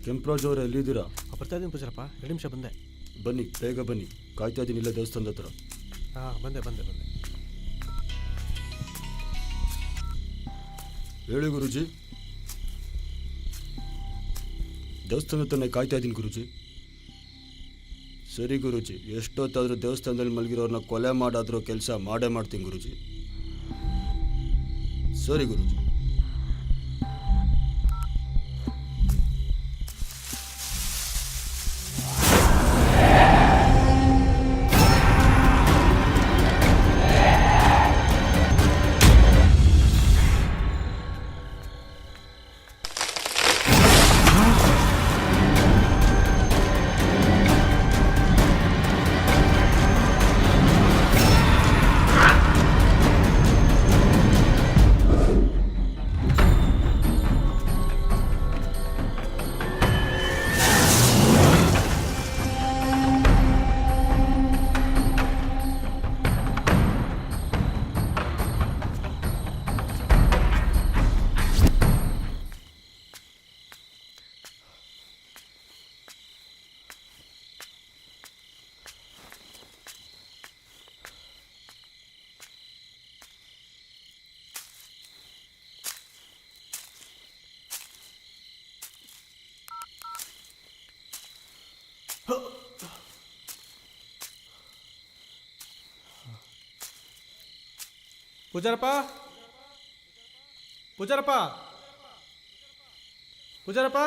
ಕೆಂಪರಾಜ್ ಅವರೇ ಎಲ್ಲಿದ್ದೀರಾ? ಬರ್ತಾ ಇದ್ದೀನಿ ಪೂಜಾರಪ್ಪ, 2 ನಿಮಿಷ ಬಂದೆ. ಬನ್ನಿ, ಬೇಗ ಬನ್ನಿ, ಕಾಯ್ತಾ ಇದ್ದೀನಿ ಇಲ್ಲ ದೇವಸ್ಥಾನದ ಹತ್ರ. ಬಂದೆ. ಹೇಳಿ ಗುರುಜಿ. ದೇವಸ್ಥಾನದ ಹತ್ರನೇ ಕಾಯ್ತಾ ಇದ್ದೀನಿ ಗುರುಜಿ. ಸರಿ ಗುರುಜಿ, ಎಷ್ಟೊತ್ತಾದರೂ ದೇವಸ್ಥಾನದಲ್ಲಿ ಮಲಗಿರೋರನ್ನ ಕೊಲೆ ಮಾಡಾದರೂ ಕೆಲಸ ಮಾಡೇ ಮಾಡ್ತೀನಿ ಗುರುಜಿ. ಸರಿ ಗುರುಜಿ. ಪೂಜಾರಪ್ಪ ಪೂಜಾರಪ್ಪ ಪೂಜಾರಪ್ಪ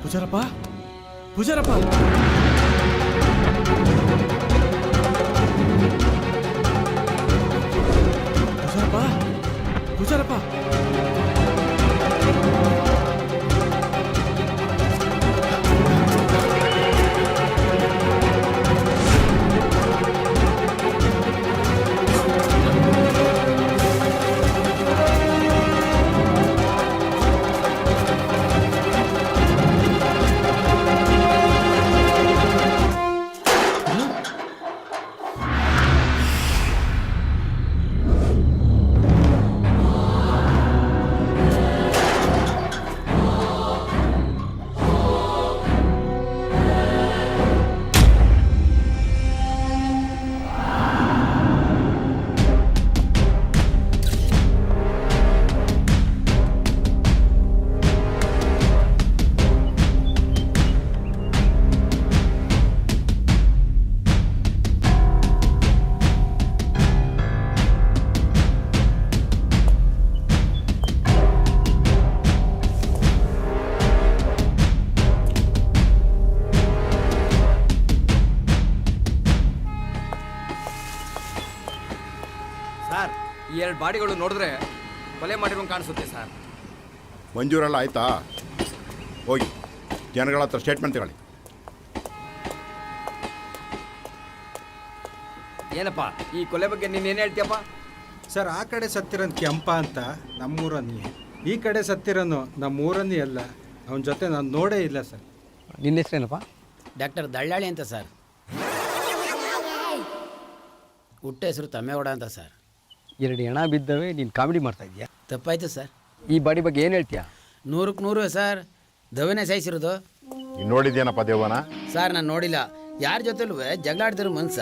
ಪೂಜಾರಪ್ಪ ಪೂಜಾರಪ್ಪ ಪೂಜಾರಪ್ಪ ಪೂಜಾರಪ್ಪ ಸರ್, ಈ 2 ಬಾಡಿಗಳು ನೋಡಿದ್ರೆ ಕೊಲೆ ಮಾಡಿರೋಂಗೆ ಕಾಣಿಸುತ್ತೆ ಸರ್. ಮಂಜೂರೆಲ್ಲ ಆಯ್ತಾ? ಹೋಗಿ ಜನಗಳ ಹತ್ರ ಸ್ಟೇಟ್ಮೆಂಟ್ ತಗೊಳ್ಳಿ. ಏನಪ್ಪ ಈ ಕೊಲೆ ಬಗ್ಗೆ ನೀನೇನು ಹೇಳ್ತೀಯಪ್ಪ? ಸರ್, ಆ ಕಡೆ ಸತ್ತಿರೋನು ಕೆಂಪ ಅಂತ ನಮ್ಮೂರನ್ನಿ, ಈ ಕಡೆ ಸತ್ತಿರೋನು ನಮ್ಮೂರನ್ನಿ ಅಲ್ಲ. ಅವನ ಜೊತೆ ನಾನು ನೋಡೇ ಇಲ್ಲ ಸರ್. ನಿನ್ನ ಹೆಸರೇನಪ್ಪ? ಡಾಕ್ಟರ್ ದಳ್ಳಾಳಿ ಅಂತ ಸರ್. ಹುಟ್ಟ ಹೆಸರು ತಮ್ಮೇಗೌಡ ಅಂತ ಸರ್. 2 ಹೆಣ ಬಿದ್ದವೆ, ನೀನು ಕಾಮಿಡಿ ಮಾಡ್ತಾ ಇದೀಯಾ? ತಪ್ಪಾಯ್ತು ಸರ್. ಈ ಬಾಡಿ ಬಗ್ಗೆ ಏನು ಹೇಳ್ತೀಯಾ? 100ಕ್ಕೆ 100 ಸರ್. ದವನೇ ಸಾಯಿಸಿರೋದು ನೀನು ನೋಡಿದ್ಯೇನಪ್ಪ ದೇವನ? ಸರ್. ನಾನು ನೋಡಿಲ್ಲ. ಯಾರ ಜೊತೆಲೂ ಜಗಳಾಡ್ತಿರೋ ಮನ್ಸ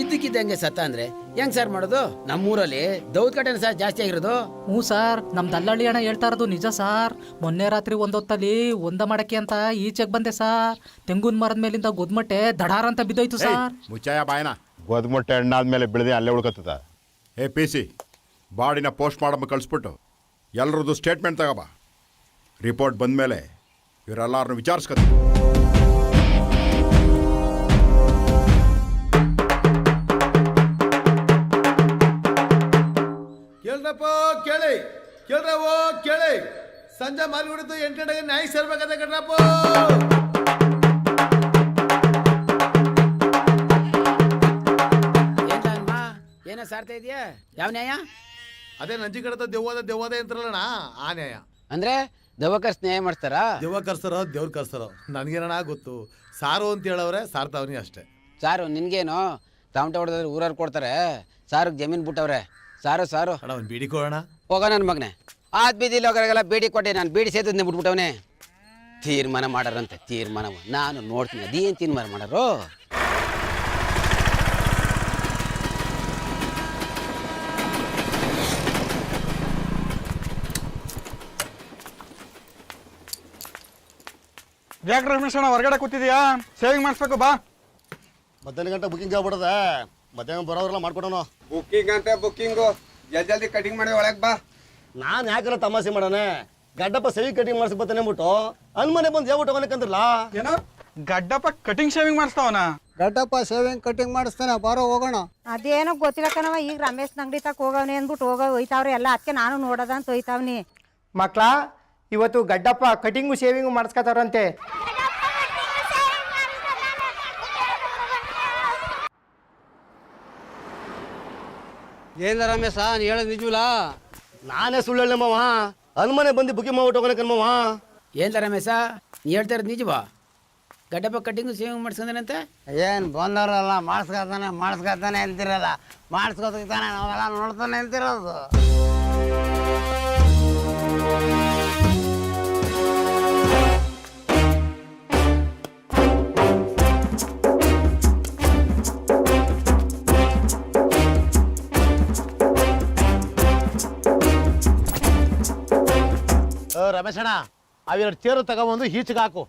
ಇದ್ದಕ್ಕಿದ್ದಂಗೆ ಸತ್ತ ಅಂದ್ರೆ ಹೆಂಗ್ ಸರ್ ಮಾಡೋದು? ನಮ್ಮೂರಲ್ಲಿ ದೌದ್ ಕಟನ್ ಸರ್ ಜಾಸ್ತಿ ಆಗಿರೋದು. ಹ್ಞೂ ಸರ್, ನಮ್ಮ ದಲ್ಲಾಳಿ ಅಣ್ಣ ಹೇಳ್ತಾ ಇರೋದು ನಿಜ ಸರ್. ಮೊನ್ನೆ ರಾತ್ರಿ ಒಂದೊತ್ತಲ್ಲಿ ಒಂದ ಮಾಡಕ್ಕೆ ಅಂತ ಈಚೆಗೆ ಬಂದೆ ಸರ್. ತೆಂಗುನ್ ಮರದ ಮೇಲಿಂದ ಗೊದ್ಮಟ್ಟೆ ದಡಾರ ಅಂತ ಬಿದ್ದೋಯ್ತು ಸರ್. ಮುಚ್ಚಾಯ ಬಾಯನ. ಗೊದ್ಮೊಟ್ಟೆ ಎಣ್ಣಾದ್ಮೇಲೆ ಬೆಳೆದೆ ಅಲ್ಲೇ ಉಳ್ಕತ್ತದ. ಏ ಪಿ ಸಿ, ಬಾಡಿನ ಪೋಸ್ಟ್ ಮಾಡಮ್ಮ ಕಳಿಸ್ಬಿಟ್ಟು ಎಲ್ಲರದ್ದು ಸ್ಟೇಟ್ಮೆಂಟ್ ತಗೋಬ. ರಿಪೋರ್ಟ್ ಬಂದಮೇಲೆ ಇವರೆಲ್ಲರನ್ನು ವಿಚಾರಿಸ್ಕೊತೀವಿ. ಕೇಳ್ರಪ್ಪ ಕೇಳಿ, ಕೇಳ್ರವೋ ಕೇಳಿ. ಸಂಜೆ ಮಾರಿ ಹೊಡಿತು 8 ಗಂಟೆಗೆ ನ್ಯಾಯ ಸೇರ್ಬೇಕಾದ ಕಣ್ರಪ್ಪ. ಏನ ಸಾರ್ತಾ ಇದೆಯಾ? ಯಾವ ನ್ಯಾಯ? ಅದೇ ನಂಜಿ ಕಡತ ದೆವ್ವದ ಅಂತಾರಲ್ಲಣ್ಣ, ಆ ನ್ಯಾಯ. ಅಂದ್ರೆ ದವಕರ್ಸ್ ನ್ಯಾಯ ಮಾಡ್ತಾರಾ? ದೆವ್ವ ಕರ್ಸ್ತಾರೋ ದೇವ್ರು ಕರ್ಸ್ತಾರೋ ನನಗೇನಣ್ಣ ಗೊತ್ತು. ಸಾರು ಅಂತ ಹೇಳವ್ರೆ, ಸಾರ್ತಾವನಿ ಅಷ್ಟೇ. ಸಾರು ನಿನ್ಗೇನು? ತಾಮಟೆ ಹೊಡೆದ್ರೆ ಊರವ್ರು ಕೊಡ್ತಾರೆ. ಸಾರಿಗೆ ಜಮೀನು ಬಿಟ್ಟವ್ರೆ. ಸಾರು ಅಣ್ಣ ಒಂದು ಬೀಡಿ ಕೊಡೋಣ. ಹೋಗ ನನ್ನ ಮಗನೇ. ಆದ್ ಬೀದಿಲಿ ಹೋಗೋರಿಗೆಲ್ಲ ಬೀಡಿ ಕೊಟ್ಟೆ. ನಾನು ಬೀಡಿ ಸೇತದ್ನೇ ಬಿಟ್ಬಿಟ್ಟವನೇ. ತೀರ್ಮಾನ ಮಾಡಾರಂತೆ. ತೀರ್ಮಾನ ನಾನು ನೋಡ್ತೀನಿ. ಅದೇನು ತೀರ್ಮಾನ ಮಾಡಾರು? ಯಾಕೆ ರಮೇಶಣ್ಣ ಹೊರಗಡೆ ಕೂತಿದ್ಯಾ? ಸೇವಿಂಗ್ ಮಾಡಿಸ್ಬೇಕು ಬಾ. ಮಧ್ಯಾಹ್ನ ಗಂಟೆ ಬುಕ್ಕಿಂಗ್ ಆಗ್ಬಿಡದೆ. ಮಧ್ಯಾಹ್ನ ಬರೋರೆಲ್ಲ ಮಾಡ್ಕೊಡೋಣ. ಬುಕ್ಕಿಂಗ್ ಅಂತ ಬುಕ್ಕಿಂಗು. ಜಲ್ದಿ ಕಟಿಂಗ್ ಮಾಡಿ ಒಳಗೆ ಬಾ. ನಾನು ಯಾಕಲ್ಲ ತಮಾಷೆ ಮಾಡೋಣ. ಗಡ್ಡಪ್ಪ ಸೇವಿಂಗ್ ಕಟಿಂಗ್ ಮಾಡಿಸಿ ಬರ್ತಾನೆ ಅಂದ್ಬಿಟ್ಟು ಅನ್ಮನೆ ಬಂದು ಹೇಳ್ಬಿಟ್ಟು ಅವನಕ್ಕಂದ್ರಲ್ಲ. ಏನೋ ಗಡ್ಡಪ್ಪ ಕಟಿಂಗ್ ಶೇವಿಂಗ್ ಮಾಡಿಸ್ತಾವನ? ಗಡ್ಡಪ್ಪ ಸೇವಿಂಗ್ ಕಟಿಂಗ್ ಮಾಡಿಸ್ತಾನೆ, ಬಾರೋ ಹೋಗೋಣ. ಅದೇನೋ ಗೊತ್ತಿಲ್ಲ ಕಣವ. ಈಗ ರಮೇಶ್ ಅಂಗಡಿ ತಕ ಹೋಗವ್ನೆ ಅಂದ್ಬಿಟ್ಟು ಹೋಯ್ತಾವ್ರಿ ಎಲ್ಲ. ಅದಕ್ಕೆ ನಾನು ನೋಡೋದ ಅಂತ ಹೋಯ್ತಾವ್ನಿ. ಮಕ್ಳ, ಇವತ್ತು ಗಡ್ಡಪ್ಪ ಕಟಿಂಗು ಸೇವಿಂಗು ಮಾಡಿಸ್ಕೊತಾರಂತೆ. ಏನ ರಮೇಶ, ನೀ ಹೇಳೋದು ನಿಜವಲ್ಲ? ನಾನೇ ಸುಳ್ಳು ಹೇಳಿ ಮಾವ. ಅನ್ಮನೆ ಬಂದು ಬುಕಿಂಗ್ ಮಾಡ್ಬಿಟ್ಟು ಹೋಗೋಣ ಕಣ್ಮವ. ಏನ್ಲ ರಮೇಶ ನೀ ಹೇಳ್ತಾ ಇರೋದು ನಿಜವಾ? ಗಡ್ಡಪ್ಪ ಕಟ್ಟಿಂಗು ಸೇವಿಂಗ್ ಮಾಡ್ಸ್ಕೊಂಡಂತೆ? ಏನು ಬಂದವರಲ್ಲ ಮಾಡಿಸ್ಕೊತಾನೆ ಅಂತಿರಲ್ಲ, ಮಾಡಿಸ್ಕೊತಾನೆ ನಾವೆಲ್ಲ ನೋಡ್ತಾನೆ ಅಂತಿರೋದು. ರಮೇಶಣ್ಣ ಅವೆರಡು ಚೇರು ತಗೊಂಬಂದು ಈಚೆಗೆ ಹಾಕು.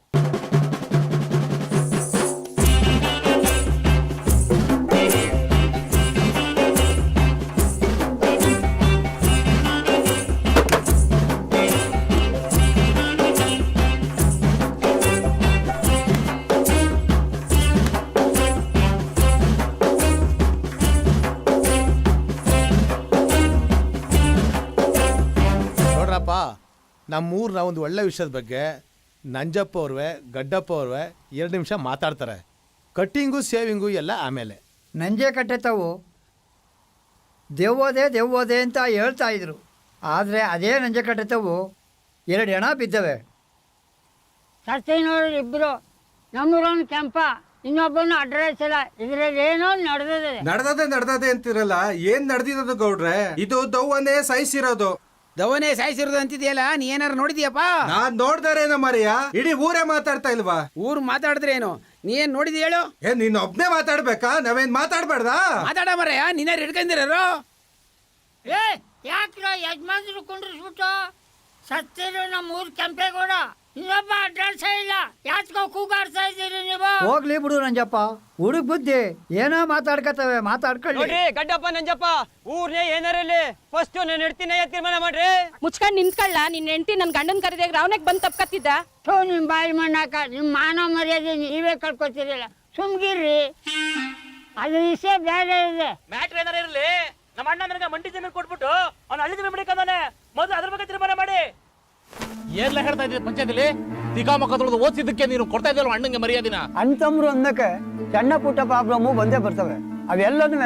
ನೋಡ್ರಪ್ಪ, ನಮ್ಮೂರಿನ ಒಂದು ಒಳ್ಳೆ ವಿಷಯದ ಬಗ್ಗೆ ನಂಜಪ್ಪ ಅವ್ರವೆ ಗಡ್ಡಪ್ಪ ಅವ್ರವೆ 2 ನಿಮಿಷ ಮಾತಾಡ್ತಾರೆ. ಕಟ್ಟಿಂಗು ಸೇವಿಂಗು ಎಲ್ಲ ಆಮೇಲೆ. ನಂಜೆ ಕಟ್ಟೆತಾವು ದೆವ್ವದೆ ಅಂತ ಹೇಳ್ತಾ ಇದ್ರು. ಆದರೆ ಅದೇ ನಂಜೆ ಕಟ್ಟೆತಾವು 2 ಹೆಣ ಬಿದ್ದವೆ. ನೋಡಿ ಇಬ್ಬರು, ನಮ್ಮೂರವನು ಕೆಂಪ, ಇನ್ನೊಬ್ಬನು ಅಡ್ರೆಸ್ ಇಲ್ಲ. ಇದ್ರಲ್ಲಿ ಏನೋ ನಡೆದದೆ ಅಂತಿರಲ್ಲ, ಏನ್ ನಡೆದಿರೋದು ಗೌಡ್ರೆ? ಇದು ದವ್ವನೇ ಸಹಿಸಿರೋದು. ದವನೇ ಸಾಯಿಸಿರೋದು ಅಂತಿದೆಯಲ್ಲ, ನೀ ಏನಾರು ನೋಡಿದ್ಯಪ್ಪ? ನಾನ್ ನೋಡ್ದಾರೇನೋ ಮರಿಯ, ಇಡೀ ಊರೇ ಮಾತಾಡ್ತಾ ಇಲ್ವಾ? ಊರು ಮಾತಾಡಿದ್ರೆ ಏನು, ನೀ ಏನ್ ನೋಡಿದ್ಯ ಹೇಳು? ನೀನ್ ಒಬ್ನೇ ಮಾತಾಡ್ಬೇಕಾ? ನಾವೇನ್ ಮಾತಾಡ್ಬೇಡ್ದ? ಮಾತಾಡ ಮರಯ್ಯ, ನೀನಾರು ಹಿಡ್ಕೊಂಡಿರೋ. ಯಾಕ್ರ ಯಜಮಾನ್ರು ಕುಂಡ್ರಿಸ್ಬಿಟ್ಟು ಸತ್ತಿರು ನಮ್ಮ ಊರ್ ಕೆಂಪೇಗೌಡ, ಇನ್ನೊಬ್ಬ ಅಡ್ರೆಸ್ ಇಲ್ಲ, ಯಾತ್ಕೋ ಕೂಗಾಡ್ತಾ ಇದ್ದೀರಿ ನೀವು? ಹೋಗ್ಲಿ ಬಿಡು ನಂಜಪ್ಪ, ಹುಡುಗ್ ಬುದ್ಧಿ ಏನೋ ಮಾತಾಡ್ಕೊಳ್ಳಿ. ಗಡ್ಡಪ್ಪ ನಂಜಪ್ಪ ಊರ್ನೇ ಏನಾರಲ್ಲಿ ಫಸ್ಟ್ ನಾನು ಹೆಡ್ತಿನ ತೀರ್ಮಾನ ಮಾಡ್ರಿ. ಮುಚ್ಕೊಂಡ್ ನಿಂತ್ಕೊಳ್ಳ, ನಿನ್ ಹೆಂಡತಿ ನನ್ ಗಂಡನ್ ಕರೆದಾಗ ರಾವಣಕ್ ಬಂದ್ ತಪ್ಕತ್ತಿದ್ದ. ನಿಮ್ ಬಾಯಿ ಮಣ್ಣಾಕ ನಿಮ್ ಮಾನ ಮರ್ಯಾದೆ ನೀವೇ ಕಳ್ಕೊತಿರಲ್ಲ, ಸುಮ್ಗಿರ್ರಿ. ಅದ್ರ ವಿಷಯ ಬೇರೆ ಇದೆ. ಮ್ಯಾಟ್ರ್ ಏನಾರ ಇರ್ಲಿ, ನಮ್ಮ ಅಣ್ಣ ನನಗೆ ಮಂಡಿ ಜಮೀನು ಕೊಟ್ಬಿಟ್ಟು ಅವ್ನು ಹಳ್ಳಿ ಜಮೀನು ಬಿಡಿಕಂದಾನೆ. ಮೊದಲು ಅದ್ರ ಬಗ್ಗೆ ತೀರ್ಮಾನ ಮಾಡಿ. ಏನ್ಲ ಹೇಳ್ತಾ ಇದ್ದೀರಿ ಪಂಚಾಯತಿಲಿ? ತಿಕಾಮಕ ತೊಳೆದು ಓದಿದ್ದಕ್ಕೆ ನೀನು ಕೊಡ್ತಾ ಇದ್ದಲ್ಲ ಅಣ್ಣಂಗೆ ಮರ್ಯಾದಿನ? ಅಂತಮ್ರು ಅಂದಕ್ಕೆ ಸಣ್ಣ ಪುಟ್ಟ ಪ್ರಾಬ್ಲಮ್ಮು ಬಂದೇ ಬರ್ತವೆ. ಅವೆಲ್ಲನೂ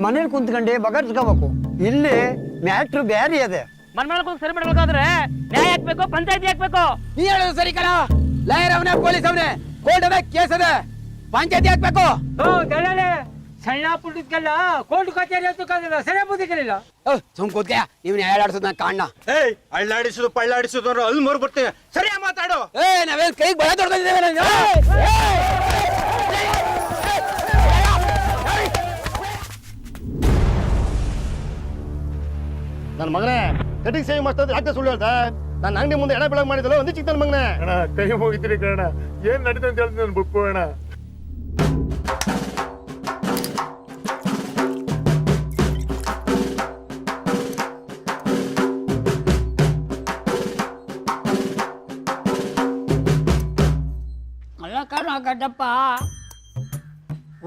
ಮನೇಲಿ ಕುಂತ್ಕೊಂಡು ಬಗೆಹರಿಸ್ಕೋಬೇಕು. ಇಲ್ಲಿ ಮ್ಯಾಟ್ರು ಬೇರೆ ಇದೆ. ಮನ್ಮೇಲೆ ಸರಿ ಮಾಡ್ಬೇಕಾದ್ರೆ ನ್ಯಾಯ ಹಾಕ್ಬೇಕು, ಪಂಚಾಯತಿ ಹಾಕ್ಬೇಕು. ನೀ ಹೇಳೋದು ಸರಿ ಕಣ. ಲಾಯರ್ ಅವನೇ, ಪೊಲೀಸ್ ಅವನೇ, ಕೋರ್ಟ್ ಅದೇ, ಕೇಸ್ ಅದೇ, ಪಂಚಾಯತಿ ಹಾಕ್ಬೇಕು. ಸಣ್ಣ ಪುಟ್ಟದಕ್ಕೆಲ್ಲ ಕೋರ್ಟ್ ಕಚೇರಿ ಅಂತ ಸರಿ ಬುದ್ಧಿ ಕಲಿಲ್ಲ. ಸುಮ್ ಕೂತ್ಯ, ನೀವು ನ್ಯಾಯ ಆಡಿಸೋದು ನಾನು ಕಾಣ. ಅಳ್ಳಾಡಿಸುದು ಪಳ್ಳಾಡಿಸುದು ಅಂದ್ರೆ ಅಲ್ಲಿ ಮರು ಬರ್ತೇವೆ. ಸರಿಯಾ ಮಾತಾಡು. ನಾವೇನ್ ಕೈಗೆ ಬಳ ತೊಡ್ಕೊಂಡಿದ್ದೇವೆ? ನನ್ನ ಮಗನೇ ಕಟಿಂಗ್ ಸೇವಿಂಗ್ ಮಾಡ್ತಾ ಯಾಕೆ ಸುಳ್ಳು ಹೇಳ್ತಾ? ನಾನು ಅಂಗಡಿ ಮುಂದೆ ಎಣ ಬೆಳಗ್ಗೆ ಮಾಡಿದಲ್ಲ ಒಂದು ಚಿಕ್ಕ ನನ್ನ ಮಗನೇ. ಅಣ್ಣ ಕೈ ಹೋಗಿದ್ದೀರಿ ಕಣ, ಏನ್ ನಡೀತು ಅಂತ ಹೇಳ್ತೀನಿ ನಾನು ಬುಕ್ಕು ಅಣ್ಣ. ಅಲ್ಲ ಕಣ ಗಡ್ಡಪ್ಪ,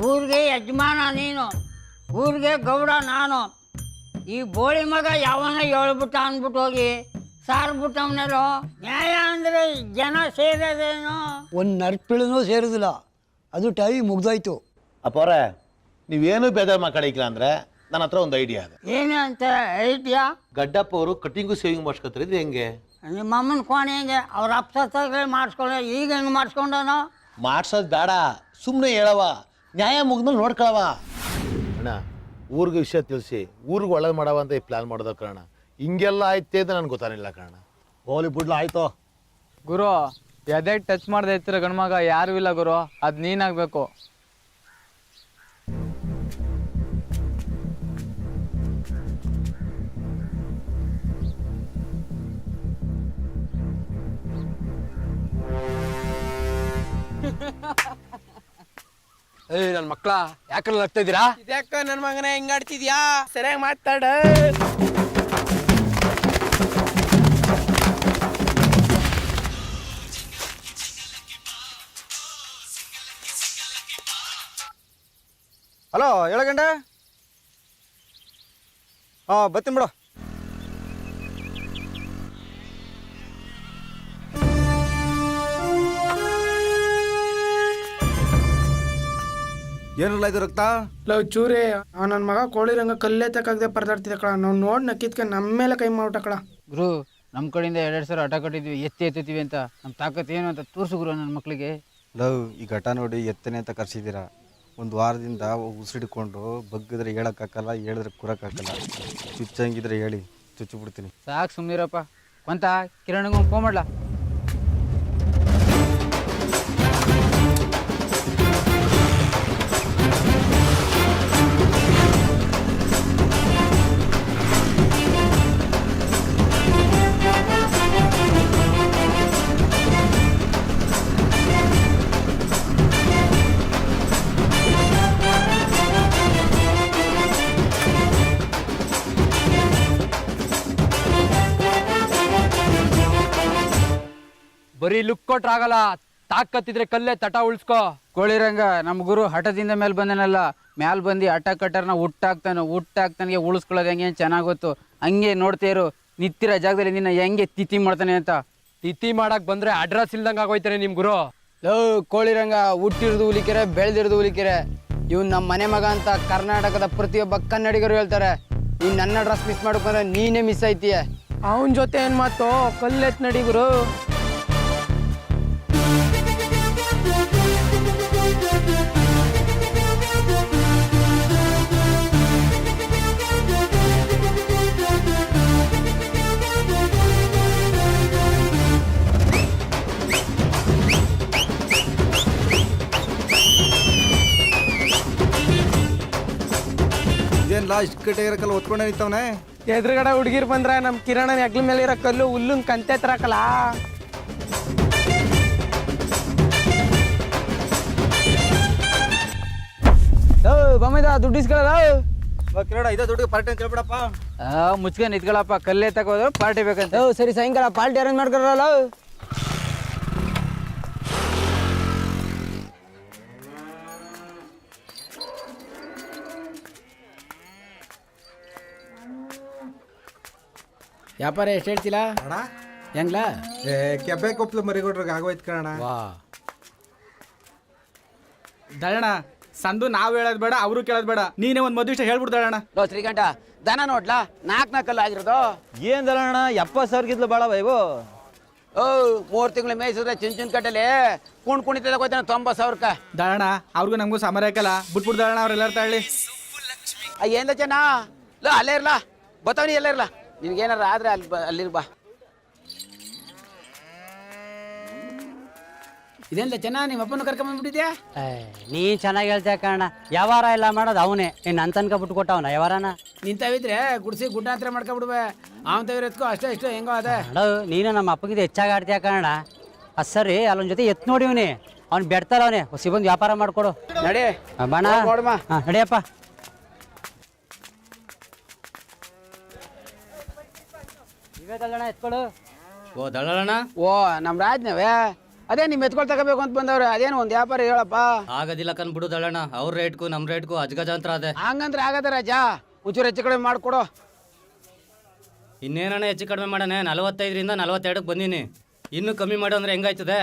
ಊರಿಗೆ ಯಜಮಾನ ನೀನು, ಊರಿಗೆ ಗೌಡ ನಾನು. ಈ ಬೋಳಿ ಮಗ ಯಾವನ ಹೇಳ್ಬಿಟ್ಟ ಅಂದ್ಬಿಟ್ಟು ಹೋಗಿ ಸಾರ್ಬಿಟ್ಟವನಲ್ಲೋ. ನ್ಯಾಯ ಅಂದ್ರೆ ಜನ ಸೇರೋದೇನು? ಒಂದು ನರ್ಪಿಳನೂ ಸೇರೋದಿಲ್ಲ, ಅದು ಟೈಮ್ ಮುಗ್ದೋಯ್ತು. ಅಪ್ಪವ್ರೆ, ನೀವೇನು ಬೇಜಾರು ಮಾತಾಡಿಕ್ಕಿಲ್ಲ ಅಂದ್ರೆ ನನ್ನ ಹತ್ರ ಒಂದು ಐಡಿಯಾ ಇದೆ. ಏನು ಅಂತ ಐಡಿಯಾ? ಗಡ್ಡಪ್ಪ ಅವರು ಕಟ್ಟಿಂಗು ಸೇವಿಂಗ್ ಮಾಡ್ಸ್ಕೊತಾರೆ, ಇದು ಹೆಂಗೆ? ನಿಮ್ಮ ಅಮ್ಮನ ಕೋಣೆ ಹೆಂಗೆ ಅವ್ರ ಅಪ್ಸತ್ತಾಗ ಮಾಡಿಸ್ಕೊಳ್ಳೋ, ಈಗ ಹೆಂಗೆ ಮಾಡಿಸ್ಕೊಂಡನೋ? ಮಾಡ್ಸೋದು ಬೇಡ, ಸುಮ್ಮನೆ ಹೇಳವ, ನ್ಯಾಯ ಮುಗಿದ್ಮೇಲೆ ನೋಡ್ಕೊಳವ. ಅಣ್ಣ ಊರಿಗೆ ವಿಷಯ ತಿಳಿಸಿ ಊರಿಗೆ ಒಳ್ಳೇದು ಮಾಡವ ಅಂತ ಈ ಪ್ಲಾನ್ ಮಾಡೋದ ಕಾರಣ. ಹಿಂಗೆಲ್ಲ ಆಯ್ತೆ ಅಂತ ನನ್ಗೆ ಗೊತ್ತಾನಿಲ್ಲ ಕಾರಣ. ಹೋಲಿ ಬಿಡ್ಲ ಆಯ್ತು. ಗುರು ಎದೆ ಟಚ್ ಮಾಡದೆ ಇರ್ತೀರ ಗಂಡ್ಮಗ ಯಾರು ಇಲ್ಲ ಗುರು, ಅದ್ ನೀನಾಗ್ಬೇಕು. ನನ್ನ ಮಕ್ಕಳ ಯಾಕಲ್ಲ ನಗ್ತಾ ಇದ್ದೀರಾ? ಇದ್ಯಾಕ ನನ್ನ ಮಗನ ಹಿಂಗಾಡ್ತಿದ್ಯಾ? ಸರಿಯಾಗಿ ಮಾತಾಡ. ಹಲೋ ಹೇಳಗಂಡ. ಬರ್ತೀನಿ ಬಿಡು. ಏನಲ್ಲ ಇದು ರಕ್ತ? ಲವ್ ಚೂರಿ, ನನ್ನ ಮಗ ಕೋಳಿ ರಂಗ ಕಲ್ಲೇ ತಕ್ಕಾಗದೆ ಪರದಾಡ್ತಿದ್ದ ಕಳ. ನಾವು ನೋಡಿ ನಕ್ಕಿದ್ಕ ನಮ್ಮ ಮೇಲೆ ಕೈ ಮಾಡ್ಬಿಟ್ಟ ಕಳ. ಗುರು ನಮ್ಮ ಕಡೆಯಿಂದ 2 ಸಾವಿರ ಹಠ ಕಟ್ಟಿದ್ವಿ ಎತ್ತೀವಿ ಅಂತ ನಮ್ಮ ತಾಕತ್ ಏನು ಅಂತ ತೋರಿಸು ಗುರು ನನ್ನ ಮಕ್ಕಳಿಗೆ. ಲವ್ ಈ ಘಟ ನೋಡಿ ಎತ್ತನೆ ಅಂತ ಕರ್ಸಿದ್ದೀರಾ. ಒಂದು ವಾರದಿಂದ ಉಸಿಡಿಕೊಂಡು ಬಗ್ಗಿದ್ರೆ ಹೇಳೋಕ್ಕಾಗಲ್ಲ, ಹೇಳಿದ್ರೆ ಕೂರಕ್ಕಾಗಲ್ಲ. ಚುಚ್ಚಂಗಿದ್ರೆ ಹೇಳಿ ಚುಚ್ಚು ಬಿಡ್ತೀನಿ. ಸಾಕು ಸುಮ್ಮನಿರಪ್ಪ. ಕೊಂತ ಕಿರಣ್ಗೆ ಫೋನ್ ಮಾಡ್ಲಾ? ಬರೀ ಲುಕ್ ಕೊಟ್ರಾಗಲ್ಲ, ತಾಕತ್ತಿದ್ರೆ ಕಲ್ಲೇ ತಟ ಉಳಿಸ್ಕೋ. ಕೋಳಿರಂಗ ನಮ್ಮ ಗುರು ಹಠದಿಂದ ಮೇಲೆ ಬಂದನಲ್ಲ, ಮ್ಯಾಲ್ ಬಂದು ಹಠ ಕಟ್ಟರ್ನ ಹುಟ್ಟಾಕ್ತಾನೆ ಉಳಿಸ್ಕೊಳ್ಳೋದು ಹೆಂಗೆ ಚೆನ್ನಾಗಿ ಗೊತ್ತು. ಹಂಗೆ ನೋಡ್ತೀರು ನಿತ್ತಿರ ಜಾಗದಲ್ಲಿ ನಿನ್ನ ಹೆಂಗೆ ತಿಥಿ ಮಾಡ್ತಾನೆ ಅಂತ. ತಿಥಿ ಮಾಡಕ್ ಬಂದ್ರೆ ಅಡ್ರೆಸ್ ಇಲ್ದಂಗ ಆಗೋಯ್ತಾನೆ ನಿಮ್ ಗುರು. ಕೋಳಿರಂಗ ಹುಟ್ಟಿರೋದು ಹುಲಿಕೆರೆ, ಬೆಳೆದಿರೋದು ಹುಲಿಕೆರೆ. ಇವ್ನು ನಮ್ಮ ಮನೆ ಮಗ ಅಂತ ಕರ್ನಾಟಕದ ಪ್ರತಿಯೊಬ್ಬ ಕನ್ನಡಿಗರು ಹೇಳ್ತಾರೆ. ನೀನು ನನ್ನ ಅಡ್ರೆಸ್ ಮಿಸ್ ಮಾಡ್ಕೊಂಡ್ರೆ ನೀನೇ ಮಿಸ್ ಆಯ್ತೀಯ. ಅವನ ಜೊತೆ ಏನ್ ಮಾತು, ಕಲ್ಲೆತ್ ನಡಿ ಗುರು. ಇದೇನಿಲ್ಲ ಇಷ್ಟು ಕಟ್ಟೆ ಇರಕ್ಕಲ್ಲ ಒತ್ಕೊಂಡೆ ನಿಂತವನೆ. ಎದುರುಗಡೆ ಹುಡುಗಿರ್ ಬಂದ್ರ ನಮ್ ಕಿರಣನ ಹೆಗ್ಲ ಮೇಲೆ ಇರೋ ಕಲ್ಲು ಹುಲ್ಲುನ್ ಕಂತೆ ತರಕಲ್ಲ. ಬೊಮ್ಮೆದ ದುಡ್ಡು ಇಸ್ಕೊಳ್ಳಲ್ಲ. ಕಿರಣ ಇದೇ ದುಡ್ಡು ಪಾರ್ಟಿ ಅಂತ ಹೇಳ್ಬಿಡಪ್ಪ. ಮುಚ್ಕ ನಿಂತ್ಕೊಳ್ಳಪ್ಪ, ಕಲ್ಲೇ ತಗೋದು ಪಾರ್ಟಿ ಬೇಕಂತ. ಸರಿ ಸಾಯಂಕಾಲ ಪಾರ್ಟಿ ಅರೇಂಜ್ ಮಾಡ್ಕೊಳಲ್ಲ. ವ್ಯಾಪಾರ ಎಷ್ಟು ಹೇಳ್ತಿಲ್ಲ ಅಣ್ಣ? ಹೆಂಗ್ಲ? ಕೆಬ್ಬೆ ಕೊಪ್ಪಲು ಮರಿಗೊಡ್ರಿಗೆ ಆಗೋಯ್ತು ಕಣ. ವಾ ದಳಣ ಸಂದು ನಾವ್ ಹೇಳೋದ್ ಬೇಡ, ಅವರು ಕೇಳೋದ್ ಬೇಡ, ನೀನೇ ಒಂದ್ ಮದುವೆ ವಿಷಯ ಹೇಳ್ಬಿಡ್ದಳಣ. ಶ್ರೀಕಂಠ ದನ ನೋಡ್ಲಾ, 4 ಕಲ್ಲು ಆಗಿರೋದು. ಏನ್ ದಳಣ 70,000 ಬಾಳ ಇವು. 3 ತಿಂಗಳು ಮೇಯಿಸಿದ್ರೆ ಚಿನ್ ಕಟ್ಟಲಿ ಕುಣಿತದ ಹೋಯ್ತಾನೆ 90,000ಕ್ಕ. ದಳಣ ಅವ್ರಿಗೂ ನಮಗೂ ಸಮರ ಹಾಕಲ್ಲ, ಬಿಟ್ಬಿಡ್ ದಳಣ ಅವ್ರೆಲ್ಲಾರು ತಾಳಿ. ಏನ್ಲ ಚೆನ್ನ ಅಲ್ಲೇ ಇರ್ಲಾ, ಬತ್ತವನಿ ಎಲ್ಲ ಇರ್ಲಾ. ನಿನ್ಗೇನಾರ ಆದ್ರೆ ಅಲ್ಲಿರ್ ಬಾ. ಇದೇನ್ಲ ಚೆನ್ನ ನಿಮ್ಮ ಅಪ್ಪನ ಕರ್ಕೊಂಬಂದ್ಬಿಟ್ಟಿದ್ಯಾ? ನೀನ್ ಚೆನ್ನಾಗಿ ಹೇಳ್ತಾ ಕಾರಣ, ವ್ಯವಹಾರ ಎಲ್ಲ ಮಾಡೋದು ಅವನೇ. ಇನ್ ಅಂತನ್ಕ ಬಿಟ್ಟು ಕೊಟ್ಟವನ ವ್ಯವಹಾರನ. ನಿಂತಾವಿದ್ರೆ ಗುಡ್ಸಿ ಗುಡ್ಡಾಂತರ ಮಾಡ್ಕೊಬಿಡುವೆ. ಅವನ್ ತವಿರ ಎತ್ಕೋ ಅಷ್ಟೇ ಇಷ್ಟು ಹೆಂಗೋ ಅದೇ. ನೀನು ನಮ್ಮ ಅಪ್ಪಗಿದ ಹೆಚ್ಚಾಗಿ ಆಡ್ತೀಯ ಕಾರಣ. ಅದ್ ಸರಿ, ಅಲ್ಲೊಂದ್ ಜೊತೆ ಎತ್ ನೋಡಿವ್ನಿ, ಅವ್ನು ಬೆಡ್ತಾರ ಅವನೇ. ಹೊಸಿ ಬಂದು ವ್ಯಾಪಾರ ಮಾಡ್ಕೊಡು. ನಡಿ ಬಣ ನೋಡಮ್ಮ. ನಡಿಯಪ್ಪ. ಇವೇ ದಳ್ಳಣ ಎತ್ಕೊಡು. ಓ ದಳ್ಳಣ, ಓ ನಮ್ ರಾಜ್ನವೇ ಅದೇ ನಿಮ್ ಎತ್ಕೊಳ್ ತಗೋಬೇಕು ಅಂತ ಬಂದವ್ರೆ. ಅದೇನು ಒಂದ್ ವ್ಯಾಪಾರ ಹೇಳಪ್ಪ. ಆಗದಿಲ್ಲ ಕನ್ಬಿಡು ದಳ್ಳಣ, ಅವ್ರ ರೇಟ್ಗೂ ನಮ್ ರೇಟ್ಗೂ ಅಜ್ಗಜಾಂತರ ಅದೇ. ಹಂಗಂದ್ರೆ ಆಗದ ರಾಜ, ಉಚೂರು ಹೆಚ್ಚು ಕಡಿಮೆ ಮಾಡ್ಕೊಡು. ಇನ್ನೇನಣ್ಣ ಹೆಚ್ಚು ಕಡಿಮೆ ಮಾಡೋಣ, 45ರಿಂದ 42ಕ್ಕೆ ಬಂದೀನಿ. ಇನ್ನೂ ಕಮ್ಮಿ ಮಾಡು ಅಂದ್ರೆ ಹೆಂಗಾಯ್ತದೆ?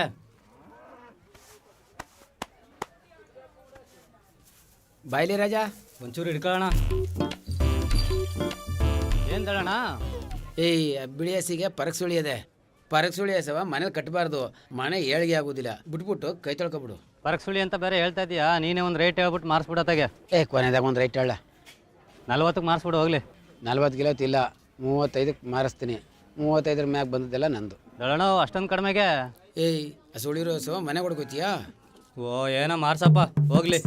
ಬಾಯ್ಲಿ ರಾಜ, ಒಂಚೂರು ಹಿಡ್ಕೊಳ್ಳೋಣ. ಏನ್ ದಳ್ಳಣ? ಏಯ್ ಬಿಳಿ ಹಸಿಗೆ ಪರಕ್ ಸುಳಿಯದೆ. ಪರಕ್ ಸುಳಿ ಹಸವ ಮನೇಲಿ ಕಟ್ಟಬಾರ್ದು, ಮನೆ ಏಳಿಗೆ ಆಗೋದಿಲ್ಲ. ಬಿಟ್ಬಿಟ್ಟು ಕೈ ತೊಳ್ಕೊಬಿಡು. ಪರಕ್ ಸುಳಿ ಅಂತ ಬೇರೆ ಹೇಳ್ತಾ ಇದೀಯಾ? ನೀನೇ ಒಂದು ರೇಟ್ ಹೇಳ್ಬಿಟ್ಟು ಮಾರ್ಸ್ಬಿಡತ್ತಾಗೆ. ಕೊನೆದಾಗ ಒಂದು ರೈಟ್ ಹೇಳ. 40ಕ್ಕೆ ಮಾರ್ಸ್ಬಿಡು ಹೋಗ್ಲಿ. 40 ಇಲ್ಲ, 35ಕ್ಕೆ ಮಾರಿಸ್ತೀನಿ. 35 ಮ್ಯಾಗ ಬಂದದ್ದೆಲ್ಲ ನಂದು. ದಳ್ಳಣ ಅಷ್ಟೊಂದು ಕಡಿಮೆಗೆ? ಏಯ್ ಸುಳಿರೋ ಹಸವ ಮನೆ ಕೊಡ್ಕೋತೀಯಾ? ಓ ಏನೋ ಮಾರ್ಸಪ್ಪ ಹೋಗ್ಲಿ.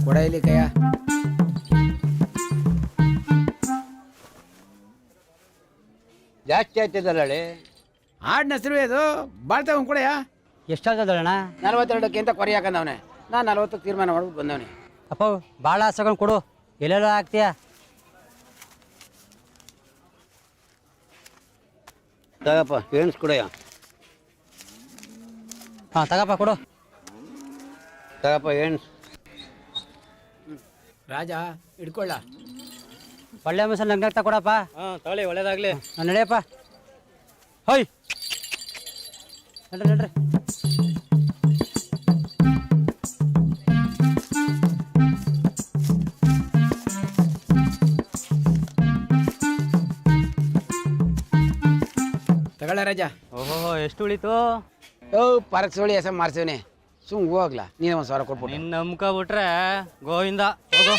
ಕೊಡ ಇಲ್ಲಿ ಕಯ್ಯ. ಜಾಸ್ತಿ ಆಯ್ತದಲ್ಲ ಆಡಿನ ಹೆಸರು ಅದು ಬಾಳ್ತಾವ ಕೊಡಯ್ಯ. ಎಷ್ಟಾಗದಣ್ಣ? 42ಕ್ಕೆ ಅಂತ ಕೊರಿ ಹಾಕಂದವನೆ. ನಾನು 40ಕ್ಕೆ ತೀರ್ಮಾನ ಮಾಡ್ಬಿಟ್ಟು ಬಂದವನಿ. ಅಪ್ಪ ಭಾಳ ಹಸಗಳು ಕೊಡು, ಎಲ್ಲೆಲ್ಲೋ ಹಾಕ್ತೀಯ. ತಗಪ್ಪ ಎಣ್ಸ್ ಕೊಡಯ್ಯ. ಹಾಂ ತಗಪ್ಪ ಕೊಡು. ತಗಪ್ಪ ಎಣ್ಸ್. ರಾಜ ಹಿಡ್ಕೊಳ್ಳ. ಒಳ್ಳೆ ಮಸಾಲೆ ನಂಗೆ ತಗೊಡಪ್ಪ. ಹಾಂ ತಾಳಿ ಒಳ್ಳೇದಾಗ್ಲಿ. ನಡೆಯಪ್ಪ. ಹೊಯ್ ನಡ್ರಿ. ತಗೊಳ್ಳ ರಾಜ. ಓಹೋ ಎಷ್ಟು ಉಳಿತು? ಪರಕ್ಸೋಳಿ ಹೆಸ ಮಾರ್ಸೇವನೆ ಸುಮ್ ಹೋಗ್ಲಾ, ನೀನೇ 1,000 ಕೊಟ್ಬಿಟ್ಟು. ನಿನ್ನ ನಂಬ್ಕೊಬಿಟ್ರೆ ಗೋವಿಂದ ಹೋಗೋ.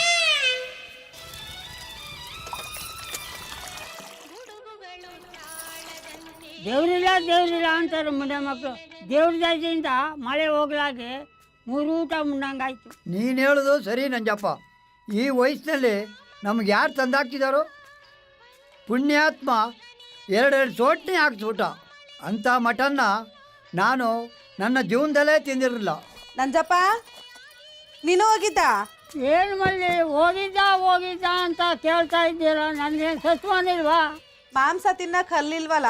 ದೇವ್ರಿಲ್ಲ ಅಂತಾರೆ ಮುಂಡೆ ಮಕ್ಕಳು. ದೇವ್ರ ದಯದಿಂದ ಮಳೆ ಹೋಗ್ಲಾಗಿ 3 ಊಟ ಮುಂಡಂಗಾಯ್ತು. ನೀನು ಹೇಳೋದು ಸರಿ ನಂಜಪ್ಪ. ಈ ವಯಸ್ಸಿನಲ್ಲಿ ನಮ್ಗೆ ಯಾರು ತಂದಾಕ್ತಿದ್ದಾರೋ? ಪುಣ್ಯಾತ್ಮ 2 ಸೋಟ್ನೆ ಹಾಕ್ಸ್ಬಿಟ್ಟ. ಅಂಥ ಮಟನ್ನ ನಾನು ನನ್ನ ಜೀವನದಲ್ಲೇ ತಿಂದಿರಲಿಲ್ಲ. ನಂಜಪ್ಪ ನೀನು ಹೋಗಿದ್ದ? ಏನು ಮಲ್ಲಿ ಹೋಗಿದ್ದ ಅಂತ ಕೇಳ್ತಾ ಇದ್ದೀರ? ನನಗೇನು ಸತ್ವನಿಲ್ವಾ? ಮಾಂಸ ತಿನ್ನಕ್ ಹಲ್ಲಿಲ್ವಲ್ಲ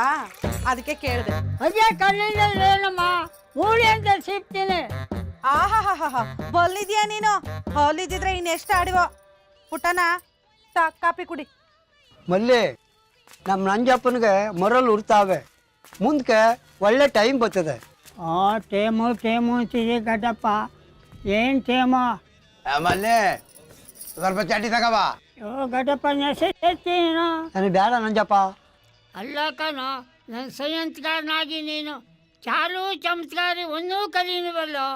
ಅದಕ್ಕೆ ಕೇಳಿದೆ. ಅದೇ ಕಲ್ಲಿಲ್ಲ ಏನಮ್ಮ, ಮೂಳೆ ಅಂತ ಸಿಗ್ತೀನಿ. ಆಹಾ ಬಲ್ಲಿದ್ಯಾ ನೀನು? ಹೊಲಿದಿದ್ರೆ ಇನ್ನೆಷ್ಟು ಆಡಿವೋ. ಪುಟ್ಟನ ಕಾಪಿ ಕುಡಿ. ಮಲ್ಲಿ ನಮ್ಮ ನಂಜಪ್ಪನಿಗೆ ಮರಳು ಉರ್ತಾವೆ, ಮುಂದಕ್ಕೆ ಒಳ್ಳೆ ಟೈಮ್ ಬರ್ತದೆ. ಟೇಮು ಅಂತಿದೆ ಗಡ್ಡಪ್ಪ. ಏನು ಟೇಮು? ಆಮೇಲೆ ಸ್ವಲ್ಪ ಚಾಟಿ ತಗವಾ. ಗಡ್ಡಪ್ಪ ನೆಸೆಸ್ತೀನಿ. ನನಗೆ ಬೇಡ ನಂಜಪ್ಪ. ಅಲ್ಲ ಕಣೋ, ನನ್ನ ಸಂಯಂತ್ರನಾಗಿ ನೀನು ಚಾಲು ಚಮತ್ಕಾರಿ ಒಂದೂ ಕಲೀನಿವಲ್ಲೋ.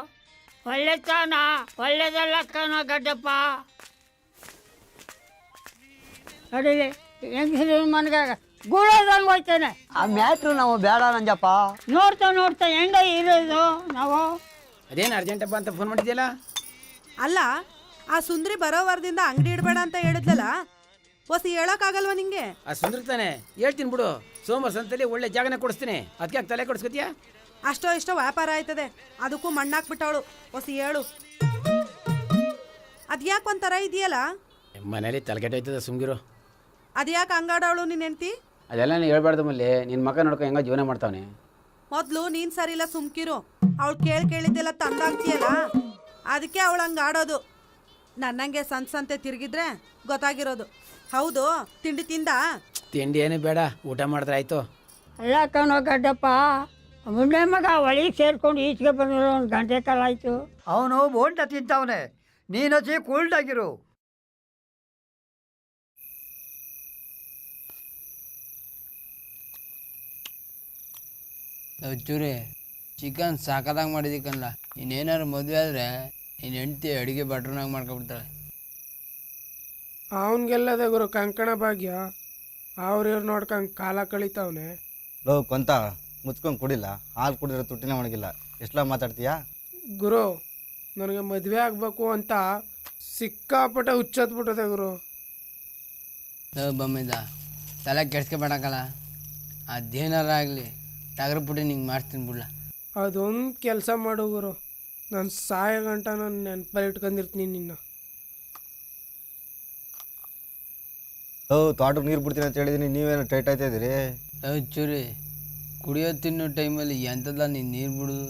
ಒಳ್ಳೆತನ ಒಳ್ಳೆದಲ್ಲ ಕಣೋ ಗಡ್ಡಪ್ಪ. ಅಡಿಲಿ ಹೆಂಗಸ್ರು ಮನೆಗೆ ಗೂಡೋದಂಗೆ ಹೋಗ್ತೇನೆ. ಆ ಮ್ಯಾಟ್ರು ನಾವು ಬೇಡ ನಂಜಪ್ಪ. ನೋಡ್ತಾ ಹೆಂಗ ಇರೋದು ನಾವು? ಅದೇನು ಅರ್ಜೆಂಟಪ್ಪ ಅಂತ ಫೋನ್ ಮಾಡಿದ್ಯಲ್ಲ? ಅಲ್ಲ ಆ ಸುಂದ್ರಿ ಬರೋ ವಾರದಿಂದ ಅಂಗಡಿ ಇಡಬೇಡ ಅಂತ ಹೇಳಿದ್ಲಲ್ಲ, ಹೊಸ ಹೇಳೋಕ್ಕಾಗಲ್ವಾ ನಿಂಗೆ? ಆ ಸುಂದ್ರ ತಾನೆ, ಹೇಳ್ತೀನಿ ಬಿಡು. ಸೋಮವಾರ ಸಂತೆಲಿ ಒಳ್ಳೆ ಜಾಗನ ಕೊಡಿಸ್ತೀನಿ, ಅದಕ್ಕೆ ತಲೆ ಕೊಡಿಸ್ಕೊತೀಯಾ? ಅಷ್ಟೋ ಇಷ್ಟೋ ವ್ಯಾಪಾರ ಆಯ್ತದೆ, ಅದಕ್ಕೂ ಮಣ್ಣಾಕ್ಬಿಟ್ಟವಳು. ಹೊಸ ಹೇಳು. ಅದ್ಯಾಕೆ ಒಂಥರ ಇದೆಯಲ್ಲ? ಮನೇಲಿ ತಲೆಗೆಟ್ಟು ಹೋಯ್ತದ, ಸುಮ್ಗಿರು. ಅದ್ಯಾಕೆ ಹಂಗಾಡವಳು ನಿನ್ನ ಹೆಂಡ್ತಿ? ಅದೆಲ್ಲ ನೀನು ಹೇಳ್ಬಾರ್ದು ಮಲ್ಲಿ. ನಿನ್ನ ಮಕ್ಕ ನೋಡ್ಕೊ ಹೆಂಗ ಜೀವನ ಮಾಡ್ತಾವನೆ. ಮೊದಲು ನೀನು ಸರಿ ಇಲ್ಲ, ಸುಮ್ಕಿರು. ಅವಳು ಕೇಳಿದ್ದೆಲ್ಲ ತಂದಾಗ್ತೀಯಲ್ಲ, ಅದಕ್ಕೆ ಅವಳು ಹಂಗೆ ಆಡೋದು. ನನ್ನಂಗೆ ಸಂತೆ ತಿರುಗಿದ್ರೆ ಗೊತ್ತಾಗಿರೋದು. ಹೌದು, ತಿಂಡಿ ತಿಂದ? ತಿಂಡಿ ಏನು ಬೇಡ, ಊಟ ಮಾಡಿದ್ರೆ ಆಯ್ತು. ಅಲ್ಲ ಕಣೋ ಗಡ್ಡಪ್ಪ, ಮುಂದೆ ಮಗ ಒಳಗೆ ಸೇರ್ಕೊಂಡು ಈಚೆಗೆ ಬಂದಿರೋ 1 ಗಂಟೆ ಕಾಲ ಆಯಿತು. ಅವನು ಬೋಂಟ ತಿಂತಾವನೆ, ನೀನು ಹಚ್ಚಿ ಕೂಲ್ಡಾಗಿರು. ಚೂರಿ ಚಿಕನ್ ಸಾಕದಾಗ ಮಾಡಿದಿಕ್ಕಲ್ಲ. ನೀನೇನಾದ್ರು ಮದುವೆ ಆದರೆ ನೀನು ಹೆಂಡ್ತಿ ಅಡುಗೆ ಬಟ್ರನಾಗ ಮಾಡ್ಕೊಬಿಡ್ತಾಳೆ. ಅವನಿಗೆಲ್ಲದ ಗುರು ಕಂಕಣ ಭಾಗ್ಯ. ಅವ್ರಿವ್ರು ನೋಡ್ಕೊಂಡು ಕಾಲ ಕಳಿತಾವನೆ. ಲೋ ಕೊಂತ ಮುಚ್ಕೊಂಡು ಕುಡಿಲ್ಲ, ಹಾಲು ಕುಡಿದ್ರೆ ತುಟ್ಟಿನ ಒಣಗಿಲ್ಲ. ಎಷ್ಟೆಲ್ಲ ಮಾತಾಡ್ತೀಯಾ ಗುರು? ನನಗೆ ಮದುವೆ ಆಗಬೇಕು ಅಂತ ಸಿಕ್ಕಾಪಟ್ಟೆ ಹುಚ್ಚತ್ಬಿಟ್ಟದೆ ಗುರು. ಬಮ್ಮಿದ ತಲೆ ಕೆಡ್ಸ್ಕೊಬೇಡಕ್ಕಲ್ಲ. ಅದೇನಾರಾಗಲಿ ಟಗರು ಪುಟ್ಟಿ ನಿಂಗೆ ಮಾಡ್ತೀನಿ ಬಿಡ್ಲ. ಅದೊಂದು ಕೆಲಸ ಮಾಡು ಗುರು, ನಾನು ಸಾಯ ಗಂಟ ನಾನು ನೆನಪಲ್ಲಿ ಇಟ್ಕೊಂಡಿರ್ತೀನಿ ನಿನ್ನ. ತೋಟಕ್ಕೆ ನೀರು ಬಿಡ್ತೀನಿ ಅಂತ ಹೇಳಿದೀನಿ, ನೀವೇನು ಟೈಟ್ ಆಯ್ತಾ ಇದ್ದೀರಿ? ಚೂರಿ ಕುಡಿಯೋ ತಿನ್ನೋ ಟೈಮಲ್ಲಿ ಎಂಥದ್ದ ನೀನು ನೀರು ಬಿಡೋದು?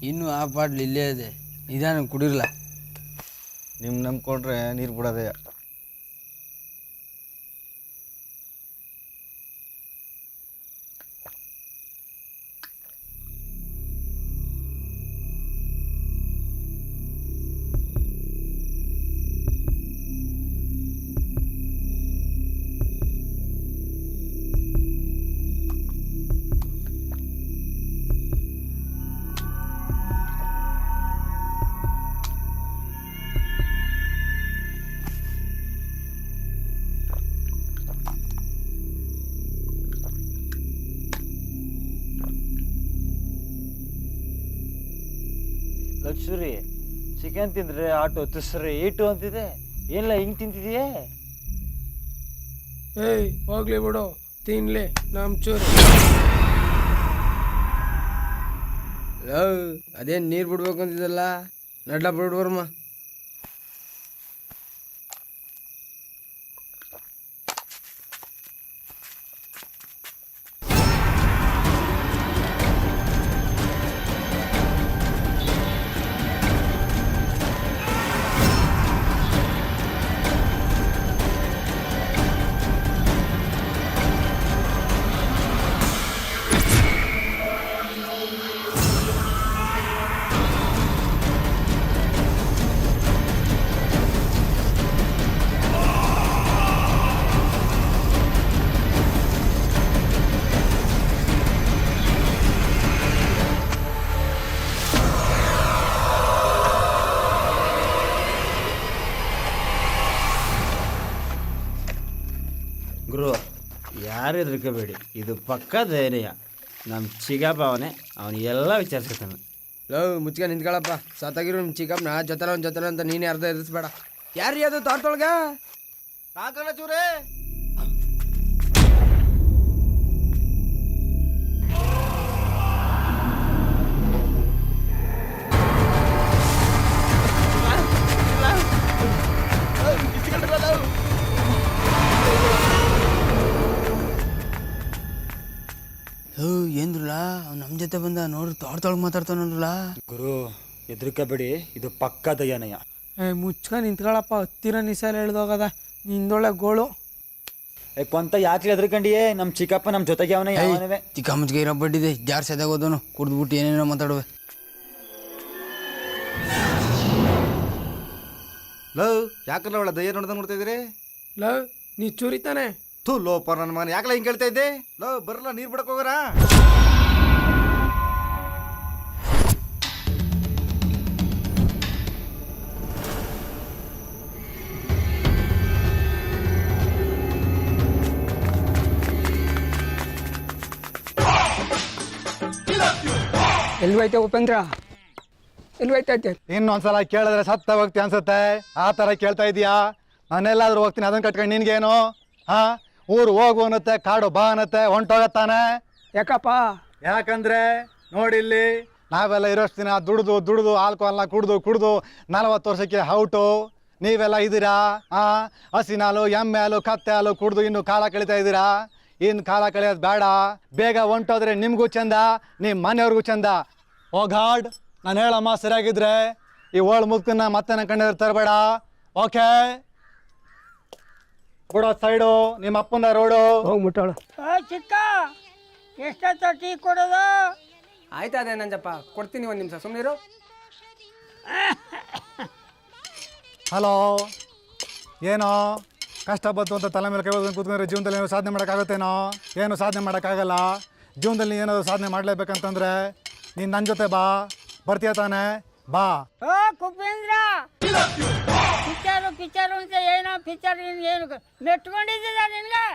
ಇನ್ನೂ ಆ ಪಾಟ್ಲು ಇಲ್ಲೇ ಇದೆ, ನಿಧಾನ ಕುಡಿರಲ್ಲ. ನಿಮ್ಮ ನಂಬ್ಕೊಂಡ್ರೆ ನೀರು ಬಿಡೋದೇ. ಲಕ್ಸುರಿ ಚಿಕನ್ ತಿಂದ್ರೆ ಆಟೋ ತುಸ್ರೆ ಏಟು ಅಂತಿದೆ. ಏನಿಲ್ಲ ಹಿಂಗೆ ತಿಂತಿದೆಯೇ? ಏಯ್ ಹೋಗ್ಲಿ ಬಿಡು, ತಿನ್ಲಿ ನಮ್ಮ ಚೂರು. ಅದೇನು ನೀರು ಬಿಡ್ಬೇಕು ಅಂತಿದ್ದಲ್ಲ, ನಡ್ಲ ಬಿಡ್ಬರ್ಮ. ಗುರು ಯಾರು ಹೆದರ್ಕೋಬೇಡಿ, ಇದು ಪಕ್ಕ ಧೈರ್ಯ. ನಮ್ಮ ಚಿಗಪ್ಪ ಅವನು ಎಲ್ಲ ವಿಚಾರಿಸ್ತಾನೆ. ಮುಚ್ಕ ನಿಂತ್ಕೊಳಪ್ಪ, ಸತ್ತಾಗಿರೋ ನಿಮ್ಮ ಚಿಕ್ಕಪ್ಪನ ಜೊತೆ ಅಂತ ನೀನೇ ಅರ್ಧ ಎದುರಿಸ್ಬೇಡ. ಯಾರ್ರೀ ಅದು ತೋಟದೊಳಗ? ಸಾಕಲ್ಲ ಚೂರೇ. ಏನ್ರಲ್ಲ ಅವ್ನು ನಮ್ಮ ಜೊತೆ ಬಂದ ನೋಡ್ರಿ ತೋಟದೊಳಗೆ ಮಾತಾಡ್ತಾನಲ್ಲ. ಗುರು ಹೆದರ್ಕೋಬೇಡಿ, ಇದು ಪಕ್ಕ ದಯ್ಯನಯ್ಯ. ಮುಚ್ಕ ನಿಂತ್ಕೊಳಪ್ಪ, ಹತ್ತಿರ ನಿಸಾಲ ಹೇಳ್ದೋಗದ ನಿಂದೊಳ್ಳೆ ಗೋಳು. ಕೊಂತ ಯಾಕೆ ಹೆದರ್ಕೊಂಡಿಯೇ? ನಮ್ಮ ಚಿಕ್ಕಪ್ಪ ನಮ್ಮ ಜೊತೆಗೆ ಅವನೇ. ಚಿಕ್ಕ ಮುಚ್ಚಿಗೆ ಇರೋ ಬಡ್ಡಿದೆ, ಜಾರ್ ಸೆದಾಗೋದನು ಕುಡ್ದ್ಬಿಟ್ಟು ಏನೇನೋ ಮಾತಾಡುವೆ. ಲವ್ ಯಾಕಲ್ಲ ಒಳ್ಳೆ ದಯ್ಯ ನೋಡ್ತಾ ಇದ್ರಿ? ಲವ್ ನೀ ಚೂರಿತಾನೆ ಥೂ ಲೋಪ ನನ್ನ ಮಗನ ಯಾಕಲ್ಲ ಹಿಂಗೆ ಕೇಳ್ತಾ ಇದ್ದೆ? ಲವ್ ಬರಲ್ಲ, ನೀರು ಬಿಡಕ್ಕೆ ಹೋಗೋರ? ಎಲ್ವೈತೆ ಉಪೇಂದ್ರ, ಎಲ್ವೈತೈತೆ? ಇನ್ನೊಂದ್ಸಲ ಕೇಳಿದ್ರೆ ಸತ್ತ ಹೋಗ್ತಿ ಅನ್ಸುತ್ತೆ. ಆ ಥರ ಕೇಳ್ತಾ ಇದೀಯಾ? ನಾನೆಲ್ಲಾದ್ರೂ ಹೋಗ್ತೀನಿ, ಅದನ್ನ ಕಟ್ಕೊಂಡು ನಿನ್ಗೇನು? ಹಾ, ಊರು ಹೋಗು ಅನ್ನತ್ತೆ, ಕಾಡು ಬಾ ಅನ್ನತ್ತೆ, ಹೊಂಟೋಗತ್ತಾನೆ. ಯಾಕಪ್ಪ? ಯಾಕಂದ್ರೆ ನೋಡಿಲ್ಲಿ ನಾವೆಲ್ಲ ಇರೋಷ್ಟು ದಿನ ದುಡ್ದು ಆಲ್ಕೋಹಾಲ್ನ ಕುಡ್ದು 40 ವರ್ಷಕ್ಕೆ ಔಟು. ನೀವೆಲ್ಲ ಇದ್ದೀರಾ ಹಸಿನ ಹಾಲು, ಎಮ್ಮೆ ಹಾಲು, ಕತ್ತೆ ಹಾಲು ಕುಡ್ದು ಇನ್ನು ಕಾಲ ಕಳೀತಾ ಇದ್ದೀರಾ. ಇನ್ನು ಕಾಲ ಕಳೆಯೋದು ಬೇಡ. ಬೇಗ ಹೊಂಟೋದ್ರೆ ನಿಮಗೂ ಚಂದ, ನಿಮ್ಮ ಮನೆಯವ್ರಿಗೂ ಚಂದ. ಓ ಗಾಡ್, ನಾನು ಹೇಳಮ್ಮ ಸರಿಯಾಗಿದ್ರೆ ಈ ಓಲ್ಡ್ ಮುದ್ಕನ್ನ ಮತ್ತೆ ನನ್ನ ಕಣ್ಣಿದ್ರೆ ತರಬೇಡ. ಓಕೆ, ಬಿಡೋ ಸೈಡು, ನಿಮ್ಮ ಅಪ್ಪನ ರೋಡು. ಹೋಗಿ ಮುಟ್ಟೋಳು. ಚಿಕ್ಕ ಎಷ್ಟೊತ್ತ ಟೀ ಕೊಡೋದು? ಆಯ್ತಾ ಅದೇ ನಂಜಪ್ಪ, ಕೊಡ್ತೀನಿ ಒಂದು ನಿಮಿಷ ಸುಮ್ಮನಿರು. ಹಲೋ, ಏನೋ ಕಷ್ಟ ಬಂತು ಅಂತ ತಲೆ ಮೇಲೆ ಕೈ ಹೊತ್ಕೊಂಡು ಕೂತ್ಕೊಂಡ್ರೆ ಜೀವನದಲ್ಲಿ ಏನೋ ಸಾಧನೆ ಮಾಡೋಕ್ಕಾಗುತ್ತೇನೋ? ಏನು ಸಾಧನೆ ಮಾಡೋಕ್ಕಾಗಲ್ಲ. ಜೀವನದಲ್ಲಿ ಏನಾದರೂ ಸಾಧನೆ ಮಾಡಲೇಬೇಕಂತಂದ್ರೆ ನೀನು ನನ್ನ ಜೊತೆ ಬಾ. ಬರ್ತೀಯ ತಾನೆ? ಬಾ. ಓ ಕುಪೇಂದ್ರ, ಪಿಕ್ಚರು ಅಂತ ಏನೋ ಪಿಕ್ಚರ್ ಏನು ಮೆಟ್ಕೊಂಡಿದ್ದ ನಿನ್ಗೆ?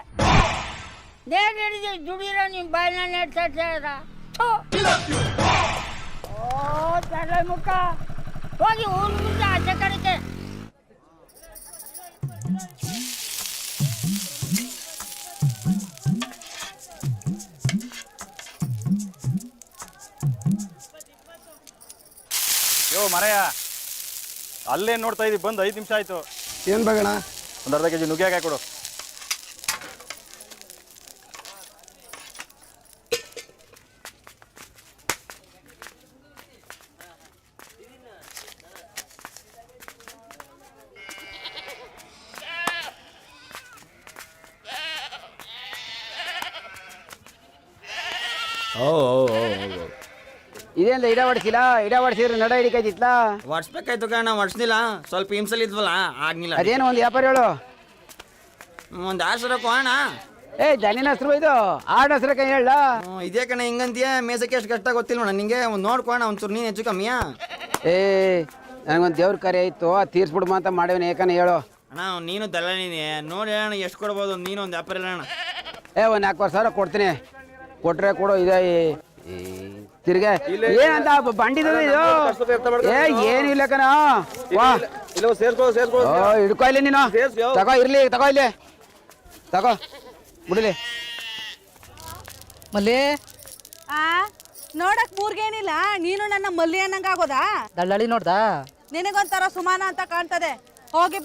ನೇಗ್ ಹಿಡಿದು ದುಡಿರೋ ನಿಮ್ಮ ಬಾಯಿನ ನೆಟ್ಸಾಡ್ತಾರ. ಓ ತಲೆ ಮುಖ, ಹೋಗಿ ಊರು ಮುಂದೆ ಆಚೆ ಕಡೆಗೆ. ಯೋ ಮರೆಯ, ಅಲ್ಲೇ ನೋಡ್ತಾ ಇದ್ದೀವಿ, ಬಂದು 5 ನಿಮಿಷ ಆಯ್ತು. ಏನು ಬೇಗಣ? ಒಂದು ಅರ್ಧ ಕೆಜಿ ನುಗ್ಗೆಕಾಯಿ ಕೊಡು. ಇದೇಂದ ಇಡ ಹೊಡ್ಸಿದ್ರೆ ನಡ ಹಿಡಿಕೈತಿತ್ಲಾ? ಒಡ್ಸ್ಬೇಕಾಯ್ತು ಕಣ, ಒಡ್ಸ್ನಿಲ್ಲ. ಸ್ವಲ್ಪ ಹಿಂಸಲ್ ಇದ್ವಲ್ಲ, ಆಗ್ನಿಲ್ಲ. ಅದೇನು ಒಂದು ವ್ಯಾಪಾರ ಹೇಳು. ಒಂದು ಆಸರಕ್ಕೂ ಅಣ್ಣ. ದನಿನ ಹೆಸರು ಇದು, ಆಡ ಹೆಸರಕ್ಕ ಹೇಳ. ಇದೇ ಕಣ ಹಿಂಗಂತೀಯ? ಮೇಸಕ್ಕೆ ಎಷ್ಟು ಕಷ್ಟ ಗೊತ್ತಿಲ್ಲ ನಿಂಗೆ. ಒಂದು ನೋಡ್ಕೋಣ ಒಂಚೂರು, ನೀನು ಹೆಚ್ಚು ಕಮ್ಮಿಯಾ? ನನಗೊಂದು ದೇವ್ರ ಕಾರ್ಯ ಇತ್ತು, ತೀರ್ಸ್ಬಿಡ್ಮ ಅಂತ ಮಾಡೇವನ. ಏಕನ ಹೇಳು ಅಣ್ಣ. ನೀನು ದಲ್ಲಾಳಿನಿ, ನೋಡಿ ಅಣ್ಣ ಎಷ್ಟು ಕೊಡ್ಬೋದು? ನೀನು ಒಂದು ವ್ಯಾಪಾರ ಇಲ್ಲ ಅಣ್ಣ. ಒಂದು 4,000 ಕೊಡ್ತೀನಿ, ಕೊಟ್ರೆ ಕೊಡು. ಇದೆ ತಿರ್ಗೆ ಏನಂತ ಬಂಡಿದ ಇದು? ಏನು ಇಲ್ಲ ಕಣ. ಹಿಡ್ಕೊ ಇಲ್ಲಿ ನೀನು, ತಗೋ ಇರ್ಲಿ, ತಗೋ ಇಲ್ಲಿ, ತಗೋ ಬಿಡಲಿ. ಮಲ್ಲಿ ನೋಡಕ್ ಮೂರ್ಗೇನಿಲ್ಲ, ನೀನು ನನ್ನ ಮಲ್ಲಿ ಅನ್ನಂಗಾಗೋದಾ? ದಳ್ಳಾಳಿ ನೋಡ್ದಾ? ನಿನಗೊಂಥರ ಸುಮಾನ ಅಂತ ಕಾಣ್ತದೆ. ಹೋಗಿ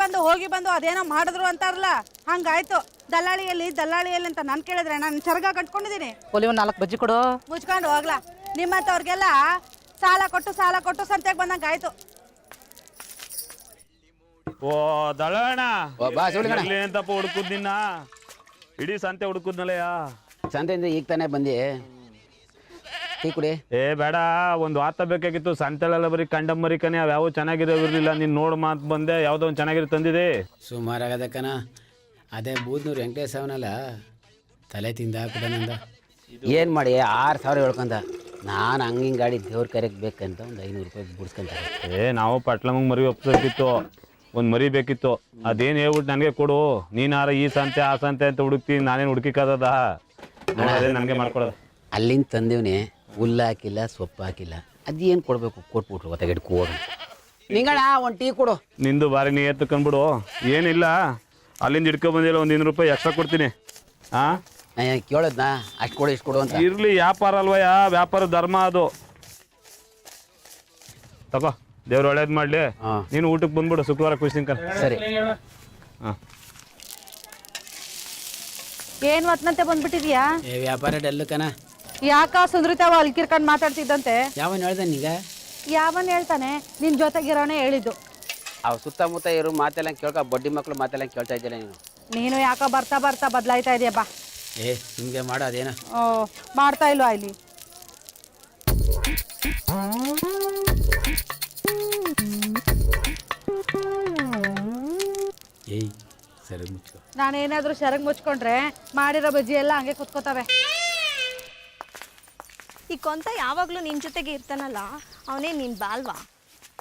ಬಂದು ಅದೇನೋ ಮಾಡಿದ್ರು ಅಂತಾರಲ್ಲ, ಹಂಗಾಯ್ತು. ದಲ್ಲಾಳಿಯಲ್ಲಿ ಅಂತ ನಾನು ಕೇಳಿದ್ರೆ ನಾನು ಚರಗ ಕಟ್ಕೊಂಡಿದ್ದೀನಿ. ಒಲಿ ಒಂದು 4 ಬಜ್ಜಿ ಕೊಡು. ಮುಚ್ಕೊಂಡು ಹೋಗ್ಲಾ. ನಿಮ್ಮಂಥವ್ರಿಗೆಲ್ಲ ಸಾಲ ಕೊಟ್ಟು ಸಂತೆಗೆ ಬಂದಂಗೆ ಆಯ್ತು. ಓ ದಳಣ್ಣ, ಎಂತಪ್ಪ ಹುಡುಕುದ್ ನಿನ್ನ? ಇಡೀ ಸಂತೆ ಹುಡುಕುದ್ನಲ್ಲಯ್ಯ. ಸಂತೆಯಿಂದ ಈಗ ತಾನೇ ಬಂದಿ. ಟೀ ಕುಡಿ. ಬೇಡ, ಒಂದು ವಾತ ಬೇಕಾಗಿತ್ತು. ಸಂತೆಲೆಲ್ಲ ಬರೀ ಕಂಡಂಬರಿಕನೇ, ಅವು ಚೆನ್ನಾಗಿರೋದಿರಲಿಲ್ಲ. ನೀನು ನೋಡು ಮಾತು ಬಂದೆ, ಯಾವುದೋ ಒಂದು ಚೆನ್ನಾಗಿರೋ ತಂದಿದೆ. ಸುಮಾರಾಗದ ಕಣ. ಅದೇ ಬೂದ್ನೂರು ವೆಂಕಟೇಶ್ ಅವನಲ್ಲ, ತಲೆ ತಿಂದ ಹಾಕಿದ. ಏನು ಮಾಡಿ 6,000 ಹೇಳ್ಕೊಂಡ. ನಾನು ಹಂಗಿಂಗ್ ಗಾಡಿ ದೇವ್ರ ಕರೆಗೆ ಬೇಕಂತ ಒಂದು 500 ರೂಪಾಯಿ ಬಿಡ್ಸ್ಕೊಂತಾರೆ. ನಾವು ಪಟ್ಲಮ್ಮಂಗೆ ಮರಿ ಒಪ್ಸೋಕಿತ್ತು. ಒಂದು ಮರಿ ಬೇಕಿತ್ತು. ಅದೇನು ಹೇಳ್ಬಿಟ್ಟು ನನಗೆ ಕೊಡು. ನೀನಾರ ಈ ಸಂತೆ ಆ ಸಂತೆ ಅಂತ ಹುಡುಕ್ತೀನಿ, ನಾನೇನು ಹುಡುಕಿಕ್ಕದ ಅದೇ ನನಗೆ ಮಾಡ್ಕೊಡೋದು. ಅಲ್ಲಿಂದ ತಂದೇವ್ನಿ, ಹುಲ್ಲು ಹಾಕಿಲ್ಲ, ಸೊಪ್ಪು ಹಾಕಿಲ್ಲ, ಅದೇನು ಕೊಡಬೇಕು ಕೊಟ್ಬಿಟ್ರು ಗೊತ್ತಾಗಿಟ್ಟು ಕೊಡು. ನಿಂಗಳ ಒಂದು ಟೀ ಕೊಡು. ನಿಂದು ಬಾರಿ ನೀ ಎತ್ತಕೊಂಡ್ಬಿಡು. ಏನಿಲ್ಲ, ಅಲ್ಲಿಂದ ಹಿಡ್ಕೊಬಂದಿಲ್ಲ, ಒಂದು 200 ರೂಪಾಯಿ ಎಕ್ಸ್ಟ್ರಾ ಕೊಡ್ತೀನಿ. ಹಾಂ ಕೇಳದ್ನಾ ಅಷ್ಟು ಕೊಡು ಇಷ್ಟು ಕೊಡು ಅಂತ. ಇರಲಿ, ವ್ಯಾಪಾರ ಅಲ್ವಯ್ಯ, ವ್ಯಾಪಾರ ಧರ್ಮ ಅದು. ತಗೋ, ದೇವ್ರು ಒಳ್ಳೇದು ಮಾಡಲಿ. ನೀನು ಊಟಕ್ಕೆ ಬಂದ್ಬಿಡು ಶುಕ್ರವಾರ ಖುಷಿ ಸರಿ. ಹಾಂ ಏನ್ ಹೊತ್ನಂತೆ ಬಂದ್ಬಿಟ್ಟಿದ್ಯಾ? ವ್ಯಾಪಾರ ಡಲ್ಲು ಕಣ. ಯಾಕ ಸುಂದ್ರಿತಾವ ಅಲ್ಕಿರ್ಕೊಂಡ್ ಮಾತಾಡ್ತಿದ್ದಂತೆ? ಯಾವನ್ ಹೇಳ್ದೆ ನೀಗ? ಯಾವನ್ ಹೇಳ್ತಾನೆ? ನಿನ್ ಜೊತೆಗಿರೋನೇ ಹೇಳಿದ್ದು. ಅವ್ ಸುತ್ತಮುತ್ತ ಇರೋ ಮಾತೆಲ್ಲ ಕೇಳ್ಕ, ಬಡ್ಡಿ ಮಕ್ಳು ಮಾತೆಲ್ಲ ಕೇಳ್ತಾ ಇದ್ದಿಲ್ಲ ನೀನು. ನೀನು ಯಾಕ ಬರ್ತಾ ಬರ್ತಾ ಬದಲಾಯ್ತಾ ಇದೆಯಾ ಬಾ. ನಿಮ್ಗೆ ಮಾಡೋ ಅದೇನ? ಮಾಡ್ತಾ ಇಲ್ವಾ ಇಲ್ಲಿ? ಸರಿ ಮುಚ್ಚು. ನಾನೇನಾದ್ರೂ ಸೆರಗ್ ಮುಚ್ಕೊಂಡ್ರೆ ಮಾಡಿರೋ ಬಜ್ಜಿ ಎಲ್ಲ ಹಂಗೆ ಕುತ್ಕೋತಾವೆ. ಈ ಕೊಂತ ಯಾವಾಗ್ಲೂ ನಿನ್ ಜೊತೆಗೆ ಇರ್ತಾನಲ್ಲ, ಅವನೇ ನಿನ್ ಬಾಲ್ವಾ?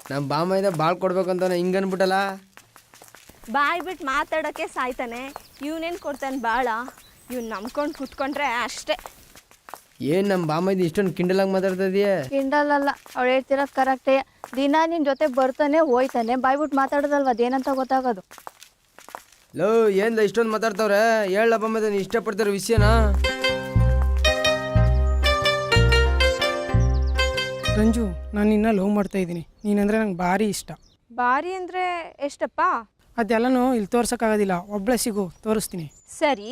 ನಮ್ಮ ಬಾಮೈದ ಬಾಳ್ ಕೊಡ್ಬೇಕಂತ ಹಿಂಗನ್ಬಿಟ್ಟಲ್ಲ. ಬಾಯ್ ಬಿಟ್ಟು ಮಾತಾಡೋಕ್ಕೆ ಸಾಯ್ತಾನೆ, ಇವನೇನು ಕೊಡ್ತಾನೆ ಬಾಳ. ಇವ್ನು ನಂಬ್ಕೊಂಡು ಕುತ್ಕೊಂಡ್ರೆ ಅಷ್ಟೇ. ಏನ್ ನಮ್ಮ ಬಾಮೈದ ಇಷ್ಟೊಂದು ಕಿಂಡಲಾಗಿ ಮಾತಾಡ್ತಾ ಇದೀಯ? ಕಿಂಡಲಲ್ಲ, ಅವಳು ಹೇಳ್ತಿರೋದು ಕರೆಕ್ಟೇ. ದಿನ ನಿನ್ ಜೊತೆ ಬರ್ತಾನೆ ಹೋಯ್ತಾನೆ, ಬಾಯ್ಬಿಟ್ಟು ಮಾತಾಡೋದಲ್ವ ಅದೇನಂತ ಗೊತ್ತಾಗೋದು. ಲೋ ಏನ್ ಇಷ್ಟೊಂದು ಮಾತಾಡ್ತಾವ್ರೆ? ಹೇಳ ಬಾಮೈದ ನೀ ಇಷ್ಟಪಡ್ತಿರೋ ವಿಷಯನಾ? ರಂಜು, ನಾನು ನಿನ್ನ ಲವ್ ಮಾಡ್ತಾ ಇದ್ದೀನಿ. ನೀನಂದ್ರೆ ನಂಗೆ ಭಾರಿ ಇಷ್ಟ. ಬಾರಿ ಅಂದರೆ ಎಷ್ಟಪ್ಪ? ಅದೆಲ್ಲನೂ ಇಲ್ಲಿ ತೋರ್ಸೋಕ್ಕಾಗೋದಿಲ್ಲ, ಒಬ್ಬಳೆ ಸಿಗು, ತೋರಿಸ್ತೀನಿ. ಸರಿ,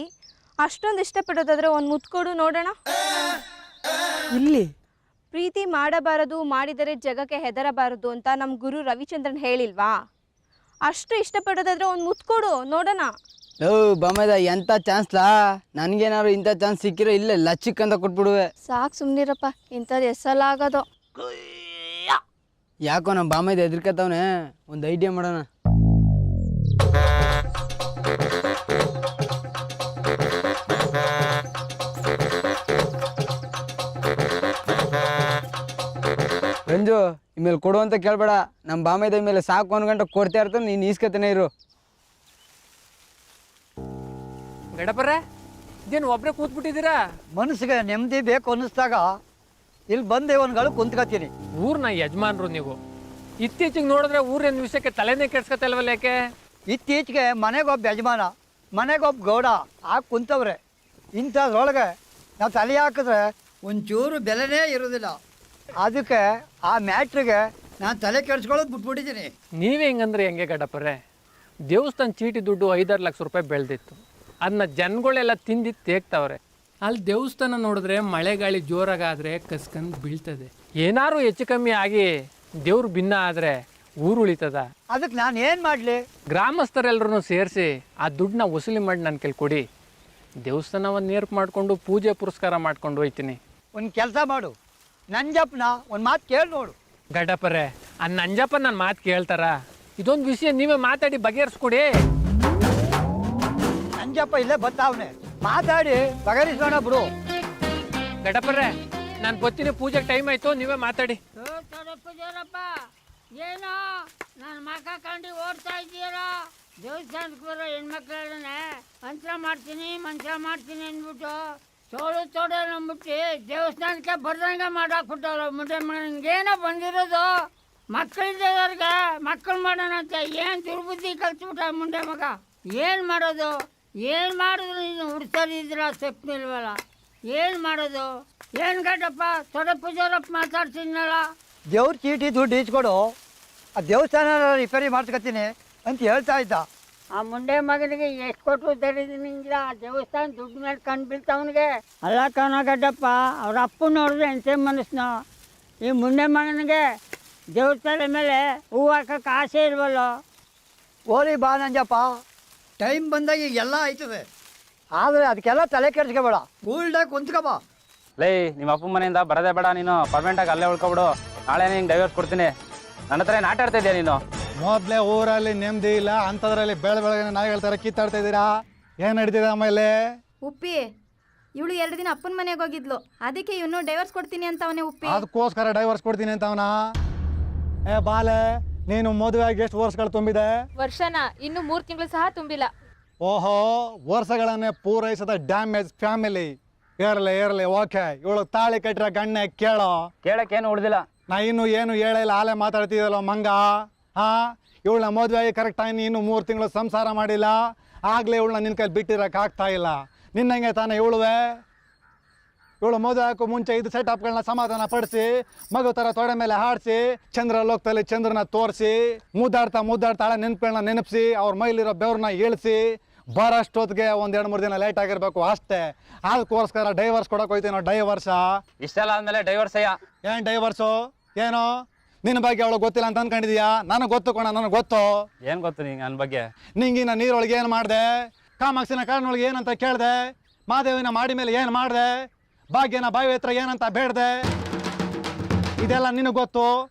ಅಷ್ಟೊಂದು ಇಷ್ಟಪಡೋದಾದ್ರೆ ಒಂದು ಮುತ್ತು ಕೊಡು ನೋಡೋಣ. ಇಲ್ಲಿ ಪ್ರೀತಿ ಮಾಡಬಾರದು, ಮಾಡಿದರೆ ಜಗಕ್ಕೆ ಹೆದರಬಾರದು ಅಂತ ನಮ್ಮ ಗುರು ರವಿಚಂದ್ರನ್ ಹೇಳಿಲ್ವಾ? ಅಷ್ಟು ಇಷ್ಟಪಡೋದಾದ್ರೆ ಒಂದು ಮುತ್ತು ಕೊಡು ನೋಡೋಣ. ಲೋ ಬಾಮೈದ, ಎಂಥ ಚಾನ್ಸ್ಲಾ? ನನಗೇನಾದ್ರು ಇಂಥ ಚಾನ್ಸ್ ಸಿಕ್ಕಿರೋ ಇಲ್ಲೇ ಲಚ್ಚಿಕ್ಕಂತ ಕೊಟ್ಬಿಡುವೆ. ಸಾಕು ಸುಮ್ಮನಿರಪ್ಪ, ಇಂಥದ್ದು ಎಷ್ಟೆಲ್ಲ ಆಗೋದು. ಯಾಕೋ ನಮ್ಮ ಬಾಮೈದ ಹೆದರ್ಕತ್ತವನೆ. ಒಂದು ಐಡಿಯಾ ಮಾಡೋಣ. ರಂಜು, ಇಮೇಲೆ ಕೊಡು ಅಂತ ಕೇಳಬೇಡ. ನಮ್ಮ ಬಾಮೈದ ಮೇಲೆ ಸಾಕು ಅನ್ಗಂಟ ಕೊಡ್ತಾ ಇರ್ತಾನೆ, ನೀನು ಈಸ್ಕತನೇ ಇರು. ಗಡಪರ ಇದೇನು ಒಬ್ಬರೇ ಕೂತ್ಬಿಟ್ಟಿದ್ದೀರಾ? ಮನಸ್ಸಿಗೆ ನೆಮ್ಮದಿ ಬೇಕು ಅನ್ನಿಸ್ದಾಗ ಇಲ್ಲಿ ಬಂದೇವನ್ಗಳು ಕುಂತ್ಕೋತೀನಿ. ಊರ್ನ ಯಜಮಾನ್ರು ನೀವು. ಇತ್ತೀಚೆಗೆ ನೋಡಿದ್ರೆ ಊರಿನ ವಿಷಯಕ್ಕೆ ತಲೆನೇ ಕೆಡ್ಸ್ಕೊತಲ್ವಲ್ಲ ಯಾಕೆ? ಇತ್ತೀಚೆಗೆ ಮನೆಗೊಬ್ಬ ಯಜಮಾನ, ಮನೆಗೊಬ್ಬ ಗೌಡ ಆಗಿ ಕುಂತವ್ರೆ. ಇಂಥದ್ರೊಳಗೆ ನಾವು ತಲೆ ಹಾಕಿದ್ರೆ ಒಂಚೂರು ಬೆಲೆನೇ ಇರೋದಿಲ್ಲ. ಅದಕ್ಕೆ ಆ ಮ್ಯಾಟ್ರಿಗೆ ನಾನು ತಲೆ ಕೆಡ್ಸ್ಕೊಳ್ಳೋದು ಬಿಟ್ಬಿಟ್ಟಿದ್ದೀನಿ. ನೀವೇ ಹಿಂಗಂದ್ರೆ ಹೆಂಗೆ ಗಡಪರೆ? ದೇವಸ್ಥಾನ ಚೀಟಿ ದುಡ್ಡು 5-6 ಲಕ್ಷ ರೂಪಾಯಿ ಬೆಳೆದಿತ್ತು. ಅದನ್ನ ಜನಗಳೆಲ್ಲ ತಿಂದು ತೇಗ್ತಾವ್ರೆ. ಅಲ್ಲಿ ದೇವಸ್ಥಾನ ನೋಡಿದ್ರೆ ಮಳೆ ಗಾಳಿ ಜೋರಾಗಾದ್ರೆ ಕಸ್ಕಂದು ಬೀಳ್ತದೆ. ಏನಾರು ಹೆಚ್ಚು ಕಮ್ಮಿ ಆಗಿ ದೇವ್ರು ಭಿನ್ನ ಆದರೆ ಊರು ಉಳಿತದ? ಅದಕ್ಕೆ ನಾನು ಏನು ಮಾಡಲಿ? ಗ್ರಾಮಸ್ಥರೆಲ್ಲರೂ ಸೇರಿಸಿ ಆ ದುಡ್ಡನ್ನ ವಸೂಲಿ ಮಾಡಿ ನನ್ನ ಕೈಲಿ ಕೊಡಿ. ದೇವಸ್ಥಾನವನ್ನು ನೇರ್ಪು ಮಾಡಿಕೊಂಡು ಪೂಜೆ ಪುರಸ್ಕಾರ ಮಾಡ್ಕೊಂಡು ಹೋಯ್ತೀನಿ. ಒಂದು ಕೆಲಸ ಮಾಡು, ನಂಜಪ್ಪನ ಒಂದು ಮಾತು ಕೇಳಿ ನೋಡು. ಗಡಪರೆ, ಆ ನಂಜಪ್ಪ ನನ್ನ ಮಾತು ಕೇಳ್ತಾರ? ಇದೊಂದು ವಿಷಯ ನೀವೇ ಮಾತಾಡಿ ಬಗೆಹರಿಸ್ಕೊಡಿ. ನಂಜಪ್ಪ ಇಲ್ಲೇ ಬರ್ತಾವನೆ, ಮಾತಾಡಿ ಬಗೆಹರಿಸೋಣ ಬಿಡು. ಗಡಪರೆ, ನಾನು ಬರ್ತೀನಿ, ಪೂಜೆಗೆ ಟೈಮ್ ಆಯ್ತು, ನೀವೇ ಮಾತಾಡಿ. ಏನೋ ನನ್ನ ಮಕ್ಕ ಕಂಡು ಓಡ್ತಾ ಇದ್ದೀರಾ? ದೇವಸ್ಥಾನಕ್ಕೆ ಬರೋ ಹೆಣ್ಮಕ್ಳೇ ಮಂತ್ರ ಮಾಡ್ತೀನಿ ಅಂದ್ಬಿಟ್ಟು ತೋಡೆ ನಂಬಿಟ್ಟು ದೇವಸ್ಥಾನಕ್ಕೆ ಬರ್ದಂಗೆ ಮಾಡಾಕ್ಬಿಟ್ಟವ್ರು. ಮುಂದೆ ನನಗೇನೋ ಬಂದಿರೋದು ಮಕ್ಕಳಿದ್ದವ್ರಿಗೆ ಮಕ್ಕಳು ಮಾಡೋಣ ಅಂತ ಏನು ದುರ್ಬುದ್ಧಿ ಕಲ್ತ್ಬಿಟ್ಟ ಮುಂದೆ ಮಗ. ಏನು ಮಾಡೋದು? ಏನು ಮಾಡಿದ್ರು ನೀನು ಹುಡ್ಸೋದಿದ್ರ ಸೆಪ್ನಿಲ್ವಲ್ಲ, ಏನು ಮಾಡೋದು? ಏನು ಗಡ್ಡಪ್ಪ ತೊಡೆ ಪೂಜಾರಪ್ಪ ಮಾತಾಡ್ತೀನಲ್ಲ. ದೇವ್ರ ಚೀಟಿ ದುಡ್ಡು ಈಸ್ಕೊಡು, ಆ ದೇವಸ್ಥಾನ ರಿಪೇರಿ ಮಾಡ್ಸ್ಕೊತೀನಿ ಅಂತ ಹೇಳ್ತಾ ಇದ್ದ. ಆ ಮುಂಡೆ ಮಗನಿಗೆ ಎಷ್ಟು ಕೊಟ್ಟು ತರೀನಿಂಗಿಲ್ಲ, ಆ ದೇವಸ್ಥಾನ ದುಡ್ಡು ಮೇಲೆ ಕಣ್ಣು ಬೀಳ್ತಾವನಿಗೆ. ಅಲ್ಲ ಕಣೋ ಗಡ್ಡಪ್ಪ, ಅವ್ರ ಅಪ್ಪ ನೋಡಿದ್ರೆ ಎಂತೆ ಮನಸ್ಸು. ಈ ಮುಂಡೆ ಮಗನಿಗೆ ದೇವಸ್ಥಾನ ಮೇಲೆ ಹೂವು ಹಾಕಕ್ಕೆ ಆಸೆ ಇಲ್ವಲ್ಲ. ಓಲಿ ಬಾ ನಂಜಪ್ಪ, ಟೈಮ್ ಬಂದಾಗ ಈಗ ಎಲ್ಲ ಆಯ್ತದೆ. ಆದರೆ ಅದಕ್ಕೆಲ್ಲ ತಲೆ ಕೆಡಿಸ್ಕೋಬೇಡ, ಕೂಲ್ಡಾಗಿ ಕುಂತ್ಕೊಬಾ. ಲೇ, ನಿಮ್ಮ ಅಪ್ಪ ಮನೆಯಿಂದ ಬರೋದೇ ಬೇಡ ನೀನು. ಪರ್ಮನೆಂಟಾಗಿ ಅಲ್ಲೇ ಉಳ್ಕೊಬಿಡು. ನಾಳೆ ನಿಂಗೆ ಡೈವರ್ಸ್ ಕೊಡ್ತೀನಿ. ನನ್ನ ಹತ್ರ ಏನು ಆಟ ಆಡ್ತಾ ಇದೆಯಾ ನೀನು? ಮೊದಲೇ ಊರಲ್ಲಿ ನೆಮ್ಮದಿ ಇಲ್ಲ, ಅಂಥದ್ರಲ್ಲಿ ಬೆಳಗ್ಗೆ ನಾಯಿಗಳ ಥರ ಕಿತ್ತಾಡ್ತಾ ಇದ್ದೀರಾ. ಏನು ನಡೀತಿದೆ ಆಮೇಲೆ? ಉಪ್ಪಿ, ಇವಳು 2 ದಿನ ಅಪ್ಪನ ಮನೆಗೆ ಹೋಗಿದ್ಲು, ಅದಕ್ಕೆ ಇವನು ಡೈವರ್ಸ್ ಕೊಡ್ತೀನಿ ಅಂತ ಅವನೇ. ಉಪ್ಪಿ, ಅದಕ್ಕೋಸ್ಕರ ಡೈವರ್ಸ್ ಕೊಡ್ತೀನಿ ಅಂತ ಅವನ? ಏ ಬಾಲೆ, ನೀನು ಮದುವೆಯಾಗಿ ಎಷ್ಟು ವರ್ಷಗಳು ತುಂಬಿದೆ? ವರ್ಷನ ಇನ್ನು 3 ತಿಂಗಳು ಸಹ ತುಂಬಿಲ್ಲ. ಓಹೋ, ವರ್ಷಗಳನ್ನೇ ಪೂರೈಸದ ಡ್ಯಾಮೇಜ್ ಫ್ಯಾಮಿಲಿ. ಇರಲಿ ಓಕೆ. ಇವಳು ತಾಳಿ ಕಟ್ಟಿರೋ ಗಣ್ಣೆ ಕೇಳೋ. ಕೇಳಕ್ಕೇನು ಉಳ್ದಿಲ್ಲ. ನಾ ಇನ್ನು ಏನು ಹೇಳಿಲ್ಲ, ಆಲೆ ಮಾತಾಡ್ತಿದ್ದಲ್ಲ ಮಂಗ. ಇವಳನ್ನ ಮದುವೆ ಆಗಿ ಕರೆಕ್ಟ್ ಟೈಮ್ ಇನ್ನು 3 ತಿಂಗಳು ಸಂಸಾರ ಮಾಡಿಲ್ಲ, ಆಗಲೇ ಇವಳನ್ನ ನಿನ್ನ ಕೈಲಿ ಬಿಟ್ಟಿರೋಕೆ ಆಗ್ತಾ ಇಲ್ಲ. ನಿನ್ನಂಗೆ ತಾನೇ ಇವಳು ಮದುವೆ ಹಾಕೋ ಮುಂಚೆ ಇದು ಸೆಟಪ್ಗಳನ್ನ ಸಮಾಧಾನ ಪಡಿಸಿ, ಮಗು ಥರ ತೊಡೆ ಮೇಲೆ ಹಾಡಿಸಿ, ಚಂದ್ರ ಲೋಕದಲ್ಲಿ ಚಂದ್ರನ ತೋರಿಸಿ, ಮುದ್ದಾಡ್ತಾ ಹಳೆ ನೆನಪುಗಳನ್ನ ನೆನಪಿಸಿ, ಅವ್ರ ಮೈಲಿರೋ ಬೆವ್ರನ್ನ ಇಳಿಸಿ, ಬರೋಷ್ಟೊತ್ತಿಗೆ 1-2-3 ದಿನ ಲೇಟ್ ಆಗಿರ್ಬೇಕು ಅಷ್ಟೇ. ಅದಕ್ಕೋಸ್ಕರ ಡೈವರ್ಸ್ ಕೊಡೋಕೆ ಹೋಯ್ತೀನೋ. ಡೈವರ್ಸ ಇಷ್ಟೆಲ್ಲ ಆದ್ಮೇಲೆ ಡೈವರ್ಸ್ ಅಯ್ಯ. ಏನು ಡೈವರ್ಸು? ಏನೋ ನಿನ್ನ ಬಗ್ಗೆ ಅವಳು ಗೊತ್ತಿಲ್ಲ ಅಂತ ಅನ್ಕೊಂಡಿದ್ಯಾ? ನನಗೆ ಗೊತ್ತು ಕಣ, ನನಗೆ ಗೊತ್ತು. ಏನು ಗೊತ್ತು ನಿಂಗೆ ನನ್ನ ಬಗ್ಗೆ? ನಿಂಗಿನ ನೀರೊಳಗೆ ಏನು ಮಾಡಿದೆ? ಕಾಮಾಕ್ಷಿನ ಕಾಡಿನೊಳಗೆ ಏನಂತ ಕೇಳಿದೆ? ಮಾದೇವಿನ ಮಾಡಿ ಮೇಲೆ ಏನು ಮಾಡಿದೆ? ಭಾಗ್ಯನ ಬಾವಿ ಹತ್ರ ಏನಂತ ಬೇಡ್ದೆ? ಇದೆಲ್ಲ ನಿನಗೆ ಗೊತ್ತು,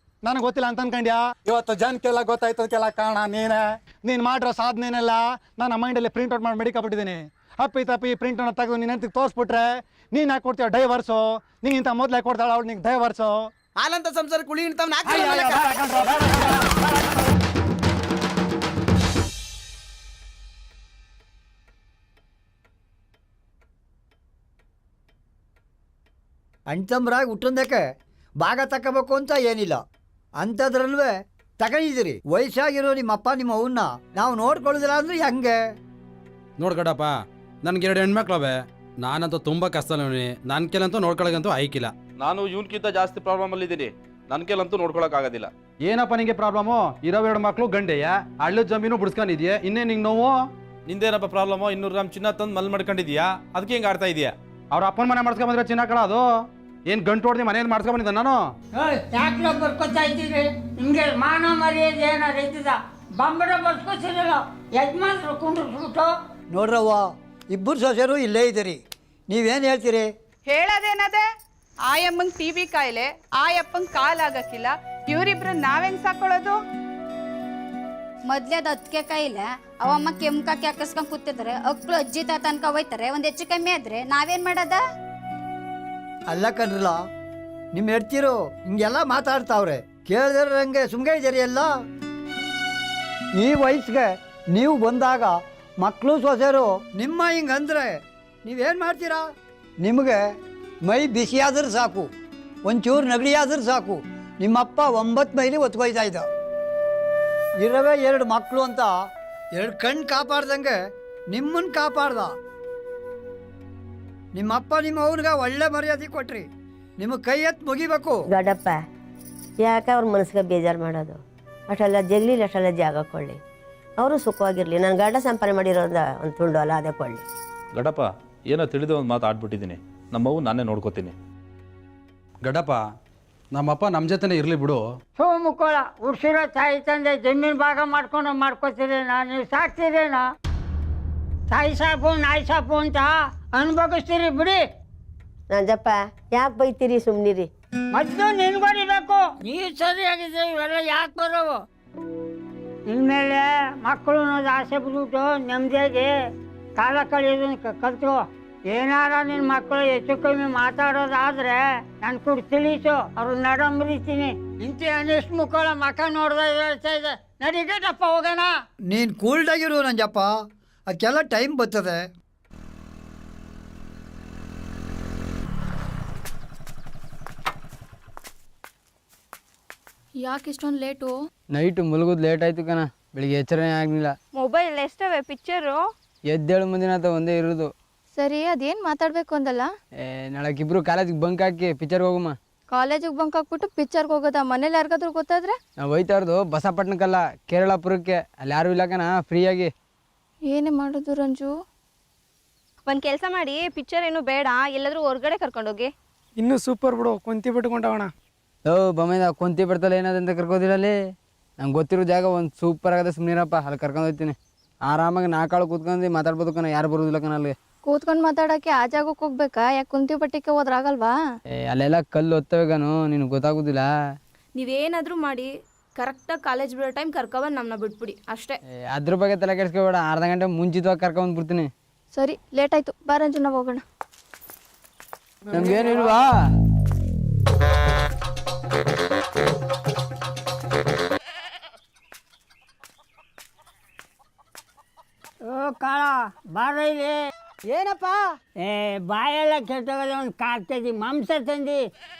ನನಗೆ ಗೊತ್ತಿಲ್ಲ ಅಂತ ಅನ್ಕೊಂಡ್ಯಾ? ಇವತ್ತು ಜನಕ್ಕೆಲ್ಲ ಗೊತ್ತಾಯ್ತದಕ್ಕೆಲ್ಲ ಕಾರಣ ನೀನೇ. ನೀನು ಮಾಡಿರೋ ಸಾಧನೆನೆಲ್ಲ ನನ್ನ ಮೈಂಡಲ್ಲಿ ಪ್ರಿಂಟ್ಔಟ್ ಮಾಡಿ ಮಡಿಕೊಬಿಟ್ಟಿದ್ದೀನಿ. ಅಪ್ಪಿ ತಪ್ಪಿ ಪ್ರಿಂಟನ್ನು ತೆಗೆದು ನೀನು ಹೆಂಡತಿಗೆ ತೋರಿಸ್ಬಿಟ್ರೆ ನೀನು ಯಾಕೆ ಕೊಡ್ತೀಯ ಡೈವರ್ಸು? ನೀಗಿಂತ ಮೊದಲೇ ಕೊಡ್ತಾಳ ಅವಳು ನಿಂಗೆ ಡೈವರ್ಸು? ಹಾಲಂತ ಸಂಸಾರ ಕುಳಿ ಅಣ್ತಂಬ್ರಾಗಿ ಹುಟ್ಟಂದಕ್ಕೆ ಭಾಗ ತಗೋಬೇಕು ಅಂತ ಏನಿಲ್ಲ, ಅಂಥದ್ರಲ್ವೇ ತಗೊಂಡಿದ್ದೀರಿ. ವಯಸ್ಸಾಗಿರೋ ನಿಮ್ಮ ಅಪ್ಪ ನಿಮ್ಮ ಅವನ್ನ ನಾವು ನೋಡ್ಕೊಳ್ಳೋದಿಲ್ಲ ಅಂದ್ರೆ ಹೆಂಗೆ? ನೋಡ್ಕಡಪ್ಪ, ನನಗೆ 2 ಹೆಣ್ಮಕ್ಳವೆ. ನಾನಂತೂ ತುಂಬ ಕಷ್ಟನವನಿ. ನನ್ನ ಕೆಲಂತೂ ನೋಡ್ಕೊಳಕ್ಕಂತೂ ಆಯ್ಕಿಲ್ಲ. ನಾನು ಇವನ್ಕಿಂತ ಜಾಸ್ತಿ ಪ್ರಾಬ್ಲಮ್ ಅಲ್ಲಿ ಇದ್ದೀನಿ. ನನ್ನ ಕೆಲಂತೂ ನೋಡ್ಕೊಳಕ್ ಆಗೋದಿಲ್ಲ. ಏನಪ್ಪ ನಿಂಗೆ ಪ್ರಾಬ್ಲಮ್ಮು? ಇರೋ 2 ಮಕ್ಳು ಗಂಡೆಯ, ಹಳ್ಳಿ ಜಮೀನು ಬಿಡಿಸ್ಕೊಂಡಿದ್ಯಾ, ಇನ್ನೇ ನಿಂಗೆ ನೋವು? ನಿಂದೇನಪ್ಪ ಪ್ರಾಬ್ಲಮ್ಮು? 200 ಗ್ರಾಮ್ ಚಿನ್ನ ತಂದು ಮಲ್ ಮಾಡ್ಕೊಂಡಿದ್ಯಾ, ಅದಕ್ಕೆ ಹಿಂಗೆ ಆಡ್ತಾ ಇದೆಯಾ? ಅವ್ರ ಅಪ್ಪನ ಮನೆ ಮಾಡ್ಸ್ಕೊಂಬಂದ್ರೆ ಚಿನ್ನ ಕಳ ಅದು ಏನು ಗಂಟು ಹೊಡೆದು ಮನೇಲಿ ಮಾಡ್ಸ್ಕೊಂಬಂದಿದ್ದ ನಾನು? ಯಾಕೆ ಬರ್ಕೊತಾ ಇದ್ದೀರಿ? ನಿಮಗೆ ಮಾನ ಮರ್ಯಾದೆ ಏನಾರು ಇದ್ದದ? ಬಂಬಡ ಬರ್ಸ್ಕೊತಿರಲ್ಲ, ಯಜಮಾನ್ರು ಕುಂಡ್ರಿಸ್ಬಿಟ್ಟು. ನೋಡ್ರವ್ವ, ಇಬ್ಬರು ಸೊಸೆರು ಇಲ್ಲೇ ಇದ್ದೀರಿ, ನೀವೇನು ಹೇಳ್ತೀರಿ? ಹೇಳೋದೇನದೆ? ಆಯಮ್ಮಂಗೆ ಟಿ ಬಿ ಕಾಯಿಲೆ, ಆಯಪ್ಪಂಗೆ ಕಾಲಾಗಕ್ಕಿಲ್ಲ, ಇವರಿಬ್ರು ನಾವೆಂಗೆ ಸಾಕೊಳ್ಳೋದು? ಮೊದ್ಲೇದು ಅದಕ್ಕೆ ಕಾಯಿಲೆ, ಅವಮ್ಮ ಕೆಮ್ಕಾಕಿ ಹಾಕಿಸ್ಕೊಂಡ್ ಕೂತಿದ್ರೆ ಅಕ್ಳು ಅಜ್ಜಿ ತಾತ ಅನ್ಕ ಹೋಯ್ತಾರೆ. ಒಂದು ಹೆಚ್ಚು ಕಮ್ಮಿ ಆದ್ರೆ ನಾವೇನ್ ಮಾಡೋದ? ಅಲ್ಲ ಕಣ್ರಲ್ಲ, ನಿಮ್ಮ ಹೆಡ್ತಿರು ಹಿಂಗೆಲ್ಲ ಮಾತಾಡ್ತಾವ್ರೆ, ಕೇಳಿದ್ರಂಗೆ ಸುಮ್ಗೆ ಇದ್ದೀರಿ ಎಲ್ಲ. ಈ ವಯಸ್ಸಿಗೆ ನೀವು ಬಂದಾಗ ಮಕ್ಕಳು ಸೊಸೆರು ನಿಮ್ಮ ಹಿಂಗಂದ್ರೆ ನೀವೇನು ಮಾಡ್ತೀರಾ? ನಿಮಗೆ ಮೈ ಬಿಸಿಯಾದ್ರೆ ಸಾಕು, ಒಂಚೂರು ನೆಗಡಿ ಆದ್ರೆ ಸಾಕು, ನಿಮ್ಮಪ್ಪ 9 ಮೈಲಿ ಒತ್ಕೊಯ್ತಾ ಇದ್ದ. ಇರವೇ 2 ಮಕ್ಕಳು ಅಂತ 2 ಕಣ್ಣು ಕಾಪಾಡ್ದಂಗೆ ನಿಮ್ಮನ್ನು ಕಾಪಾಡ್ದ. ನಿಮ್ಮಪ್ಪ ನಿಮ್ಮ ಅವ್ನಿಗೆ ಒಳ್ಳೆ ಮರ್ಯಾದೆ ಕೊಟ್ರಿ, ನಿಮಗೆ ಕೈ ಎತ್ತು ಮುಗಿಬೇಕು. ಗಡಪ್ಪ, ಯಾಕೆ ಅವ್ರ ಮನಸ್ಸಿಗೆ ಬೇಜಾರು ಮಾಡೋದು? ಅಷ್ಟೆಲ್ಲ ಜಗಲಿ ಅಷ್ಟೆಲ್ಲ ಜಾಗ ಕೊಳ್ಳಿ, ಅವರು ಸುಖವಾಗಿರಲಿ. ನಾನು ಗಡ್ಡ ಸಂಪಾದನೆ ಮಾಡಿರೋದ ಒಂದು ತುಂಡು ಅಲ್ಲ, ಅದೇ ಕೊಳ್ಳಿ. ಗಡಪ್ಪ, ಏನೋ ತಿಳಿದ ಒಂದು ಮಾತು ಆಡ್ಬಿಟ್ಟಿದ್ದೀನಿ. ನಮ್ಮವು ನಾನೇ ನೋಡ್ಕೋತೀನಿ. ಗಡಪ್ಪ, ನಮ್ಮಪ್ಪ ನಮ್ಮ ಜೊತೆನೇ ಇರಲಿ ಬಿಡು. ಮುಕ್ಕೋಳ ಉಡ್ಸಿರೋ ತಾಯಿ ತಂದೆ ಜಮೀನು ಭಾಗ ಮಾಡ್ಕೋತೀರೇನಾ? ನೀವು ಸಾಕ್ತೀರೇನಾ? ತಾಯಿ ಸಾಕು ನಾಯಿ ಸಾಕು ಅಂತ ಅನುಭವಿಸ್ತೀರಿ ಬಿಡಿ. ನಂಜಪ್ಪ, ಯಾಕೆ ಬೈತೀರಿ? ಸುಮ್ಮನಿರಿ. ಮೊದಲು ನಿನ್ಗೊಡಿಬೇಕು. ನೀವು ಸರಿಯಾಗಿದ್ರೆ ಇವೆಲ್ಲ ಯಾಕೆ ಬರೋವು? ಇನ್ಮೇಲೆ ಮಕ್ಕಳು ಅನ್ನೋದು ಆಸೆ ಬಿಟ್ಬಿಟ್ಟು ನೆಮ್ಮದಿಯಾಗಿ ಕಾಲ ಕಳೆಯೋದನ್ನ ಕಲ್ತು. ಏನಾರ ನಿನ್ನ ಮಕ್ಕಳು ಹೆಚ್ಚು ಕಮ್ಮಿ ಮಾತಾಡೋದಾದ್ರೆ ನಾನು ಕೂಡ ತಿಳಿಸು, ಅವ್ರು ನಡಂಬರಿತೀನಿ. ಇಂತಿ ಅನಿಷ್ಟು ಮುಕ್ಕೋಳ ಮಕ್ಕ ನೋಡ್ದ ಹೇಳ್ತಾ ಇದೆ. ನಡಿಗೇಟಪ್ಪ ಹೋಗೋಣ. ನೀನು ಕೂಲ್ಡಾಗಿರು ನಂಜಪ್ಪ, ಅದಕ್ಕೆಲ್ಲ ಟೈಮ್ ಬರ್ತದೆ. ಯಾಕೆ ಇಷ್ಟೊಂದು ಲೇಟು? ನೈಟು ಮಲಗೋದು ಲೇಟ್ ಆಯ್ತು ಕಣ, ಬೆಳಿಗ್ಗೆ ಎಚ್ಚರನೇ ಆಗಲಿಲ್ಲ. ಮೊಬೈಲ್ ಎಷ್ಟವೆ ಪಿಕ್ಚರು? ಎದ್ದೇಳು ಮುಂದಿನ ಒಂದೇ ಇರೋದು. ಸರಿ, ಅದೇನು ಮಾತಾಡಬೇಕು ಅಂದಲ್ಲ? ನಾಳೆಕಿಬ್ರು ಕಾಲೇಜಿಗೆ ಬಂಕ್ ಹಾಕಿ ಪಿಕ್ಚರ್ಗೆ ಹೋಗಮ್ಮ. ಕಾಲೇಜಿಗೆ ಬಂಕ್ ಹಾಕ್ಬಿಟ್ಟು ಪಿಕ್ಚರ್ಗೆ ಹೋಗೋದಾ? ಮನೇಲಿ ಯಾರಿಗಾದ್ರೂ ಗೊತ್ತಾದ್ರೆ? ನಾವು ಹೋಯ್ತಾ ಇರೋದು ಬಸಪಟ್ಟಣಕ್ಕಲ್ಲ, ಕೇರಳಪುರಕ್ಕೆ. ಅಲ್ಲಿ ಯಾರು ಇಲ್ಲ ಕಣ, ಫ್ರೀಯಾಗಿ. ಏನೇ ಮಾಡೋದು ರಂಜು? ಒಂದು ಕೆಲಸ ಮಾಡಿ, ಪಿಕ್ಚರ್ ಏನು ಬೇಡ, ಎಲ್ಲಾದ್ರೂ ಹೊರಗಡೆ ಕರ್ಕೊಂಡೋಗಿ. ಇನ್ನೂ ಸೂಪರ್ ಬಿಡು, ಕೊಂತಿ ಬಿಟ್ಕೊಂಡವಣ. ಬೊಮ್ಮೆದ ಕೊಂತಿ ಬಿಡ್ತಲ್ಲ ಏನಾದಂತ ಕರ್ಕೋದಿಲ್ಲ ಅಲ್ಲಿ. ನಂಗೆ ಗೊತ್ತಿರೋ ಜಾಗ ಒಂದು ಸೂಪರ್ ಆಗದೆ, ಸುಮ್ಮನಿರಪ್ಪ, ಅಲ್ಲಿ ಕರ್ಕೊಂಡು ಹೋಗ್ತೀನಿ. ಆರಾಮಾಗಿ 4 ಆಳು ಕೂತ್ಕೊಂಡು ಮಾತಾಡ್ಬೋದು ಕಣ, ಯಾರು ಬರೋದಿಲ್ಲ ಕಣ ಅಲ್ಲಿ. ಕೂತ್ಕೊಂಡು ಮಾತಾಡೋಕ್ಕೆ ಆ ಜಾಗಕ್ಕೆ ಹೋಗ್ಬೇಕಾ? ಯಾಕೆ ಕುಂತಿ ಬಟ್ಟಕ್ಕೆ ಹೋದ್ರಾಗಲ್ವಾ? ಅಲ್ಲೆಲ್ಲ ಕಲ್ಲು ಹೊತ್ತವೇಗಾನು, ನಿನಗೆ ಗೊತ್ತಾಗೋದಿಲ್ಲ. ನೀವೇನಾದರೂ ಮಾಡಿ ಕರೆಕ್ಟಾಗಿ ಕಾಲೇಜ್ ಬಿಡೋ ಟೈಮ್ ಕರ್ಕೊಬಂದು ನಮ್ಮನ್ನ ಬಿಟ್ಬಿಡಿ ಅಷ್ಟೇ. ಅದ್ರ ಬಗ್ಗೆ ತಲೆ ಕೆಡಿಸ್ಕೋಬೇಡ, ಅರ್ಧ ಗಂಟೆ ಮುಂಚಿತವಾಗಿ ಕರ್ಕೊಂಡ್ಬಿಡ್ತೀನಿ. ಸರಿ, ಲೇಟ್ ಆಯಿತು, ಬಾ ರಂಜು, ನಾವು ಹೋಗೋಣ. ನಮ್ಗೇನಿಲ್ವಾ? ಕಾಳ ಬಾರ ಇಲ್ಲಿ. ಏನಪ್ಪ? ಬಾಯೆಲ್ಲ ಕೆಟ್ಟೋಗದ ಒಂದು 4 kg ಮಾಂಸ ತಂದು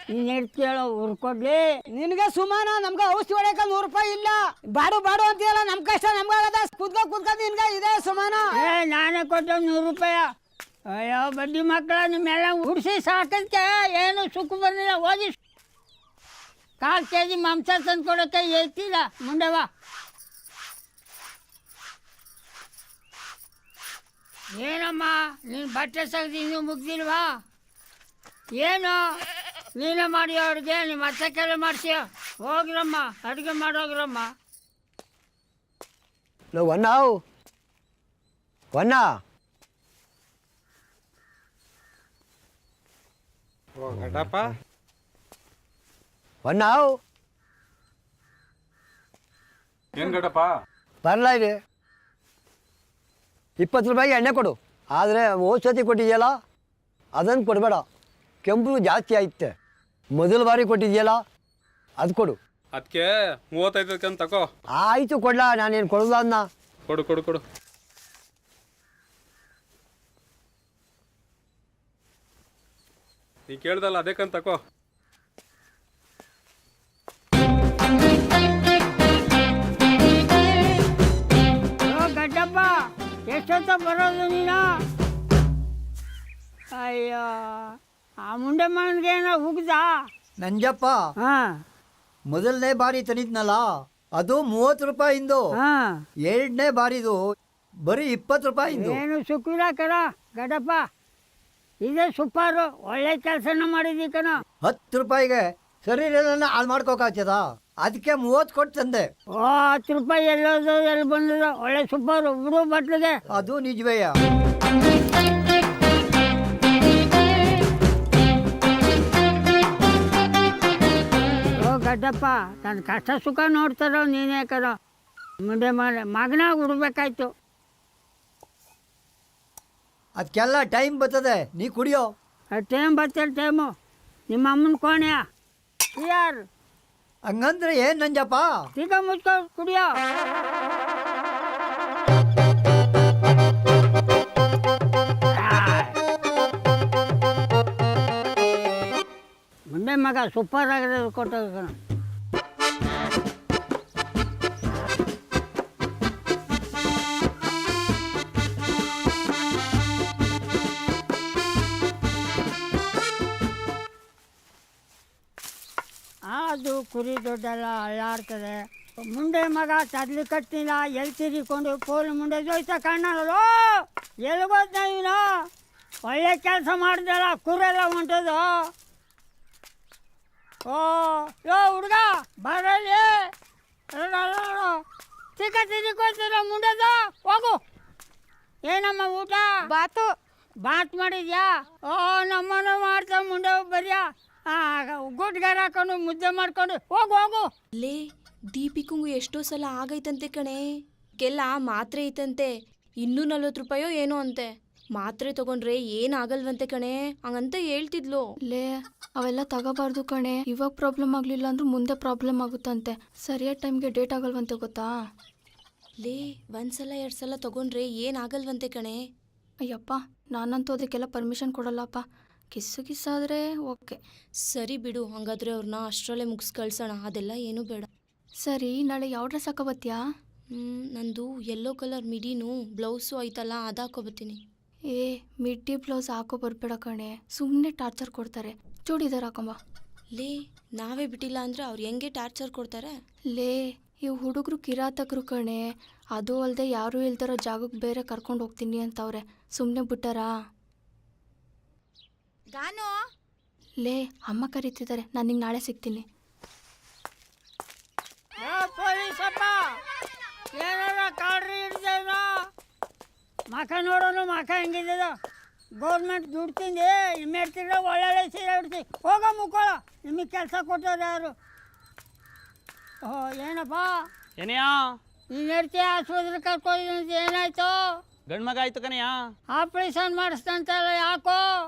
ನೀನು ಇಡ್ತೀಯೋ ಹುರ್ಕೊಡ್ಲಿ. ನಿನಗೆ ಸುಮಾನ ನಮ್ಗೆ ಔಷಧಿ ಹೊಡೆಯಕ 100 ರೂಪಾಯಿ ಇಲ್ಲ. ಬಾಡು ಅಂತೀಯಲ್ಲ, ನಮ್ ಕಷ್ಟ ನಮ್ಗಾಗದ. ಕುದ್ಕ ನಿನ್ಗೆ ಇದೆ ಸುಮಾನ. ನಾನೇ ಕೊಟ್ಟು 100 ರೂಪಾಯಿ. ಅಯ್ಯೋ ಬಡ್ಡಿ ಮಕ್ಕಳ, ನಿಮ್ಮೆಲ್ಲ ಉಡಿಸಿ ಸಾಕಕ್ಕೆ ಏನು ಸುಖ ಬಂದಿಲ್ಲ. ಹೋಗಿ 4 kg ಮಾಂಸ ತಂದು ಕೊಡೋಕ್ಕೆ ಹೇಳ್ತಿಲ್ಲ. ಮುಂದೆ ಬಾ. ಏನಮ್ಮ ನೀನು ಬಟ್ಟೆ ಸಗದಿ ಇನ್ನೂ ಮುಗ್ದಿಲ್ವಾ? ಏನು ನೀನೇ ಮಾಡಿ ಅವ್ರಿಗೆ ನಿಮ್ಮ ಅತ್ತೆ ಕೆಲ ಮಾಡಿಸಿ ಹೋಗ್ರಮ್ಮ, ಅಡುಗೆ ಮಾಡೋಗ್ರಮ್ಮ. ವನ್ನ ಗಡ್ಡಪ್ಪ ಏನ್ ಗಡ್ಡಪ್ಪ? ಬರಲ್ಲ ಇದೆ. 20 ರೂಪಾಯಿಗೆ ಎಣ್ಣೆ ಕೊಡು. ಆದರೆ ಔಷಧಿ ಕೊಟ್ಟಿದೆಯಲ್ಲ ಅದನ್ನು ಕೊಡಬೇಡ. ಕೆಂಪು ಜಾಸ್ತಿ ಆಯ್ತೆ. ಮೊದಲ ಬಾರಿ ಕೊಟ್ಟಿದೆಯಲ್ಲ ಅದು ಕೊಡು. ಅದಕ್ಕೆ 35 ಅಂತ ತಗೋ. ಆಯಿತು, ಕೊಡ್ಲಾ? ನಾನೇನು ಕೊಡೋಲ್ಲ ಅದನ್ನ. ಕೊಡು ಕೊಡು ಕೊಡು. ನೀ ಕೇಳ್ದಲ್ಲ ಅದಕ್ಕಂತ ತಗೋ. ಗಡ್ಡಪ್ಪ ಎಷ್ಟೊತ್ತ ಬರೋದು ನೀನು? ಅಯ್ಯೋ ಆ ಮುಂಡೆ ಮಗನಿಗೇನೋ ಹುಗ್ದ ನಂಜಪ್ಪ. ಮೊದಲನೇ ಬಾರಿ ತಂದಿದ್ನಲ್ಲ ಅದು 30 ರೂಪಾಯಿಂದು. 2ನೇ ಬಾರಿದು ಬರೀ 20 ರೂಪಾಯಿಂದು. ಏನು ಸುಖಿಲ್ಲ ಕಣ ಗಡ್ಡಪ್ಪ. ಇದೇ ಸೂಪರು, ಒಳ್ಳೆ ಕೆಲಸನ ಮಾಡಿದ್ದಿ ಕಣ. 10 ರೂಪಾಯಿಗೆ ಶರೀರನ ಹಾಳು ಮಾಡ್ಕೋಕಾಗ್ತದ? ಅದಕ್ಕೆ 30 ಕೊಟ್ಟು ತಂದೆ. 10 ರೂಪಾಯಿ ಎಲ್ಲೋದು ಎಲ್ಲಿ ಬಂದದ? ಒಳ್ಳೆ ಸೂಪರು ಬಿಡು ಬಟ್ಲಿಗೆ. ಅದು ನಿಜವೇಯ. ಗಡ್ಡಪ್ಪ ನನ್ನ ಕಷ್ಟ ಸುಖ ನೋಡ್ತಾರೋ ನೀನೇ ಕಣೋ. ಮುಂದೆ ಮಗನಾಗ ಹುಡ್ಬೇಕಾಯ್ತು. ಅದಕ್ಕೆಲ್ಲ ಟೈಮ್ ಬರ್ತದೆ, ನೀ ಕುಡಿಯೋ. ಟೈಮ್ ಬರ್ತದೆ. ಟೈಮು ನಿಮ್ಮ ಅಮ್ಮನ ಕೋಣೆಯ ಯಾರು? ಹಂಗಂದ್ರೆ ಏನು ನಂಜಪ್ಪ? ಈಗ ಮುಚ್ಕೊ ಕುಡಿಯೋ. ಮುಂದೆ ಮಗ ಸೂಪರ್ ಆಗಿರೋದು ಕೊಟ್ಟೋಗ. ಅದು ಕುರಿ ದೊಡ್ಡೆಲ್ಲ ಅಳ್ಳಾಡ್ತದೆ. ಮುಂದೆ ಮಗ ತದ್ಲಿ ಕಟ್ಟಿಲ್ಲ, ಎಲ್ಲಿ ತಿರ್ಕೊಂಡು ಕೋಲು ಮುಂದೆ ಜೋಯ್ತಾ ಕಾಣಲ್ಲ. ಎಲ್ಲಿಗೋದ್ ನೀನು? ಒಳ್ಳೆ ಕೆಲಸ ಮಾಡಿದಲ್ಲ, ಕುರೆಲ್ಲ ಹೊಂಟದು. ಯೋ ಹುಡುಗ ಬರಲಿ. ಚಿಕ್ಕ ತಿರ್ಕೋತೀರ ಮುಂಡೆದ ಹೋಗು. ಏನಮ್ಮ ಊಟ? ಬಾತ್ ಮಾಡಿದ್ಯಾ? ನಮ್ಮನ್ನು ಮಾಡ್ತಾ ಮುಂಡೆ ಬರ್ಯಾ. ಗುಡ್ಗಾರ ಹಾಕೊಂಡು ಮುದ್ದೆ ಮಾಡ್ಕೊಂಡು ಹೋಗು. ಲೇ ದೀಪಿಕಂಗು ಎಷ್ಟೋ ಸಲ ಆಗೈತಂತೆ ಕಣೆ. ಕೆಲ ಮಾತ್ರೆ ಐತಂತೆ, 240 ರೂಪಾಯೋ ಏನೋ ಅಂತೆ. ಮಾತ್ರೆ ತಗೊಂಡ್ರೆ ಏನಾಗಲ್ವಂತೆ ಕಣೆ, ಹಂಗಂತ ಹೇಳ್ತಿದ್ಲು. ಲೇ ಅವೆಲ್ಲ ತಗೋಬಾರ್ದು ಕಣೆ. ಇವಾಗ ಪ್ರಾಬ್ಲಮ್ ಆಗಲಿಲ್ಲ ಅಂದ್ರೂ ಮುಂದೆ ಪ್ರಾಬ್ಲಮ್ ಆಗುತ್ತಂತೆ. ಸರಿಯಾದ ಟೈಮ್ಗೆ ಡೇಟ್ ಆಗಲ್ವಂತೆ ಗೊತ್ತಾ? ಲೇ 1 ಸಲ 2 ಸಲ ತಗೊಂಡ್ರೆ ಏನಾಗಲ್ವಂತೆ ಕಣೆ. ಅಯ್ಯಪ್ಪ, ನಾನಂತೂ ಅದಕ್ಕೆಲ್ಲ ಪರ್ಮಿಷನ್ ಕೊಡಲ್ಲಪ್ಪ. ಕಿಸ್ಸಾದರೆ ಓಕೆ. ಸರಿ ಬಿಡು, ಹಂಗಾದ್ರೆ ಅವ್ರನ್ನ ಅಷ್ಟರಲ್ಲೇ ಮುಗಿಸ್ ಕಳ್ಸೋಣ. ಅದೆಲ್ಲ ಏನೂ ಬೇಡ. ಸರಿ, ನಾಳೆ ಯಾವ ಡ್ರೆಸ್ ಹಾಕೋಬತ್ತೀಯಾ? ನಂದು ಯೆಲ್ಲೋ ಕಲರ್ ಮಿಡಿನೂ ಬ್ಲೌಸು ಐತಲ್ಲ, ಅದು ಹಾಕೋಬತ್ತೀನಿ. ಮಿಡ್ಡಿ ಬ್ಲೌಸ್ ಹಾಕೋ ಬರ್ಬೇಡ ಕಣೆ, ಸುಮ್ಮನೆ ಟಾರ್ಚರ್ ಕೊಡ್ತಾರೆ. ಚೂಡಿದಾರ್ ಹಾಕೊಂಬ. ಲೇ ನಾವೇ ಬಿಟ್ಟಿಲ್ಲ ಅಂದರೆ ಅವ್ರು ಹೆಂಗೆ ಟಾರ್ಚರ್ ಕೊಡ್ತಾರೆ? ಲೇ ಇವು ಹುಡುಗರು ಕಿರಾತಕರು ಕಣೆ. ಅದು ಅಲ್ಲದೆ ಯಾರೂ ಇಲ್ದಿರೋ ಜಾಗಕ್ಕೆ ಬೇರೆ ಕರ್ಕೊಂಡು ಹೋಗ್ತೀನಿ ಅಂತವ್ರೆ. ಸುಮ್ಮನೆ ಬಿಟ್ಟಾರಾ? ಲೇ ಅಮ್ಮ ಕರೀತಿದ್ದಾರೆ, ನಾನು ನಿಂಗೆ ನಾಳೆ ಸಿಗ್ತೀನಿ. ಪೊಲೀಸಪ್ಪ ಏನಾರ ಕಾಡ್ರಿ ಹಿಡ್ದೇನೋ? ಮಖ ನೋಡೋನು, ಮಖ ಹೆಂಗಿದ್ದ? ಗೌರ್ಮೆಂಟ್ ದುಡ್ಡು ತಿಂದು ಇಮ್ಮೆಡ್ತಿದ್ರೆ ಒಳ್ಳೊಳ್ಳೆ ಸೀರೆ ಹಿಡ್ತಿ ಹೋಗ ಮುಕ್ಕೋಳ. ನಿಮಗೆ ಕೆಲಸ ಕೊಟ್ಟೋರು ಯಾರು? ಏನಪ್ಪ ಏನೆಯಾ? ನೀನು ಇರ್ತೀಯ ಆಸ್ಪತ್ರೆ ಕರ್ಕೊಂಡು ಏನಾಯ್ತು? ಗಂಡು ಮಗ ಆಯ್ತು ಕನೆಯಾ? ಆಪರೇಷನ್ ಮಾಡಿಸ್ತಂತಲ್ಲ, ಯಾಕೋ?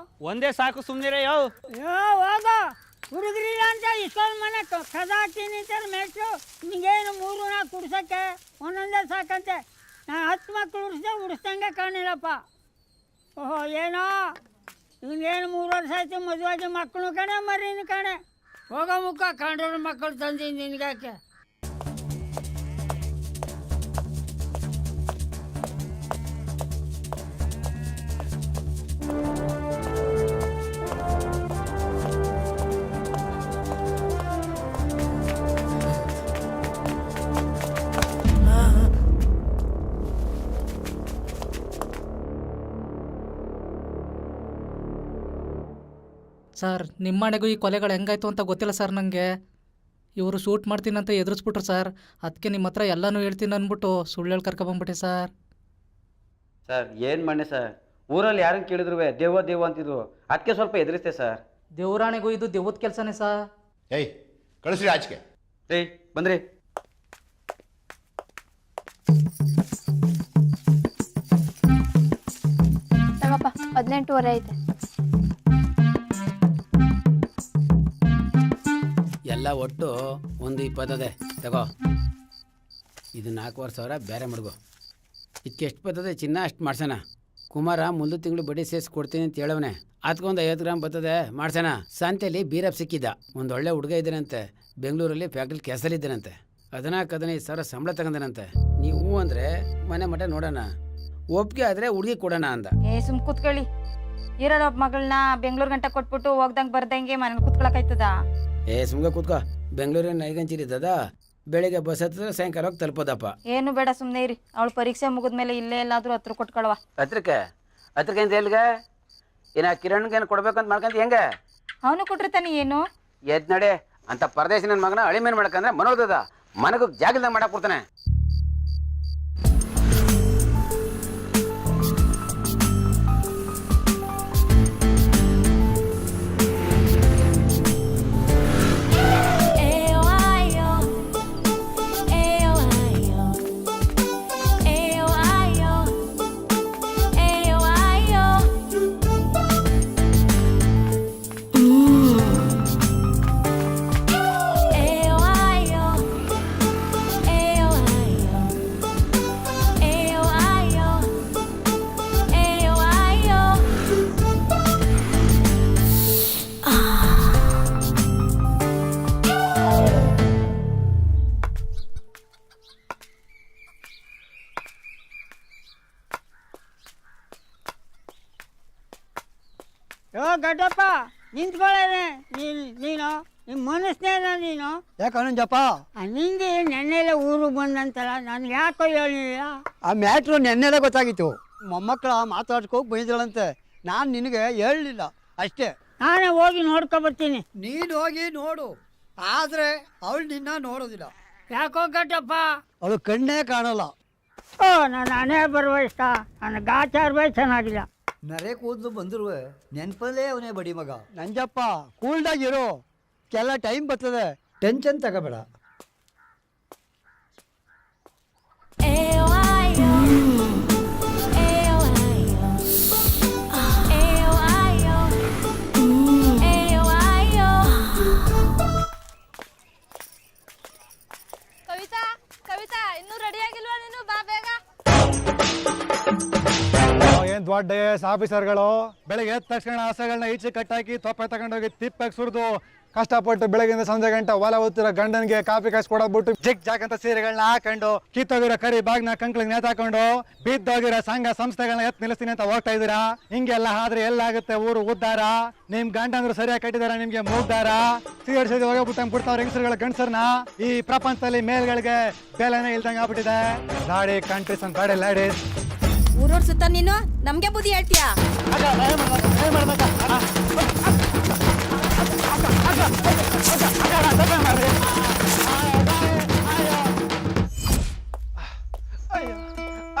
ಒಂದೇ ಸಾಕು, ಸುಮ್ಮನಿರೇ. ಹೋಗ ಹುಡುಗರಿಲ್ಲ ಅಂತ ಇಷ್ಟೊಂದು ಮನೆ ಕದ ಹಾಕ್ತೀನಿ ಅಂತಾರೆ. ಮೆಟ್ರು ನಿಮಗೇನು 3-4 ಕುಡ್ಸೋಕ್ಕೆ ಒಂದೊಂದೇ ಸಾಕಂತೆ. ನಾನು 10 ಮಕ್ಕಳು ಉಡಿಸ್ದಂಗೆ ಕಾಣಿಲ್ಲಪ್ಪ. ಓಹೋ ಏನೋ ಇವನೇನು 3 ವರ್ಷ ಆಯ್ತು ಮದುವಾಗಿ ಮಕ್ಕಳು ಕಣೆ ಮರಿನ ಕಣೆ. ಹೋಗೋ ಮುಖ ಕಂಡ್ರ ಮಕ್ಕಳು ತಂದೀನಿ ನಿನಗಾಕೆ. ಸರ್ ನಿಮ್ಮನೆಗೂ ಈ ಕೊಲೆಗಳು ಹೆಂಗಾಯ್ತು ಅಂತ ಗೊತ್ತಿಲ್ಲ ಸರ್ ನನಗೆ. ಇವರು ಶೂಟ್ ಮಾಡ್ತೀನಂತ ಎದುರಿಸ್ಬಿಟ್ರು ಸರ್. ಅದಕ್ಕೆ ನಿಮ್ಮ ಹತ್ರ ಎಲ್ಲನೂ ಹೇಳ್ತೀನಿ ಅಂದ್ಬಿಟ್ಟು ಸುಳ್ಳು ಹೇಳಿ ಕರ್ಕೊಬಂದ್ಬಿಟ್ಟೆ ಸರ್. ಸರ್ ಏನು ಮಾಡಿ ಸರ್, ಊರಲ್ಲಿ ಯಾರನ್ನು ಕೇಳಿದ್ರು ದೇವ ದೇವ ಅಂತಿದ್ರು, ಅದಕ್ಕೆ ಸ್ವಲ್ಪ ಎದುರಿಸ್ತೆ ಸರ್. ದೇವ್ರಾಣೆಗೂ ಇದು ದೇವದ ಕೆಲಸನೇ ಸರ್. ಏಯ್ ಕಳಿಸ್ರಿ ಆಚೆಗೆ. ಏಯ್ ಬಂದ್ರಿ. ತಗಪ್ಪ 18:15 ಐತೆ. ಎಲ್ಲ ಒಟ್ಟು 120 ಅದೇ ತಗೋ. ಇದು 4,500 ಬೇರೆ ಮಡ್ಗು. ಇದಕ್ಕೆ ಎಷ್ಟು ಬರ್ತದೆ ಚಿನ್ನ ಅಷ್ಟು ಮಾಡ್ಸೋಣ. ಕುಮಾರ ಮುಂದೆ ತಿಂಗಳು ಬಡ್ಡಿ ಸೇರಿಸಿ ಕೊಡ್ತೀನಿ ಅಂತ ಹೇಳವನೆ. ಅದಕ್ಕೊಂದು 50 ಗ್ರಾಮ್ ಬರ್ತದೆ ಮಾಡ್ಸೋಣ. ಸಂತೆಯಲ್ಲಿ ಬೀರಪ್ ಸಿಕ್ಕಿದ್ದ. ಒಂದು ಒಳ್ಳೆ ಹುಡುಗ ಇದ್ದಾನಂತೆ, ಬೆಂಗಳೂರಲ್ಲಿ ಫ್ಯಾಕ್ಟ್ರಿ ಕೆಲಸದಲ್ಲಿದ್ದಾನಂತೆ. 14-15 ಸಾವಿರ ಸಂಬಳ ತಗೊಂಡನಂತೆ. ನೀವು ಅಂದರೆ ಮನೆ ಮಠ ನೋಡೋಣ, ಒಪ್ಪಿಗೆ ಆದರೆ ಹುಡುಗಿ ಕೊಡೋಣ ಅಂದ. ಸುಮ್ ಕೂತ್ಕೊಳ್ಳಿ. ಇರೋದು ಒಬ್ಬ ಮಗಳನ್ನ ಬೆಂಗಳೂರು ಗಂಟ ಕೊಟ್ಬಿಟ್ಟು ಹೋಗ್ದಂಗೆ ಬರ್ದಂಗೆ ಮನೇಲಿ ಕೂತ್ಕೊಳಕಾಯ್ತದ? ಸುಮ್ಗೆ ಕೂತ್ಕೋ. ಬೆಂಗಳೂರಿನ ಐಗಂಚಿರಿದ್ದದ, ಬೆಳಿಗ್ಗೆ ಬಸ್ ಹತ್ತಿದ್ರೆ ಸಾಯಂಕಾಲ ಹೋಗಿ ತಲುಪೋದಪ್ಪ. ಏನು ಬೇಡ, ಸುಮ್ಮನೆ ಇರಿ. ಅವಳು ಪರೀಕ್ಷೆ ಮುಗಿದ್ಮೇಲೆ ಇಲ್ಲೇ ಎಲ್ಲಾದ್ರೂ ಹತ್ರ ಕೊಟ್ಕೊಳವ. ಹತ್ರಕ್ಕೆ ಅಂತ ಎಲ್ಲಿಗೆ? ಏನ ಕಿರಣ್ಗೇನು ಕೊಡ್ಬೇಕಂತ ಮಾಡ್ಕೊಂತ ಹೆಂಗೆ? ಅವನು ಕೊಟ್ಟಿರ್ತಾನೆ. ಏನು ಎದ್ ನಡೆ ಅಂತ ಪರದೇಶಿ ನನ್ನ ಮಗನ ಅಳಿಮೇನ್ ಮಾಡಕಂದ್ರೆ ಮನೋದದ ಮನಗ ಜಾಗದಾಗ ಮಾಡಕ್ ಕೊಡ್ತಾನೆ. ಯೋ ಗಡ್ಡಪ್ಪ ನಿಂತ್ಕೊಳ್ಳೇನೆ ನೀನು ನಿಮ್ಮ ಮನಸ್ನೇನ ನೀನು. ಯಾಕಂಜಪ್ಪ ನಿಂಗೆ ನೆನ್ನೆಲ್ಲ ಊರಿಗೆ ಬಂದಂತಲ್ಲ, ನನ್ಗೆ ಯಾಕೋ ಹೇಳಿಲ್ಲ. ಆ ಮ್ಯಾಟ್ರು ನೆನ್ನೆಲ್ಲ ಗೊತ್ತಾಗಿತ್ತು. ಮೊಮ್ಮಕ್ಕಳ ಮಾತಾಡ್ಕೋಗಿ ಬಂದಿದ್ದಳಂತೆ. ನಾನು ನಿನಗೆ ಹೇಳಲಿಲ್ಲ ಅಷ್ಟೇ. ನಾನೇ ಹೋಗಿ ನೋಡ್ಕೊಬರ್ತೀನಿ. ನೀನು ಹೋಗಿ ನೋಡು, ಆದರೆ ಅವಳು ನಿನ್ನ ನೋಡೋದಿಲ್ಲ. ಯಾಕೋ ಗಡ್ಡಪ್ಪ? ಅವಳು ಕಣ್ಣೇ ಕಾಣಲ್ಲ. ಓ ನಾನೇ ಬರುವ ಇಷ್ಟ. ನನ್ನ ಗಾಚಾರ ಚೆನ್ನಾಗಿಲ್ಲ. ನರೆ ಕೂದಲು ಬಂದ್ರು ನೆನಪಲ್ಲೇ ಅವನೇ ಬಡಿ ಮಗ. ನಂಜಪ್ಪ ಕೂಲ್ಡಾಗಿರು, ಕೆಲ ಟೈಮ್ ಬರ್ತದೆ, ಟೆನ್ಷನ್ ತಗೋಬೇಡ. ಕವಿತಾ ಕವಿತಾ ಇನ್ನೂ ರೆಡಿ ಆಗಿಲ್ವಾ ನೀನು? ಬಾ ಬೇಗ. ಏನ್ ದೊಡ್ಡ ಆಫೀಸರ್ಗಳು ಬೆಳಿಗ್ಗೆ ಎದ್ದ ತಕ್ಷಣ ಹಸಗಳನ್ನ ಈಚೆ ಕಟ್ಟಾಕಿ ತೊಪ್ಪೆ ತಗೊಂಡೋಗಿ ತಿಪ್ಪಕ್ಕೆ ಸುರಿದು ಕಷ್ಟಪಟ್ಟು ಬೆಳಗಿಂದ ಸಂಜೆ ಗಂಟೆ ಹೊಲ ಓದ್ತಿರೋ ಗಂಡನ್ಗೆ ಕಾಫಿ ಕಾಸು ಕೊಡೋದ್ಬಿಟ್ಟು ಜಿಗ್ ಜಾಕ್ ಅಂತ ಸೀರೆಗಳನ್ನ ಹಾಕೊಂಡು ಕಿತ್ತೋಗಿರೋ ಕರಿ ಬಾಗ್ನ ಕಂಕ್ಳಿಗೆ ನೇತಾಕೊಂಡು ಬಿದ್ದೋಗಿರೋ ಸಂಘ ಸಂಸ್ಥೆಗಳನ್ನ ಎತ್ ನಿಲ್ಲಿಸ್ತೀನಿ ಅಂತ ಹೋಗ್ತಾ ಇದೀರಾ. ಹಿಂಗೆಲ್ಲ ಆದ್ರೆ ಎಲ್ಲಾಗುತ್ತೆ ಊರು ಉದ್ದಾರ? ನಿಮ್ ಗಂಡಂದ್ರು ಸರಿಯಾಗಿ ಕಟ್ಟಿದಾರ ನಿಮ್ಗೆ ಮೂಗ್ದಾರ? ಸೀರ್ಸಿದ್ ಹೋಗ್ಬಿಟ್ಟು ಬಿಡ್ತಾವ್ರ ಹೆಂಗಸರುಗಳ ಗಂಡಸರ್ನ. ಈ ಪ್ರಪಂಚದಲ್ಲಿ ಮೇಲ್ಗಳಿಗೆ ಬೆಲೆನೇ ಇಲ್ದಂಗೆ ಆಗ್ಬಿಟ್ಟಿದೆ. ಲಾಡಿ ಕಂಟ್ರೀಸ್ ಅಂಡ್ ಗಾಡಿ ಲೇಡೀಸ್. ಊರೋರ್ ಸುತ್ತ ನೀನು ನಮ್ಗೆ ಬುದ್ಧಿ ಹೇಳ್ತೀಯಾ?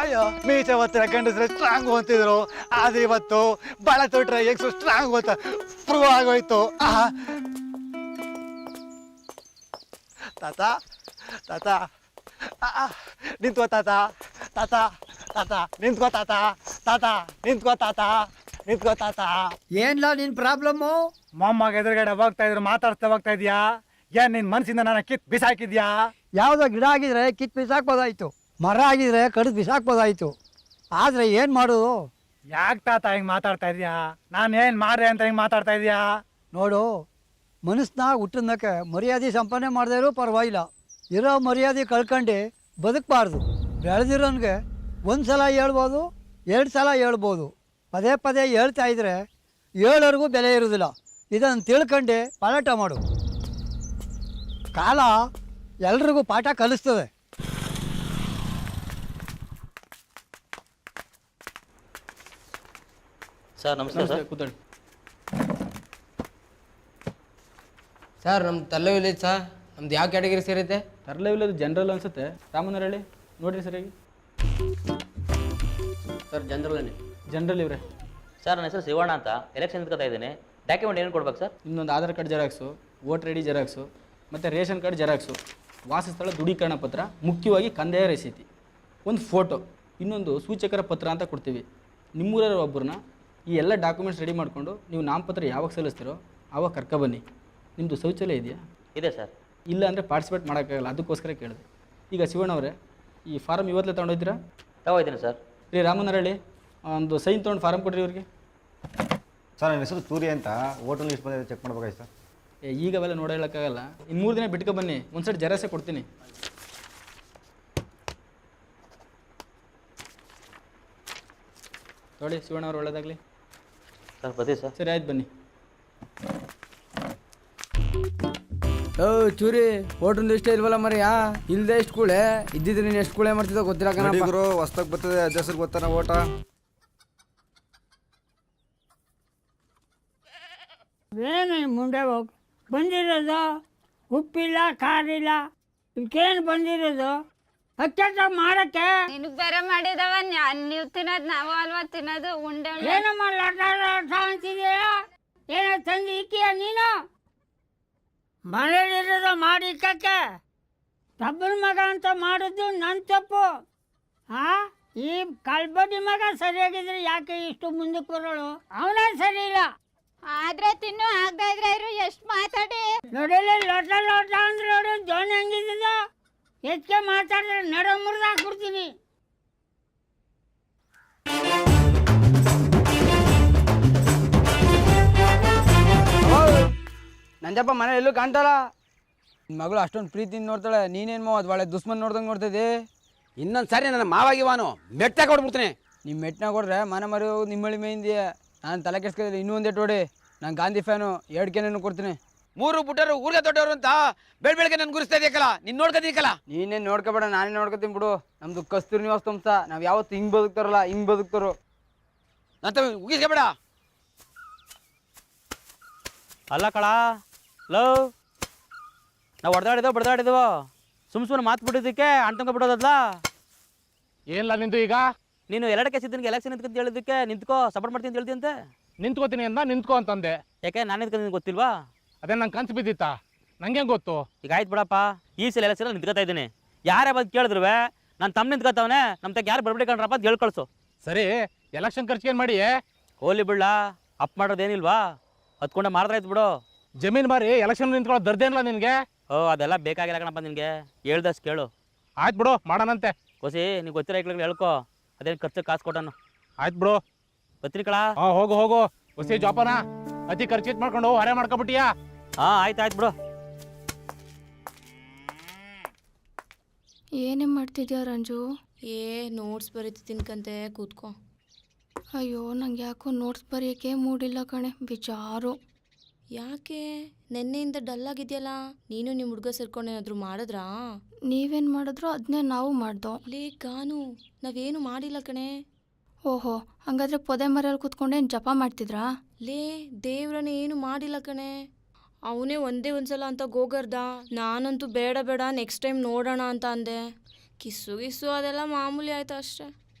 ಅಯ್ಯೋ ಮೀಸೆ ಒತ್ತಿರ ಗಂಡಸ್ರೆ ಸ್ಟ್ರಾಂಗ್ ಅಂತಿದ್ರು, ಆದ್ರೆ ಇವತ್ತು ಬಳ ತೊಟ್ರೆ ಎಕ್ಸು ಸ್ಟ್ರಾಂಗ್ ಅಂತ ಪ್ರೂವ್ ಆಗೋಯ್ತು. ತಾತ ತಾತ ನಿಂತ್ಕೋ ತಾತ, ತಾತ ತಾತ ನಿಂತ್ಕೋ ತಾತ, ತಾತ ನಿಂತ್ಕೋ ತಾತ, ನಿಂತ್ಕೋ ತಾತ. ಏನ್ಲ ನಿನ್ ಪ್ರಾಬ್ಲಮ್ಮು? ಮೊಮ್ಮಗ ಎದುರುಗಡೆ ಹೋಗ್ತಾ ಇದ್ರು, ಮಾತಾಡ್ತಾ ಹೋಗ್ತಾ ಇದೀಯಾ? ಏನ್ ನಿನ್ ಮನ್ಸಿಂದ ನನ್ನ ಕಿತ್ ಬಿಸಾಕಿದ್ಯಾ? ಯಾವ್ದೋ ಗಿಡ ಆಗಿದ್ರೆ ಕಿತ್ ಬಿಸಾಕ್ಬೋದಾಯ್ತು. ಮರ ಆಗಿದ್ರೆ ಕಡಿದು ಬಿಸಾಕ್ಬೋದಾಯಿತು, ಆದರೆ ಏನು ಮಾಡೋದು? ಯಾಕೆ ತಾತ ಹಿಂಗೆ ಮಾತಾಡ್ತಾ ಇದೀಯಾ? ನಾನು ಏನು ಮಾಡ್ದೆ ಅಂತ ಹಿಂಗೆ ಮಾತಾಡ್ತಾ ಇದೀಯಾ? ನೋಡು, ಮನಸ್ನಾಗ ಹುಟ್ಟಿದ್ಮೇಲೆ ಮರ್ಯಾದೆ ಸಂಪಾದನೆ ಮಾಡಿದ್ರು ಪರವಾಗಿಲ್ಲ, ಇರೋ ಮರ್ಯಾದೆ ಕಳ್ಕೊಂಡು ಬದುಕಬಾರ್ದು. ಬೆಳೆದಿರೋನ್ಗೆ ಒಂದು ಸಲ ಹೇಳ್ಬೋದು, 2 ಸಲ ಹೇಳ್ಬೋದು, ಪದೇ ಪದೇ ಹೇಳ್ತಾ ಇದ್ರೆ ಹೇಳೋರ್ಗೂ ಬೆಲೆ ಇರೋದಿಲ್ಲ. ಇದನ್ನು ತಿಳ್ಕೊಂಡು ಪಾಠ ಮಾಡು. ಕಾಲ ಎಲ್ರಿಗೂ ಪಾಠ ಕಲಿಸ್ತದೆ. ಸರ್ ನಮಸ್ತೆ ಸರ್. ಕೂತ್ಕೊಳ್ಳಿ ಸರ್. ನಮ್ಮ ತರ್ಲೆ ವಿಲೇಜ್ ಸರ್, ನಮ್ದು ಯಾವ ಕ್ಯಾಟಗರಿ ಸೇರುತ್ತೆ? ತರಲೆ ವಿಲೇಜ್ ಜನರಲ್ ಅನ್ಸುತ್ತೆ. ರಾಮನಹಳ್ಳಿ ನೋಡ್ರಿ ಸರಿಯಾಗಿ. ಸರ್ ಜನರಲ್ಲೇ. ಜನರಲ್ ಇವ್ರೆ. ಸರ್ ನನ್ನ ಹೆಸರು ಶಿವಣ್ಣ ಅಂತ, ಎಲೆಕ್ಷನ್ ನಿಂತ್ಕೊತಾ ಇದ್ದೀನಿ. ಡಾಕ್ಯುಮೆಂಟ್ ಏನು ಕೊಡ್ಬೇಕು ಸರ್? ಇನ್ನೊಂದು Aadhaar card xerox, voter I D xerox, ಮತ್ತು ರೇಷನ್ ಕಾರ್ಡ್ ಜೆರಾಕ್ಸು, ವಾಸಸ್ಥಳ ದೃಢೀಕರಣ ಪತ್ರ, ಮುಖ್ಯವಾಗಿ ಕಂದಾಯ ರಸೀತಿ, ಒಂದು ಫೋಟೋ, ಇನ್ನೊಂದು ಸೂಚಕರ ಪತ್ರ ಅಂತ ಕೊಡ್ತೀವಿ. ನಿಮ್ಮೂರ ಒಬ್ಬರನ್ನ ಈ ಎಲ್ಲ ಡಾಕ್ಯುಮೆಂಟ್ಸ್ ರೆಡಿ ಮಾಡಿಕೊಂಡು ನೀವು ನಾಮಪತ್ರ ಯಾವಾಗ ಸಲ್ಲಿಸ್ತೀರೋ ಆವಾಗ ಕರ್ಕೊಬನ್ನಿ. ನಿಮ್ಮದು ಶೌಚಾಲಯ ಇದೆಯಾ? ಇದೆ ಸರ್. ಇಲ್ಲ ಅಂದರೆ ಪಾರ್ಟಿಸಿಪೇಟ್ ಮಾಡೋಕ್ಕಾಗಲ್ಲ, ಅದಕ್ಕೋಸ್ಕರ ಕೇಳಿದೆ. ಈಗ ಶಿವಣ್ಣ ಅವರೇ, ಈ ಫಾರಮ್ ಇವತ್ತೇ ತೊಗೊಂಡೋಯ್ತೀರಾ? ತಗೋಯ್ತೀನಿ ಸರ್. ರೀ ರಾಮನಹಳ್ಳಿ, ಒಂದು ಸೈನ್ ತೊಗೊಂಡು ಫಾರಮ್ ಕೊಡ್ರಿ ಇವ್ರಿಗೆ. ಸರ್ ನನ್ನ ಹೆಸರು ಸೂರ್ಯ ಅಂತ, ಹೋಟೆಲ್ ಲಿಸ್ಟ್ ಬಂದಿದೆ, ಚೆಕ್ ಮಾಡ್ಬೇಕಾಯ್ತು ಸರ್. ಈಗ ಅವೆಲ್ಲ ನೋಡೋ ಹೇಳೋಕ್ಕಾಗಲ್ಲ, ಇನ್ನು 3 ದಿನ ಬಿಟ್ಕೊ ಬನ್ನಿ, ಒಂದು ಸೈಡ್ ಜೆರಾಕ್ಸೇ ಕೊಡ್ತೀನಿ. ನೋಡಿ ಶಿವಣ್ಣ ಅವ್ರು, ಒಳ್ಳೇದಾಗಲಿ ಸರ್. ಬರ್ತೀವಿ ಸರ್. ಸರಿ ಆಯ್ತು, ಬನ್ನಿ. ಚೂರಿ ಹೋಟ್ರಿಂದ ಇಷ್ಟ ಇಲ್ವಲ್ಲ ಮರಿಯಾ? ಇಲ್ಲದೆ ಎಷ್ಟು ಕೂಳೆ ಇದ್ದಿದ್ರೆ ನೀನು ಎಷ್ಟು ಕೂಳೆ ಮಾಡ್ತಿದ್ದೋ ಗೊತ್ತಿಲ್ಲ ಕಣರು. ಹೊಸ್ದಾಗಿ ಬರ್ತದೆ, ಅಡ್ಜಸ್ಟ್ಗೆ ಗೊತ್ತಾನ ಓಟ. ಏನು ಮುಂದೆ ಹೋಗಿ ಬಂದಿರೋದು? ಉಪ್ಪಿಲ್ಲ, ಖಾರ ಇಲ್ಲ, ಇದಕ್ಕೇನು ಬಂದಿರೋದು? ಹಚ್ಚ ಮಾಡಕ್ಕೆ ನಿನಗೆ ಬೇರೆ ಮಾಡಿದವ, ನೀವು ತಿನ್ನೋದು ನಾವು ಅಲ್ವಾ ತಿನ್ನೋದು? ಉಂಡೆ ಏನೋ ಮಾಡ್ಲಾಟ ಅಂತಿದೆಯಾ? ಏನೋ ತಂದು ಇಕ್ಕಿಯ ನೀನು? ಮನೇಲಿರೋದು ಮಾಡಿ ಇಕ್ಕಕ್ಕೆ ತಬ್ಬನ ಮಗ ಅಂತ ಮಾಡಿದ್ದು ನನ್ನ ತಪ್ಪು. ಈ ಕಲ್ಬಡ್ಡಿ ಮಗ ಸರಿಯಾಗಿದ್ರೆ ಯಾಕೆ ಇಷ್ಟು ಮುಂದಕ್ಕೆ ಬರೋಳು? ಅವನೇ ಸರಿ ಇಲ್ಲ. ಆದ್ರೆ ತಿನ್ನು, ಆಗದೆ ಇದ್ರೆ ಇರು, ಎಷ್ಟು ಮಾತಾಡಿ. ನೋಡಿಲ್ಲ, ಲೋಟ ಲೋಟ ಅಂದ್ರೆ ನೋಡು ಜೋನ್ ಹೆಂಗಿದ್ದದ. ಹೆಚ್ಚಿಗೆ ಮಾತಾಡಿದ್ರೆ ನಡು ಮುರಿದು ಹಾಕ್ಬಿಡ್ತೀನಿ. ನಂಜಪ್ಪ ಮನೆ ಎಲ್ಲೂ ಕಾಣ್ತಾಳ. ನಿನ್ನ ಮಗಳು ಅಷ್ಟೊಂದು ಪ್ರೀತಿಯಿಂದ ನೋಡ್ತಾಳೆ, ನೀನೇನು ಮಾವ ಅದು ಒಳ್ಳೆ ದುಶ್ಮನ್ ನೋಡ್ದಂಗೆ ನೋಡ್ತಿದ್ದೆ. ಇನ್ನೊಂದು ಸಾರಿ ನನ್ನ ಮಾವಾಗಿವಾನು ಮೆಟ್ಟ ಕೊಡ್ಬಿಡ್ತೀನಿ. ನಿಮ್ಮ ಮೆಟ್ಟನ ಕೊಡ್ರೆ ಮನೆ ಮರಿ ನಿಮ್ಮಳಿ ಮೇಯಿಂದಿ. ನಾನು ತಲೆ ಕೆಡ್ಸ್ಕೊದಿಲ್ಲ, ಇನ್ನೂ ಒಂದೇ ಟೋಡಿ. ನಾನು ಗಾಂಧಿ ಫ್ಯಾನು, 2 ಕೆನೇನು ಕೊಡ್ತೀನಿ. 3 ಪುಟ್ಟರು ಊರಿಗೆ ದೊಡ್ಡವರು ಅಂತ ಬೆಳಗ್ಗೆ ನನ್ಗೆ ಗುರಿಸ್ತಾ ಇದೆಯಕ್ಕಲ್ಲ, ನೀನು ನೋಡ್ಕೊತೀಕಲ್ಲ. ನೀನೇನು ನೋಡ್ಕೊಬೇಡ, ನಾನೇ ನೋಡ್ಕೊತೀನಿ ಬಿಡು. ನಮ್ಮದು ಕಸ್ತೂರಿ ನಿವಾಸ ಸಂಸ, ನಾವು ಯಾವತ್ತು ಹಿಂಗೆ ಬದುಕ್ತಾರಲ್ಲ ಹಿಂಗೆ ಬದುಕ್ತಾರೋ. ಅಂತ ಉಗಿಸ್ಕೊಬೇಡ. ಅಲ್ಲ ಕಳ ಲವ್, ನಾವು ಬಡ್ದಾಡಿದವ ಸುಮ್ಮನೆ ಮಾತು ಬಿಡೋದಕ್ಕೆ ಅಣ್ತಂಕ ಬಿಡೋದಲ್ಲ. ಏನಿಲ್ಲ ನಿಂದು ಈಗ? ನೀನು 2 ಕೇಸ್ ಇದ್ದನಿಗೆ ಎಲೆಕ್ಷನ್ ನಿಂತ್ಕೊಂತ ಹೇಳಿದ್ದಕ್ಕೆ ನಿಂತ್ಕೋ, ಸಪೋರ್ಟ್ ಮಾಡ್ತೀನಿ ಅಂತ ಹೇಳ್ತೀಯಂತೆ. ನಿಂತ್ಕೋತೀನಿ ಅಂದ, ನಿಂತ್ಕೋ ಅಂತಂದೆ. ಯಾಕೆ ನಾನು ನಿಂತ್ಕೊಂಡು ಗೊತ್ತಿಲ್ವಾ? ಅದೇ ನಂಗೆ ಕನ್ಸು ಬಿದ್ದಿತ್ತಾ? ನಂಗೆ ಗೊತ್ತು. ಈಗ ಆಯ್ತು ಬಿಡಪ್ಪ, ಈ ಸಲ ಎಲೆಕ್ಷನ್ ನಿಂತ್ಕೊತಾ ಇದ್ದೀನಿ. ಯಾರೇ ಬಂದು ಕೇಳಿದ್ರು ನಾನು ತಮ್ಮ ನಿಂತ್ಕೊತಾವನೆ, ನಮ್ಮ ತಗ ಯಾರು ಬರ್ಬಿಡ್ಕೊಂಡ್ರಪ್ಪ ಅಂತ ಹೇಳಿ ಕಳಿಸು. ಸರಿ, ಎಲೆಕ್ಷನ್ ಖರ್ಚಿಗೆ ಮಾಡಿ ಹೋಲಿ ಬಿಡ್ಲ, ಅಪ್ ಮಾಡೋದೇನಿಲ್ವಾ? ಹತ್ಕೊಂಡೆ ಮಾರ್ದ್ರಾಯ್ತು ಬಿಡು. ಜಮೀನು ಮಾರಿ ಎಲೆಕ್ಷನ್ ನಿಂತ್ಕೊಳ್ಳೋ ದರ್ದೇನಿಲ್ಲ ನಿನಗೆ? ಅದೆಲ್ಲ ಬೇಕಾಗಿಲ್ಲ ಕಣಪ್ಪ ನಿನಗೆ, ಹೇಳ್ದಷ್ಟು ಕೇಳು. ಆಯ್ತು ಬಿಡು, ಮಾಡೋಣಂತೆ. ಕೋಸಿ ನೀನು ಗೊತ್ತಿರೋ ಐಕ್ಳಿಗೆ ಹೇಳ್ಕೊ, ಅದೇನು ಖರ್ಚು ಕಾಸು ಕೊಟ್ಟನು. ಆಯ್ತು ಬಿಡು, ಬರ್ತೀನಿ ಕಳ. ಹೋಗು ಹೊಸಿ ಜೋಪಾನ, ಅತಿ ಖರ್ಚಿಟ್ ಮಾಡ್ಕೊಂಡು ಹೊರೆ ಮಾಡ್ಕೊಬಿಟ್ಟಿಯಾ? ಆಯ್ತು ಬಿಡು. ಏನೇ ಮಾಡ್ತಿದ್ಯಾ ರಂಜು? ನೋಟ್ಸ್ ಬರೀತಿದ್ದೀನಿ ಕಂತೆ, ಕೂತ್ಕೋ. ಅಯ್ಯೋ, ನಂಗೆ ಯಾಕೋ ನೋಟ್ಸ್ ಬರೆಯೋಕ್ಕೆ ಮೂಡಿಲ್ಲ ಕಣೆ, ಬಿಚಾರು. ಯಾಕೆ ನೆನ್ನೆಯಿಂದ ಡಲ್ ಆಗಿದೆಯಲ್ಲ? ನೀನು ನಿಮ್ಮ ಹುಡುಗ ಸೇರ್ಕೊಂಡು ಏನಾದರೂ ಮಾಡಿದ್ರಾ? ನೀವೇನು ಮಾಡಿದ್ರು ಅದನ್ನೇ ನಾವು ಮಾಡ್ದೋ. ಲೇ ಗಾನು, ನಾವೇನು ಮಾಡಿಲ್ಲ ಕಣೆ. ಓಹೋ, ಹಂಗಾದ್ರೆ ಪೊದೆ ಮರೆಯಲ್ಲಿ ಕೂತ್ಕೊಂಡೇನು ಜಪ ಮಾಡ್ತಿದ್ರಾ? ಲೇ ದೇವ್ರನೇ ಏನು ಮಾಡಿಲ್ಲ ಕಣೆ. ಅವನೇ ಒಂದೇ ಒಂದ್ಸಲ ಅಂತ ಗೋಗರ್ದ. ನಾನಂತೂ ಬೇಡ ನೆಕ್ಸ್ಟ್ ಟೈಮ್ ನೋಡೋಣ ಅಂತ ಅಂದೆ. ಕಿಸ್ಸು ಅದೆಲ್ಲ ಮಾಮೂಲಿ ಆಯ್ತು ಅಷ್ಟೆ.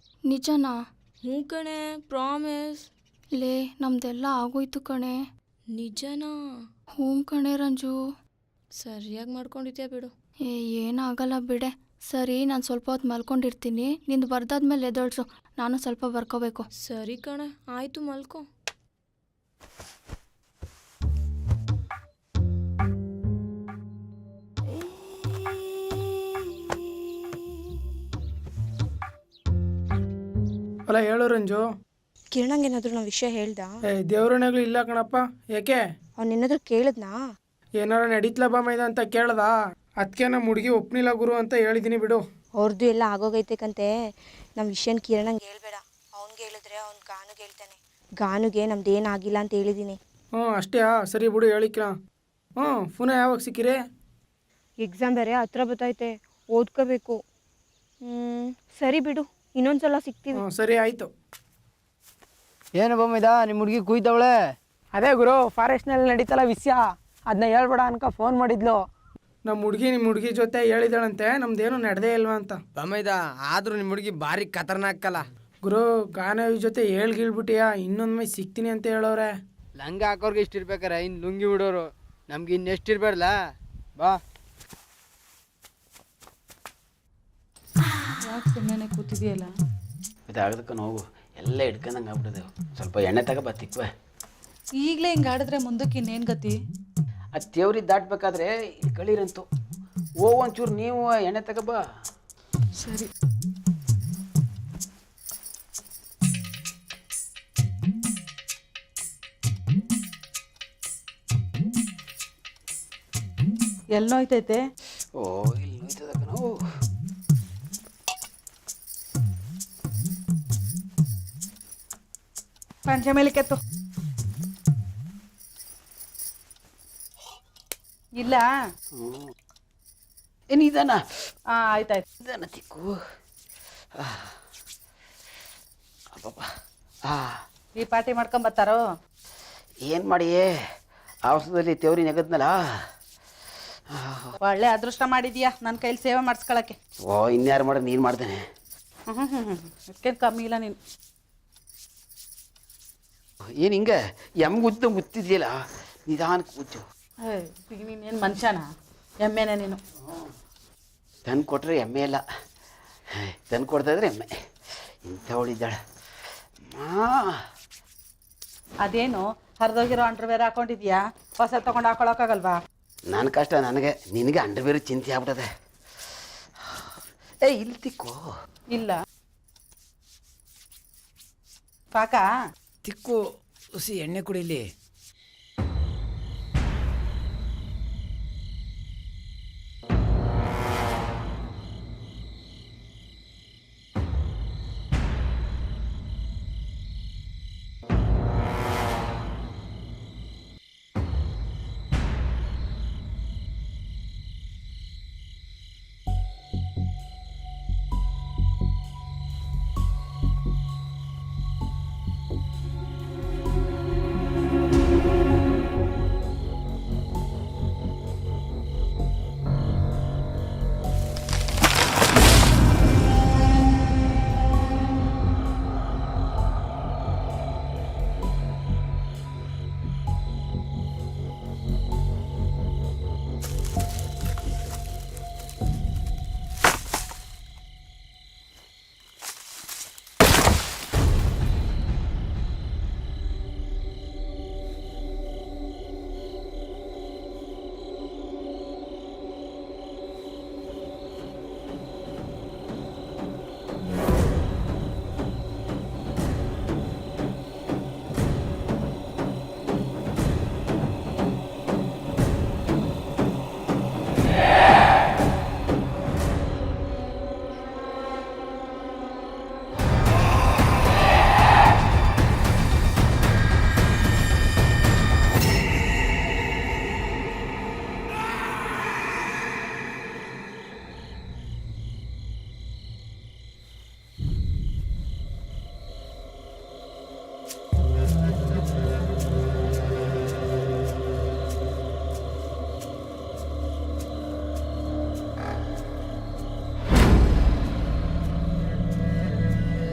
ನಿಜನಾ? ಹ್ಞೂ ಕಣೆ, ಪ್ರಾಮಿಸ್. ಲೇ ನಮ್ದೆಲ್ಲ ಆಗೋಯ್ತು ಕಣೆ. ನಿಜನಾ? ಹ್ಞೂ ಕಣೆ ರಂಜು. ಸರಿಯಾಗಿ ಮಾಡ್ಕೊಂಡಿದ್ಯಾ ಬಿಡು. ಏನಾಗಲ್ಲ ಬಿಡೆ. ಸರಿ, ನಾನು ಸ್ವಲ್ಪ ಹೊತ್ತು ಮಲ್ಕೊಂಡಿರ್ತೀನಿ, ನಿಂದು ಬರ್ದಾದ್ಮೇಲೆ ಎದೊಳ್ಸು, ನಾನು ಸ್ವಲ್ಪ ಬರ್ಕೋಬೇಕು. ಸರಿ ಕಣೆ, ಆಯಿತು, ಮಲ್ಕೋ. ಅಲ್ಲ ಹೇಳು ರಂಜು. ಕಿರಣಂಗೇನಾದರೂ ನಾವು ವಿಷಯ ಹೇಳ್ದ? ದೇವ್ರನಾಗ್ಲೂ ಇಲ್ಲ ಕಣಪ್ಪ. ಯಾಕೆ? ಅವನೇನಾದ್ರೂ ಕೇಳಿದ್ನಾ? ಏನಾರ ನಡೀತ್ಲ ಬಾ ಮೈದ ಅಂತ ಕೇಳ್ದ. ಅದಕ್ಕೆ ನಮ್ಮ ಹುಡುಗಿ ಒಪ್ನಿಲ್ಲ ಗುರು ಅಂತ ಹೇಳಿದ್ದೀನಿ ಬಿಡು. ಅವ್ರದ್ದು ಎಲ್ಲ ಆಗೋಗೈತಕ್ಕಂತೆ. ನಮ್ಮ ವಿಷಯನ ಕಿರಣಂಗೆ ಹೇಳ್ಬೇಡ. ಅವ್ನಿಗೆ ಹೇಳಿದ್ರೆ ಅವ್ನು ಗಾನುಗೆ ಹೇಳ್ತಾನೆ. ಗಾನುಗೆ ನಮ್ದು ಏನಾಗಿಲ್ಲ ಅಂತ ಹೇಳಿದ್ದೀನಿ. ಅಷ್ಟೇ ಸರಿ ಬಿಡು ಹೇಳಿಕ್ರ. ಪುನಃ ಯಾವಾಗ ಸಿಕ್ಕಿರಿ? ಎಕ್ಸಾಮ್ ಬೇರೆ ಹತ್ರ ಬರ್ತೈತೆ, ಓದ್ಕೋಬೇಕು. ಸರಿ ಬಿಡು, ಇನ್ನೊಂದ್ಸಲ ಸಿಗ್ತೀವಿ. ಸರಿ ಆಯಿತು. ಏನು ಬೊಮ್ಮಿದ ನಿಮ್ಮ ಹುಡುಗಿ ಕುಯ್ತವಳೆ? ಅದೇ ಗುರು, ಫಾರೆಸ್ಟ್ನಲ್ಲಿ ನಡೀತಲ್ಲ ವಿಷಯ, ಅದನ್ನ ಹೇಳ್ಬೇಡ ಅನ್ಕ ಫೋನ್ ಮಾಡಿದ್ಲು. ನಮ್ಮ ನಿಮ್ಮ ಹುಡುಗಿ ಜೊತೆ ಹೇಳಿದಳಂತೆ ನಮ್ದೇನು ನಡೆದೇ ಇಲ್ವಾ ಅಂತ. ಬೊಮ್ಮಿದ ಆದರೂ ನಿಮ್ಮ ಹುಡುಗಿ ಭಾರಿ ಖತರ್ನಾಕ್ಕಲ್ಲ. ಗುರು ಗಾನವಿ ಜೊತೆ ಹೇಳ್ಗಿಳ್ಬಿಟ್ಟಿಯಾ, ಇನ್ನೊಂದ್ಮೈ ಸಿಗ್ತೀನಿ ಅಂತ ಹೇಳೋರೆ. ಲಂಗ ಹಾಕೋರ್ಗೆ ಇಷ್ಟ ಇರ್ಬೇಕಾರೆ ಇನ್ನು ಲುಂಗಿ ಬಿಡೋರು, ನಮ್ಗೆ ಇನ್ನೆಷ್ಟು ಇರಬೇಡಲ್ಲ. ಬಾ. ಯಾಕೆ ಸುಮ್ಮನೆ ಕೂತಿದೆಯಲ್ಲ? ಇದಾಗದಕ್ಕೆ ನೋವು ಎಲ್ಲ ಹಿಡ್ಕೊಂಡಂಗೆ ಆಗ್ಬಿಟ್ಟಿದೆ. ಸ್ವಲ್ಪ ಎಣ್ಣೆ ತಗೋಬಾ ತಿಕ್ವ. ಈಗಲೇ ಹಿಂಗೆ ಆಡಿದ್ರೆ ಮುಂದಕ್ಕೆ ಇನ್ನೇನು ಗತಿ? ಅದು ತೇವ್ರಿ ದಾಟ್ಬೇಕಾದ್ರೆ ಇಟ್ಕೊಳ್ಳಿರಂತು. ಒಂಚೂರು ನೀವು ಎಣ್ಣೆ ತಗೋಬಾ. ಸರಿ. ಎಲ್ಲಿ ನೋಯ್ತೈತೆ? ಇಲ್ಲಿ ನೋಯ್ತದಕ್ಕ ನೋವು. ಪಂಚೆ ಮೇಲೆ ಕೆತ್ತು ಇಲ್ಲ ಏನು ಇದಾನ? ಆಯ್ತಾಯ್ತು. ಇದಾನ ತಿಕ್ಕು. ಅಬ್ಬಬ್ಬ. ಈ ಪಾರ್ಟಿ ಮಾಡ್ಕೊಂಬತ್ತಾರೋ? ಏನು ಮಾಡಿಯೇ, ಔಷಧದಲ್ಲಿ ತೇವ್ರಿ ನೆಗದ್ನಲ್ಲ. ಒಳ್ಳೆ ಅದೃಷ್ಟ ಮಾಡಿದ್ಯಾ ನನ್ನ ಕೈಲಿ ಸೇವೆ ಮಾಡಿಸ್ಕೊಳಕ್ಕೆ. ಇನ್ಯಾರು ಮಾಡೋದು, ನೀನು ಮಾಡ್ದೇನೆ. ಅದಕ್ಕೇನು ಕಮ್ಮಿ ಇಲ್ಲ ನೀನು. ಏನು ಹಿಂಗೆ ಎಮ್ಗುದ್ದು ಮುತ್ತಿದ್ಯಲ್ಲ, ನಿಧಾನಕ್ಕೆ ಕೂತು. ನೀನೇನು ಮನುಷ್ಯನ? ಎಮ್ಮೆನೆ ನೀನು. ತಂದು ಕೊಟ್ಟರೆ ಎಮ್ಮೆ ಇಲ್ಲ, ತಂದು ಕೊಡ್ತಾಯಿದ್ರೆ ಎಮ್ಮೆ. ಇಂಥವಳಿದ್ದಾಳೆ. ಅದೇನು ಹರಿದೋಗಿರೋ ಅಂಡರ್ವೇರ್ ಹಾಕೊಂಡಿದ್ಯಾ? ಹೊಸ ತಗೊಂಡು ಹಾಕೊಳಕ್ಕಾಗಲ್ವಾ? ನನ್ನ ಕಷ್ಟ ನನಗೆ, ನಿನಗೆ ಅಂಡರ್ವೇರ್ ಚಿಂತೆ ಆಗ್ಬಿಟ್ಟದೆ. ಇಲ್ಲಿ ತಿಕ್ಕು. ಇಲ್ಲ ಸಾಕ ತಿಕ್ಕು. ಹುಸಿ ಎಣ್ಣೆ ಕುಡಿಲಿ.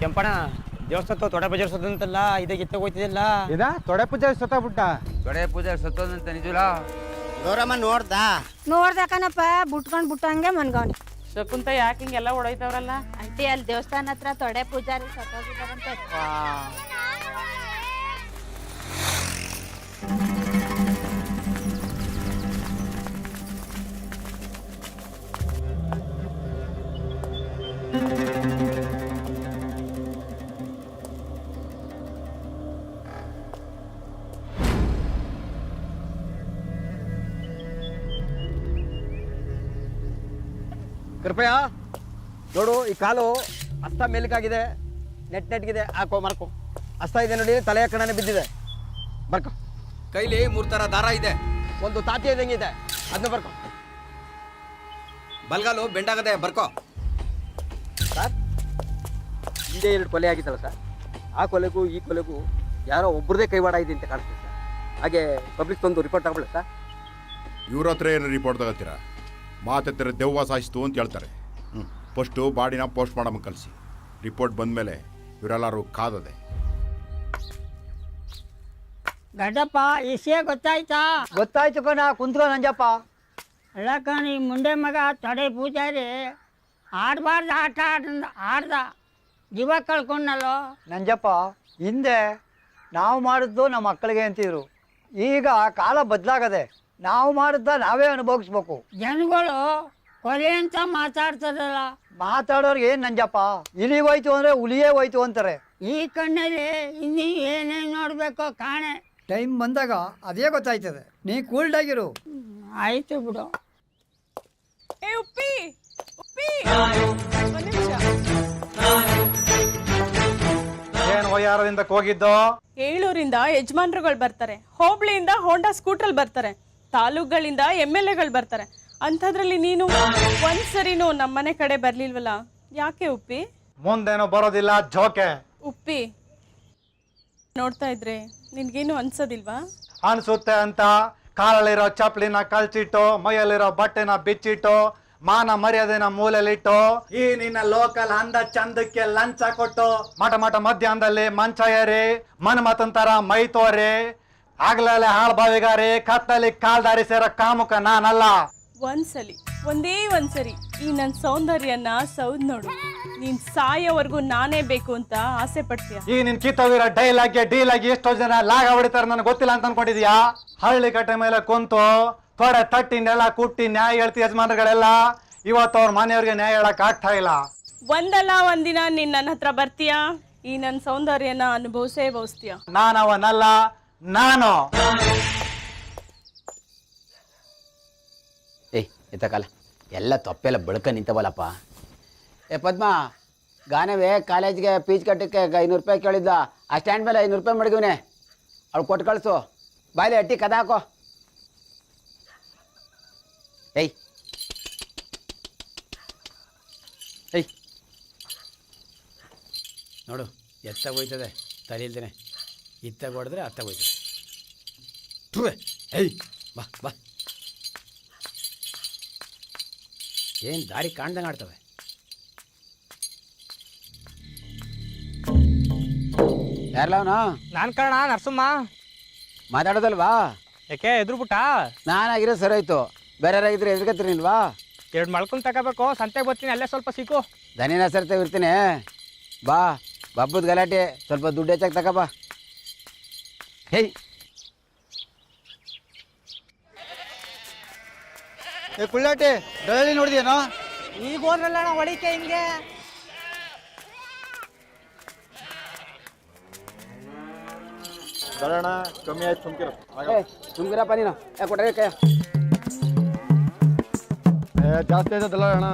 ಕೆಂಪಣ್ಣ ದೇವಸ್ಥಾನ ತೊಡೆ ಪೂಜೆ ಸತ್ತಂತಲ್ಲ, ಇದಕ್ಕೆ ಎತ್ತ ಹೋಯ್ತಿದೆಲ್ಲ. ಇದ ತೊಡೆ ಪೂಜೆ ಸತ್ತೋಗ್ಬಿಟ್ಟ. ತೊಡೆ ಪೂಜೆ ಸತ್ತೋದಂತ ನಿಜಲ್ಲ. ಗೌರಮ್ಮ ನೋಡ್ದಕನಪ್ಪ ಬಿಟ್ಕೊಂಡ್ ಬಿಟ್ಟಂಗೆ ಮನ್ಗವ್ನಿ. ಶಕುಂತ ಯಾಕೆ ಹಿಂಗೆಲ್ಲ ಹೊಡೋಯ್ತವ್ರಲ್ಲ? ಆಂಟಿ ಅಲ್ಲಿ ದೇವಸ್ಥಾನ ಹತ್ರ ತೊಡೆ ಪೂಜಾರಿ ಸತ್ತೋಗಿದ್ದಾರಂತೆ. ಕೃಪಯ ನೋಡು, ಈ ಕಾಲು ಅಸ್ತ ಮೇಲಕ್ಕಾಗಿದೆ, ನೆಟ್ಗಿದೆ. ಹಾಕೋ ಮರ್ಕೋ. ಅಸ್ತ ಇದೆ ನೋಡಿ, ತಲೆಯ ಕಣನೆ ಬಿದ್ದಿದೆ. ಬರ್ಕೋ. ಕೈಲಿ 3 ಥರ ದಾರ ಇದೆ, ಒಂದು ತಾತಿ ಇದ್ದಂಗಿದೆ, ಅದನ್ನ ಬರ್ಕೋ. ಬಲ್ಗಾಲು ಬೆಂಡಾಗದೆ, ಬರ್ಕೋ. ಸರ್, ಹಿಂದೆ 2 ಕೊಲೆ ಆಗಿತ್ತಲ್ಲ ಸರ್, ಆ ಕೊಲೆಗೂ ಈ ಕೊಲೆಗೂ ಯಾರೋ ಒಬ್ಬರದೇ ಕೈವಾಡ ಇದೆ ಅಂತ ಕಾಣಿಸ್ತದೆ ಸರ್. ಹಾಗೆ ಪಬ್ಲಿಕ್ ಒಂದು ರಿಪೋರ್ಟ್ ತಗೊಳ್ಳಿ ಸರ್. ಇವ್ರ ಹತ್ರ ಏನು ರಿಪೋರ್ಟ್ ತಗೋತೀರಾ? ಮಾತೆತ್ತರ ದೆವ್ವ ಸಾಯಿಸ್ತು ಅಂತ ಹೇಳ್ತಾರೆ. ಫಸ್ಟು ಬಾಡಿನ ಪೋಸ್ಟ್ ಮಾಡಮ್ಮ ಕಳಿಸಿ. ರಿಪೋರ್ಟ್ ಬಂದಮೇಲೆ ಇವರೆಲ್ಲರೂ ಕಾದದೆ. ಗಡ್ಡಪ್ಪ, ವಿಷಯ ಗೊತ್ತಾಯ್ತಾ? ಗೊತ್ತಾಯ್ತು ಕಣ, ಕುಂತ್ಕೊ ನಂಜಪ್ಪ. ಅಲ್ಲ ಕಣ, ಈ ಮುಂಡೆ ಮಗ ತಡೆ ಪೂಜಾರಿ ಆಡಬಾರ್ದು ಆಟ ಆಡ್ದ, ಜೀವ ಕಳ್ಕೊಂಡಲ್ಲೋ. ನಂಜಪ್ಪ, ಹಿಂದೆ ನಾವು ಮಾಡಿದ್ದು ನಮ್ಮ ಮಕ್ಕಳಿಗೆ ಅಂತಿದ್ರು. ಈಗ ಕಾಲ ಬದಲಾಗದೆ, ನಾವು ಮಾಡಿದ್ದ ನಾವೇ ಅನುಭವಿಸ್ಬೇಕು. ಜನಗಳು ಕೊಲೆ ಅಂತ ಮಾತಾಡ್ತಾರಲ್ಲ. ಮಾತಾಡೋರ್ಗೆ ಏನು ನಂಜಪ್ಪ, ಇಲಿ ಹೋಯ್ತು ಅಂದರೆ ಹುಲಿಯೇ ಹೋಯ್ತು ಅಂತಾರೆ. ಈ ಕಣ್ಣಲ್ಲಿ ಇನ್ನೂ ಏನೇನು ನೋಡಬೇಕೋ ಕಾಣೆ. ಟೈಮ್ ಬಂದಾಗ ಅದೇ ಗೊತ್ತಾಯ್ತದೆ. ನೀ ಕೂಲ್ಡಾಗಿರು. ಆಯ್ತು ಬಿಡು. ಏ ಉಪ್ಪಿ, ಉಪ್ಪಿ, ಏನು ವಯ್ಯಾರದಿಂದ ಹೋಗಿದ್ದೋ? ಏಳೂರಿಂದ ಯಜಮಾನ್ರುಗಳು ಬರ್ತಾರೆ, ಹೋಬಳಿಯಿಂದ ಹೋಂಡಾ ಸ್ಕೂಟ್ರಲ್ಲಿ ಬರ್ತಾರೆ, ತಾಲೂಕುಗಳಿಂದ MLAಗಳು ಬರ್ತಾರೆ. ಅಂಥದ್ರಲ್ಲಿ ನೀನು ಒಂದ್ಸರಿನೂ ನಮ್ಮನೆ ಕಡೆ ಬರ್ಲಿಲ್ವಲ್ಲ, ಯಾಕೆ ಉಪ್ಪಿ? ಮುಂದೇನು ಬರೋದಿಲ್ಲ ಜೋಕೆ. ಉಪ್ಪಿ, ನೋಡ್ತಾ ಇದ್ರೆ ನಿನ್ಗೇನು ಅನ್ಸೋದಿಲ್ವಾ? ಅನ್ಸುತ್ತೆ ಅಂತ ಕಾಲಲ್ಲಿರೋ ಚಪ್ಲಿನ ಕಳ್ಚಿಟ್ಟು, ಮೈಯಲ್ಲಿರೋ ಬಟ್ಟೆನ ಬಿಚ್ಚಿಟ್ಟು, ಮಾನ ಮರ್ಯಾದೆನ ಮೂಲೆಲಿಟ್ಟು, ಈ ನಿನ್ನ ಲೋಕಲ್ ಅಂದ ಚಂದಕ್ಕೆ ಲಂಚ ಕೊಟ್ಟು, ಮಠ ಮಧ್ಯಾಹ್ನದಲ್ಲಿ ಮಂಚ ಏರಿ ಮನ್ಮತಂತರ ಮೈ ತೋರಿ, ಆಗ್ಲೇ ಹಾಳ್ ಬಾವಿಗಾರಿ ಕತ್ತಲಿ ಕಾಲ್ದಾರಿ ಸೇರೋ ಕಾಮುಕ ನಾನಲ್ಲ. ಒಂದೇ ಒಂದ್ಸರಿ ಈ ನನ್ನ ಸೌಂದರ್ಯನ ಸೌದ್ ನೋಡು. ನೀನ್ ಸಾಯೋವರೆಗೂ ನಾನೇ ಬೇಕು ಅಂತ ಆಸೆ ಪಡ್ತೀಯ. ಈ ನಿನ್ ಕಿತ್ತೋಗಿರೋ ಡೈಲಾಗ್ಗೆ ಡೀಲಾಗಿ ಎಷ್ಟೋ ಜನ ಲಾಗ ಹೊಡಿತಾರೆ ನನಗೆ ಗೊತ್ತಿಲ್ಲ ಅಂತ ಅನ್ಕೊಂಡಿದ್ಯಾ? ಹಳ್ಳಿ ಕಟ್ಟೆ ಮೇಲೆ ಕುಂತು ತೊಡೆ ತಟ್ಟಿ ನೆಲ ಕುಟ್ಟಿ ನ್ಯಾಯ ಹೇಳ್ತಿ ಯಜಮಾನರುಗಳೆಲ್ಲ. ಇವತ್ತು ಅವ್ರ ಮನೆಯವ್ರಿಗೆ ನ್ಯಾಯ ಹೇಳಕ್ ಆಗ್ತಾ ಇಲ್ಲ. ಒಂದಲ್ಲ ಒಂದಿನ ನೀನ್ ನನ್ನ ಹತ್ರ ಬರ್ತೀಯಾ, ಈ ನನ್ನ ಸೌಂದರ್ಯನ ಅನುಭವಿಸ್ತೀಯ. ನಾನವನಲ್ಲ, ನಾನು. ಎತ್ತಕಾಲ ಎಲ್ಲ ತೊಪ್ಪೆಲ್ಲ ಬಳ್ಕ ನಿಂತವಲ್ಲಪ್ಪ. ಪದ್ಮ, ಗಾನವೇ ಕಾಲೇಜ್ಗೆ ಫೀಸ್ ಕಟ್ಟಕ್ಕೆ 500 ರೂಪಾಯಿ ಕೇಳಿದ್ದ, ಆ ಸ್ಟ್ಯಾಂಡ್ ಮೇಲೆ 500 ರೂಪಾಯಿ ಮಡಗಿವ್ನೆ, ಅವ್ಳು ಕೊಟ್ಟು ಕಳಿಸು. ಬಾಯ್ಲೆ ಅಟ್ಟಿ ಕದ ಹಾಕೋ. ಏಯ್ ಏಯ್ ನೋಡು, ಎತ್ತಾಗ ಹೋಯ್ತದೆ, ತಲೆ ಇಲ್ದೇನೆ. ಇತ್ತಾಗ ಹೊಡೆದ್ರೆ ಅತ್ತಾಗ ಹೋಯ್ತದೆ. ಏಯ್ ಬಾ ಬಾ. ಏನು ದಾರಿ ಕಾಣ್ದಂಗೆ ಆಡ್ತವೆ. ಯಾರಲ್ಲವನು? ನಾನು ಕಣ ನರಸಮ್ಮ. ಮಾತಾಡೋದಲ್ವಾ? ಯಾಕೆ ಎದುರುಬಿಟ್ಟ? ನಾನಾಗಿರೋ ಸರಿ ಆಯ್ತು, ಬೇರೆಯವರಾಗಿದ್ರೆ ಎದುರ್ಗತ್ತಿರಲಿಲ್ವಾ? 2 ಮಳ್ಕೊಂಡು ತಗೋಬೇಕು, ಸಂತೆಗೆ ಬರ್ತೀನಿ, ಅಲ್ಲೇ ಸ್ವಲ್ಪ ಸಿಕ್ಕು. ದನಿನ ಸರ್ತೆ ಇರ್ತೀನಿ. ಬಾ, ಬಬ್ಬದ ಗಲಾಟೆ, ಸ್ವಲ್ಪ ದುಡ್ಡು ಹೆಚ್ಚಾಗಿ ತಗೋಬಾ. ಹೇಯ್ ಕುಳ್ಳಾಟೆ ಡೈಲಿ ನೋಡಿದ್ಯೇನೋ? ಈಗ ಹೋದ್ರಲ್ಲ ಹೊಡಿಕೆ ಹಿಂಗೆ. ಬರೋಣ, ಕಮ್ಮಿ ಆಯ್ತು, ಸುಮ್ಕಿರಪ್ಪ ನೀನು. ಕೊಟ್ರೆ ಕೈ ಜಾಸ್ತಿ ಆಯ್ತದಲ್ಲ ಅಣ್ಣ.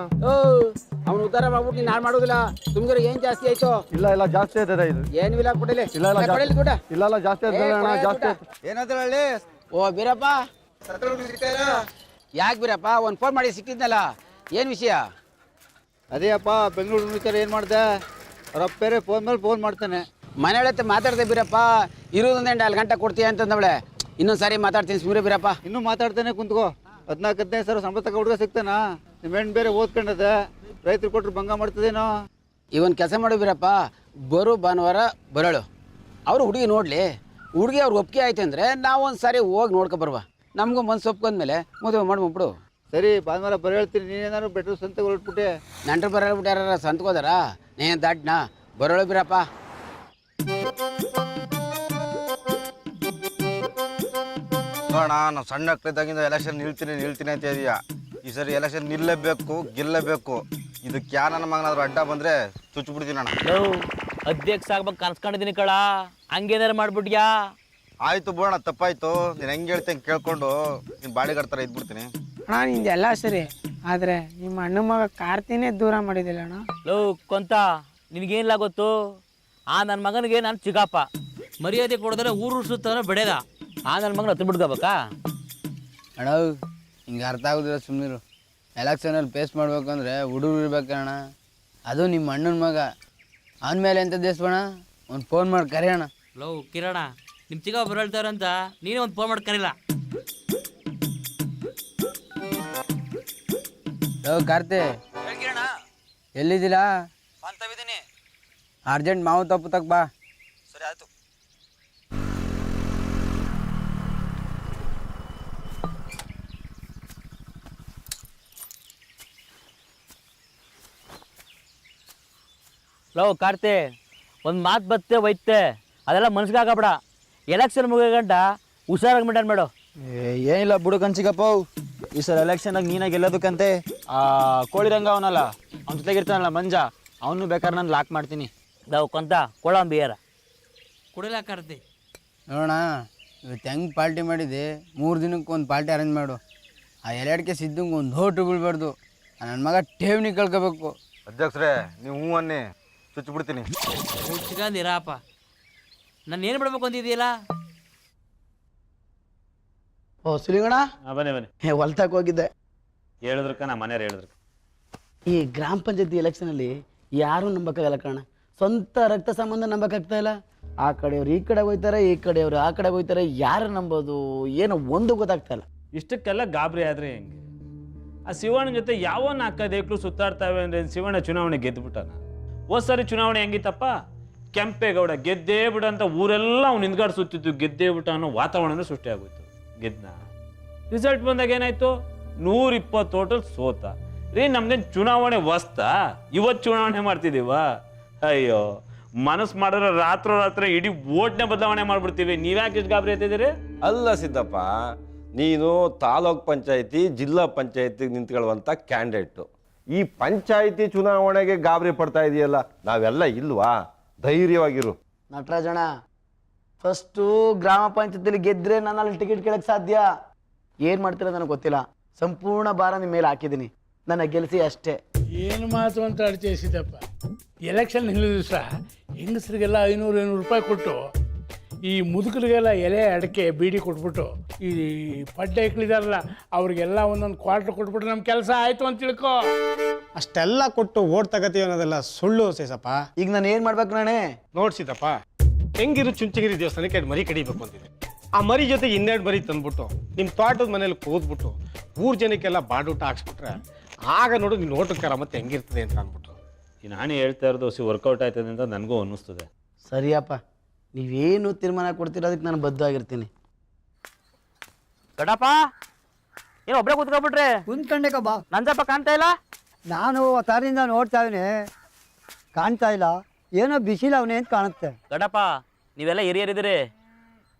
ಅವ್ನು ಉದ್ದಾರ ಮಾಡ್ಬಿಟ್ಟು ನೀನು ಹಾಳು ಮಾಡೋದಿಲ್ಲ. ಸುಮ್ಗಿರ ಏನು ಜಾಸ್ತಿ ಆಯ್ತು? ಇಲ್ಲ ಜಾಸ್ತಿ ಆಯ್ತದ ಇದು. ಏನು ಇಲ್ಲ ಕೊಡಲಿ. ಇಲ್ಲ ದುಡ್ಡ ಇಲ್ಲ ಜಾಸ್ತಿ ಆಯ್ತದ ಅಣ್ಣ, ಜಾಸ್ತಿ ಆಯ್ತು. ಏನಾದ್ರ ಹಳ್ಳಿ? ಓ ಬೀರಪ್ಪ, ಯಾಕೆ ಬೀರಪ್ಪ? ಒಂದು ಫೋನ್ ಮಾಡಿ ಸಿಕ್ಕಿದ್ನಲ್ಲ, ಏನು ವಿಷಯ? ಅದೇ ಅಪ್ಪ, ಬೆಂಗಳೂರು ವಿಚಾರ ಏನು ಮಾಡ್ದೆ? ಅವ್ರಪ್ಪ ಬೇರೆ ಫೋನ್ ಮೇಲೆ ಫೋನ್ ಮಾಡ್ತಾನೆ. ಮನೆಯೊಳತ್ತೆ ಮಾತಾಡ್ದೆ ಬೀರಪ್ಪ, ಇರೋದೊಂದು 2 ಗಂಟೆ ಕೊಡ್ತೀಯ ಅಂತಂದವಳೆ. ಇನ್ನೊಂದು ಸಾರಿ ಮಾತಾಡ್ತೀನಿ ಸುಮ್ಮನೆ ಬೀರಪ್ಪ. ಇನ್ನೂ ಮಾತಾಡ್ತಾನೆ ಕುಂತ್ಕೋ. 14-15 ಸಾವಿರ ಸಂಬಳ ತಗೋ ಹುಡುಗ ಸಿಗ್ತಾನ? ನಿಮ್ಮ ಹೆಣ್ಣು ಬೇರೆ ಓದ್ಕೊಂಡದೆ, ರೈತರು ಕೊಟ್ಟರು ಭಂಗ ಮಾಡ್ತದೇನೋ. ಇವನ್ ಕೆಲಸ ಮಾಡು ಬೀರಪ್ಪ, ಬರೋ ಭಾನುವಾರ ಬರೋಳು. ಅವರು ಹುಡುಗಿ ನೋಡಲಿ, ಹುಡುಗಿ ಅವ್ರು ಒಪ್ಪಿಗೆ ಆಯ್ತು ಅಂದರೆ ನಾವು ಒಂದು ಸಾರಿ ಹೋಗಿ ನೋಡ್ಕೊ ಬರುವ. ನಮಗೂ ಮನ್ಸು ಒಪ್ಕೊಂಡ್ಮೇಲೆ ಮದುವೆ ಮಾಡ್ಬಿಡು. ಸರಿ, ಭಾನುವಾರ ಬರೋ ಹೇಳ್ತೀನಿ. ನೀನೇನಾದ್ರು ಬೆಟ್ರು ಸಂತೆಗೆ ಹೊರಟ್ಬಿಟ್ಟೆ? ನೆಂಟ್ರು ಬರೋಬಿಟ್ಟು ಯಾರ ಸಂತ್ಕೋದಾರ? ನೀನು ದಾಟ್ನಾ ಬರೋಳು ಬೀರಪ್ಪ. ನೋಡೋಣ, ನಾವು ಸಣ್ಣ ಮಕ್ಕಳಿದ್ದಾಗಿಂದ ಎಲೆಕ್ಷನ್ ನಿಲ್ತೀನಿ ಅಂತ ಇದೆಯಾ. ಈ ಸರಿ ಎಲೆಕ್ಷನ್ ನಿಲ್ಲಬೇಕು, ಗೆಲ್ಲಬೇಕು. ಇದಕ್ಕೆ ಯಾ ನನ್ನ ಮಗನಾದ್ರು ಅಡ್ಡ ಬಂದರೆ ಚುಚ್ಚಿಬಿಡ್ತೀನಿ ಅಣ್ಣ. ಅಧ್ಯಕ್ಷ ಆಗ್ಬೇಕು ಕನ್ಸ್ಕೊಂಡಿದ್ದೀನಿ ಕಳ, ಹಂಗೇನಾರು ಮಾಡ್ಬಿಟ್ಯಾ? ಆಯಿತು ಬೋಣ, ತಪ್ಪಾಯ್ತು. ನೀನು ಹೆಂಗೆ ಹೇಳ್ತೀನಿ ಕೇಳ್ಕೊಂಡು ನೀನು ಬಾಡಿಗಾಡ್ತಾರೆ ಇದ್ಬಿಡ್ತೀನಿ. ಅಣ್ಣ ನಿಂದು ಎಲ್ಲ ಸರಿ, ಆದರೆ ನಿಮ್ಮ ಅಣ್ಣ ಮಗ ಕಾರ್ತಿನೇ ದೂರ ಮಾಡಿದಿಲ್ಲ ಅಣ್ಣ. ಲೋ ಕೊಂತ, ನಿನಗೇನಿಲ್ಲ ಗೊತ್ತು? ನನ್ನ ಮಗನಿಗೆ ನಾನು ಚಿಕ್ಕಪ್ಪ, ಮರ್ಯಾದೆ ಕೊಡಿದ್ರೆ ಊರು ಸುತ್ತ ಬೆಳೆದ. ನನ್ನ ಮಗನ ಹತ್ತು ಬಿಡ್ಕೋಬೇಕಾ? ಅಣ್ಣ ಹಿಂಗೆ ಅರ್ಥ ಆಗೋದಿಲ್ಲ, ಸುಮ್ಮನಿರು. ಎಲೆಕ್ಷನಲ್ಲಿ ಫೇಸ್ ಮಾಡ್ಬೇಕಂದ್ರೆ ಹುಡುಗರು ಇರ್ಬೇಕಣ್ಣ. ಅದು ನಿಮ್ಮ ಅಣ್ಣನ ಮಗ, ಅವನ ಮೇಲೆ ಎಂತ ದೇಶವಣ್ಣ. ಒಂದು ಫೋನ್ ಮಾಡಿ ಕರೆಯೋಣ. ಲೋ ಕಿರಣ, ನಿಮ್ಮ ಚಿಕ್ಕಪ್ಪ ಹೇಳ್ತಾರಂತ ನೀನೇ ಒಂದು ಫೋನ್ ಮಾಡಿ ಕರಿಲ್ಲ. ಲೋ ಕಾರ್ತಿ, ಎಲ್ಲಿದ್ದೀರಾ? ಅರ್ಜೆಂಟ್ ಮಾವು ತಪ್ಪು ತಕ್ ಬಾ. ಸರಿ ಆಯ್ತು. ಲೋ ಕಾರ್ತಿ, ಒಂದು ಮಾತು ಬತ್ತೆ ಒಯ್ತೆ, ಅದೆಲ್ಲ ಮನ್ಸಿಗೆ ಹಾಕಬೇಡ. ಎಲೆಕ್ಷನ್ ಮುಗಿಗಂಟ ಹುಷಾರಾಗಿ ಮೇಂಟೈನ್ ಮಾಡು. ಏನಿಲ್ಲ ಬಿಡು ಕನ್ಸಿಗಪ್ಪ, ಈ ಸಲ ಎಲೆಕ್ಷನಾಗ ನೀನಾಗ ಗೆಲ್ಲೋದಕ್ಕಂತೆ ಆ ಕೋಳಿರಂಗ ಅವನಲ್ಲ, ಅವ್ನ ಜೊತೆಗಿರ್ತಾನಲ್ಲ ಮಂಜ, ಅವನು ಬೇಕಾದ್ರೆ ನಾನು ಲಾಕ್ ಮಾಡ್ತೀನಿ. ನಾವು ಕೊಂತ ಕೊಳಂಬಿಯರ ಕುಡಿಲ ಕಾರ್ತಿ. ನೋಡೋಣ, ಇವತ್ತು ಹೆಂಗೆ ಪಾರ್ಟಿ ಮಾಡಿದೆ, 3 ದಿನಕ್ಕೆ ಒಂದು ಪಾರ್ಟಿ ಅರೇಂಜ್ ಮಾಡು. ಆ ಎರಡಕ್ಕೆ ಸಿದ್ದಂಗೆ ಒಂದು ಹೋಟು ಬೀಳ್ಬಾರ್ದು. ನನ್ನ ಮಗ ಠೇವಣಿ ಕಳ್ಕೋಬೇಕು. ಅಧ್ಯಕ್ಷರೇ, ನೀವು ಹ್ಞೂ ಅನ್ನಿ, ಚುಚ್ಚಿಬಿಡ್ತೀನಿ. ಹುಚ್ಚಿಗಂದಿರಪ್ಪ, ನಾನು ಏನು ಬಿಡ್ಬೇಕು ಅಂತಿದ್ದೀಯಲ್ಲ? ಓ ಸುಲಿಗಣ, ಬನ್ನಿ ಬನ್ನಿ. ಹೊಲ್ತಕ್ಕೆ ಹೋಗಿದ್ದೆ. ಹೇಳಿದ್ರಕ್ಕ ನಮ್ಮ ಮನೆಯವ್ರು ಹೇಳಿದ್ರು. ಈ ಗ್ರಾಮ ಪಂಚಾಯತಿ ಎಲೆಕ್ಷನಲ್ಲಿ ಯಾರೂ ನಂಬಕ್ಕಾಗಲ್ಲ ಕಣ. ಸ್ವಂತ ರಕ್ತ ಸಂಬಂಧ ನಂಬಕ್ಕಾಗ್ತಾ ಇಲ್ಲ. ಆ ಕಡೆಯವ್ರು ಈ ಕಡೆ ಹೋಗ್ತಾರೆ, ಈ ಕಡೆಯವರು ಆ ಕಡೆ ಹೋಗ್ತಾರೆ. ಯಾರು ನಂಬೋದು ಏನೋ ಒಂದು ಗೊತ್ತಾಗ್ತಾ ಇಲ್ಲ. ಇಷ್ಟಕ್ಕೆಲ್ಲ ಗಾಬರಿ ಆದರೆ ಹೆಂಗೆ? ಆ ಶಿವಣ್ಣ ಜೊತೆ ಯಾವ 4-5 ಏಕ್ಳು ಸುತ್ತಾಡ್ತಾವೆ ಅಂದರೆ ಶಿವಣ್ಣ ಚುನಾವಣೆ ಗೆದ್ದುಬಿಟ್ಟಾನ. ಹೋದ್ ಸಾರಿ ಚುನಾವಣೆ ಹೆಂಗಿತ್ತಪ್ಪ? ಕೆಂಪೇಗೌಡ ಗೆದ್ದೇ ಬಿಡ ಅಂತ ಊರೆಲ್ಲ ಅವ್ನು ಹಿಂದ್ಗಾಡು ಸುತ್ತಿದ್ದು, ಗೆದ್ದೇ ಬಿಟ್ಟ ಅನ್ನೋ ವಾತಾವರಣನೇ ಸೃಷ್ಟಿಯಾಗೋಯ್ತು. ಗೆದ್ನ ರಿಸಲ್ಟ್ ಬಂದಾಗ ಏನಾಯ್ತು? 120 ಟೋಟಲ್ ಸೋತ ರೀ. ನಮ್ದೇನು ಚುನಾವಣೆ ವಸ್ತಾ? ಇವತ್ತು ಚುನಾವಣೆ ಮಾಡ್ತಿದ್ದೀವ? ಅಯ್ಯೋ, ಮನಸ್ಸು ಮಾಡಿದ್ರೆ ರಾತ್ರಿ ಇಡೀ ಓಟ್ನೇ ಬದಲಾವಣೆ ಮಾಡ್ಬಿಡ್ತೀವಿ. ನೀವ್ಯಾಕೆ ಇಷ್ಟು ಗಾಬರಿ ಆಯ್ತಿದ್ದೀರಿ? ಅಲ್ಲ ಸಿದ್ದಪ್ಪ, ನೀನು ತಾಲೂಕ್ ಪಂಚಾಯತಿ ಜಿಲ್ಲಾ ಪಂಚಾಯತಿಗೆ ನಿಂತ್ಕೊಳ್ಳುವಂಥ ಕ್ಯಾಂಡಿಡೇಟು. ಈ ಪಂಚಾಯತಿ ಚುನಾವಣೆಗೆ ಗಾಬರಿ ಪಡ್ತಾ ಇದೆಯಲ್ಲ, ನಾವೆಲ್ಲ ಇಲ್ವಾ? ಧೈರ್ಯವಾಗಿರು ನಟರಾಜಣ್ಣ. ಫಸ್ಟು ಗ್ರಾಮ ಪಂಚಾಯತಿಲಿ ಗೆದ್ದರೆ ನಾನು ಅಲ್ಲಿ ಟಿಕೆಟ್ ಕೇಳಕ್ಕೆ ಸಾಧ್ಯ. ಏನು ಮಾಡ್ತೀರ ನನಗೆ ಗೊತ್ತಿಲ್ಲ. ಸಂಪೂರ್ಣ ಭಾರ ನಿಮ್ಮ ಮೇಲೆ ಹಾಕಿದ್ದೀನಿ. ನನ್ನ ಗೆಲ್ಲಿಸಿ ಅಷ್ಟೇ. ಏನು ಮಾತು ಅಂತ ಅಡ್ಚೇಸಿದಪ್ಪ. ಎಲೆಕ್ಷನ್ ನಿಲ್ಲಿದ ದಿವಸ ಹೆಂಗಸರಿಗೆಲ್ಲ 500 ರೂಪಾಯಿ ಕೊಟ್ಟು, ಈ ಮುದುಕರಿಗೆಲ್ಲ ಎಲೆ ಅಡಿಕೆ ಬೀಡಿ ಕೊಟ್ಬಿಟ್ಟು, ಈ ಪಡ್ಡೆ ಇಕ್ಳಿದಾರಲ್ಲ ಅವ್ರಿಗೆಲ್ಲ ಒಂದೊಂದು ಕ್ವಾರ್ಟರ್ ಕೊಟ್ಬಿಟ್ರೆ ನಮ್ಮ ಕೆಲಸ ಆಯಿತು ಅಂತ ತಿಳ್ಕೊ. ಅಷ್ಟೆಲ್ಲ ಕೊಟ್ಟು ಓಟ್ ತಗತೀವಿ ಅನ್ನೋದೆಲ್ಲ ಸುಳ್ಳು ಸೇಸಪ್ಪ. ಈಗ ನಾನು ಏನು ಮಾಡ್ಬೇಕು ನಾನೇ? ನೋಡ್ಸಿದಪ್ಪ, ಹೆಂಗಿರು ಚುಂಚಗಿರಿ ದೇವಸ್ಥಾನಕ್ಕೆ 2 ಮರಿ ಕಡಿಬೇಕು ಅಂತಿದೆ. ಆ ಮರಿ ಜೊತೆ 2 ಮರಿ ತಂದ್ಬಿಟ್ಟು ನಿಮ್ಮ ತೋಟದ ಮನೇಲಿ ಕೂದ್ಬಿಟ್ಟು ಊರು ಜನಕ್ಕೆಲ್ಲ ಬಾಡೂಟ ಹಾಕ್ಸ್ಬಿಟ್ರೆ ಆಗ ನೋಡು ನಿನ್ನ ಓಟಕ್ಕೆ ಮತ್ತೆ ಹೆಂಗಿರ್ತದೆ ಅಂತ ಅಂದ್ಬಿಟ್ಟು. ಈ ನಾನೇ ಹೇಳ್ತಾ ಇರೋದು ವರ್ಕೌಟ್ ಆಯ್ತದೆ ಅಂತ ನನಗೂ ಅನ್ನಿಸ್ತದೆ. ಸರಿಯಪ್ಪ, ನೀವೇನು ತೀರ್ಮಾನ ಕೊಡ್ತೀರ ಅದಕ್ಕೆ ನಾನು ಬದ್ಧವಾಗಿರ್ತೀನಿ. ಗಡಪ್ಪ, ಏನು ಒಬ್ಬರೇ ಕೂತ್ಕೊಬಿಟ್ರೆ? ಕುಂತ್ಕೊಂಡೆ ಬಾ. ನಂಜಪ್ಪ ಕಾಣ್ತಾ ಇಲ್ಲ? ನಾನು ತಾರಿಂದ ನೋಡ್ತಾ ಇದ್ದೀನಿ, ಕಾಣ್ತಾ ಇಲ್ಲ. ಏನೋ ಬಿಸಿಲು ಅವನೇ ಅಂತ ಕಾಣುತ್ತೆ. ಗಡಪ್ಪ, ನೀವೆಲ್ಲ ಹಿರಿಯರಿದ್ದೀರಿ,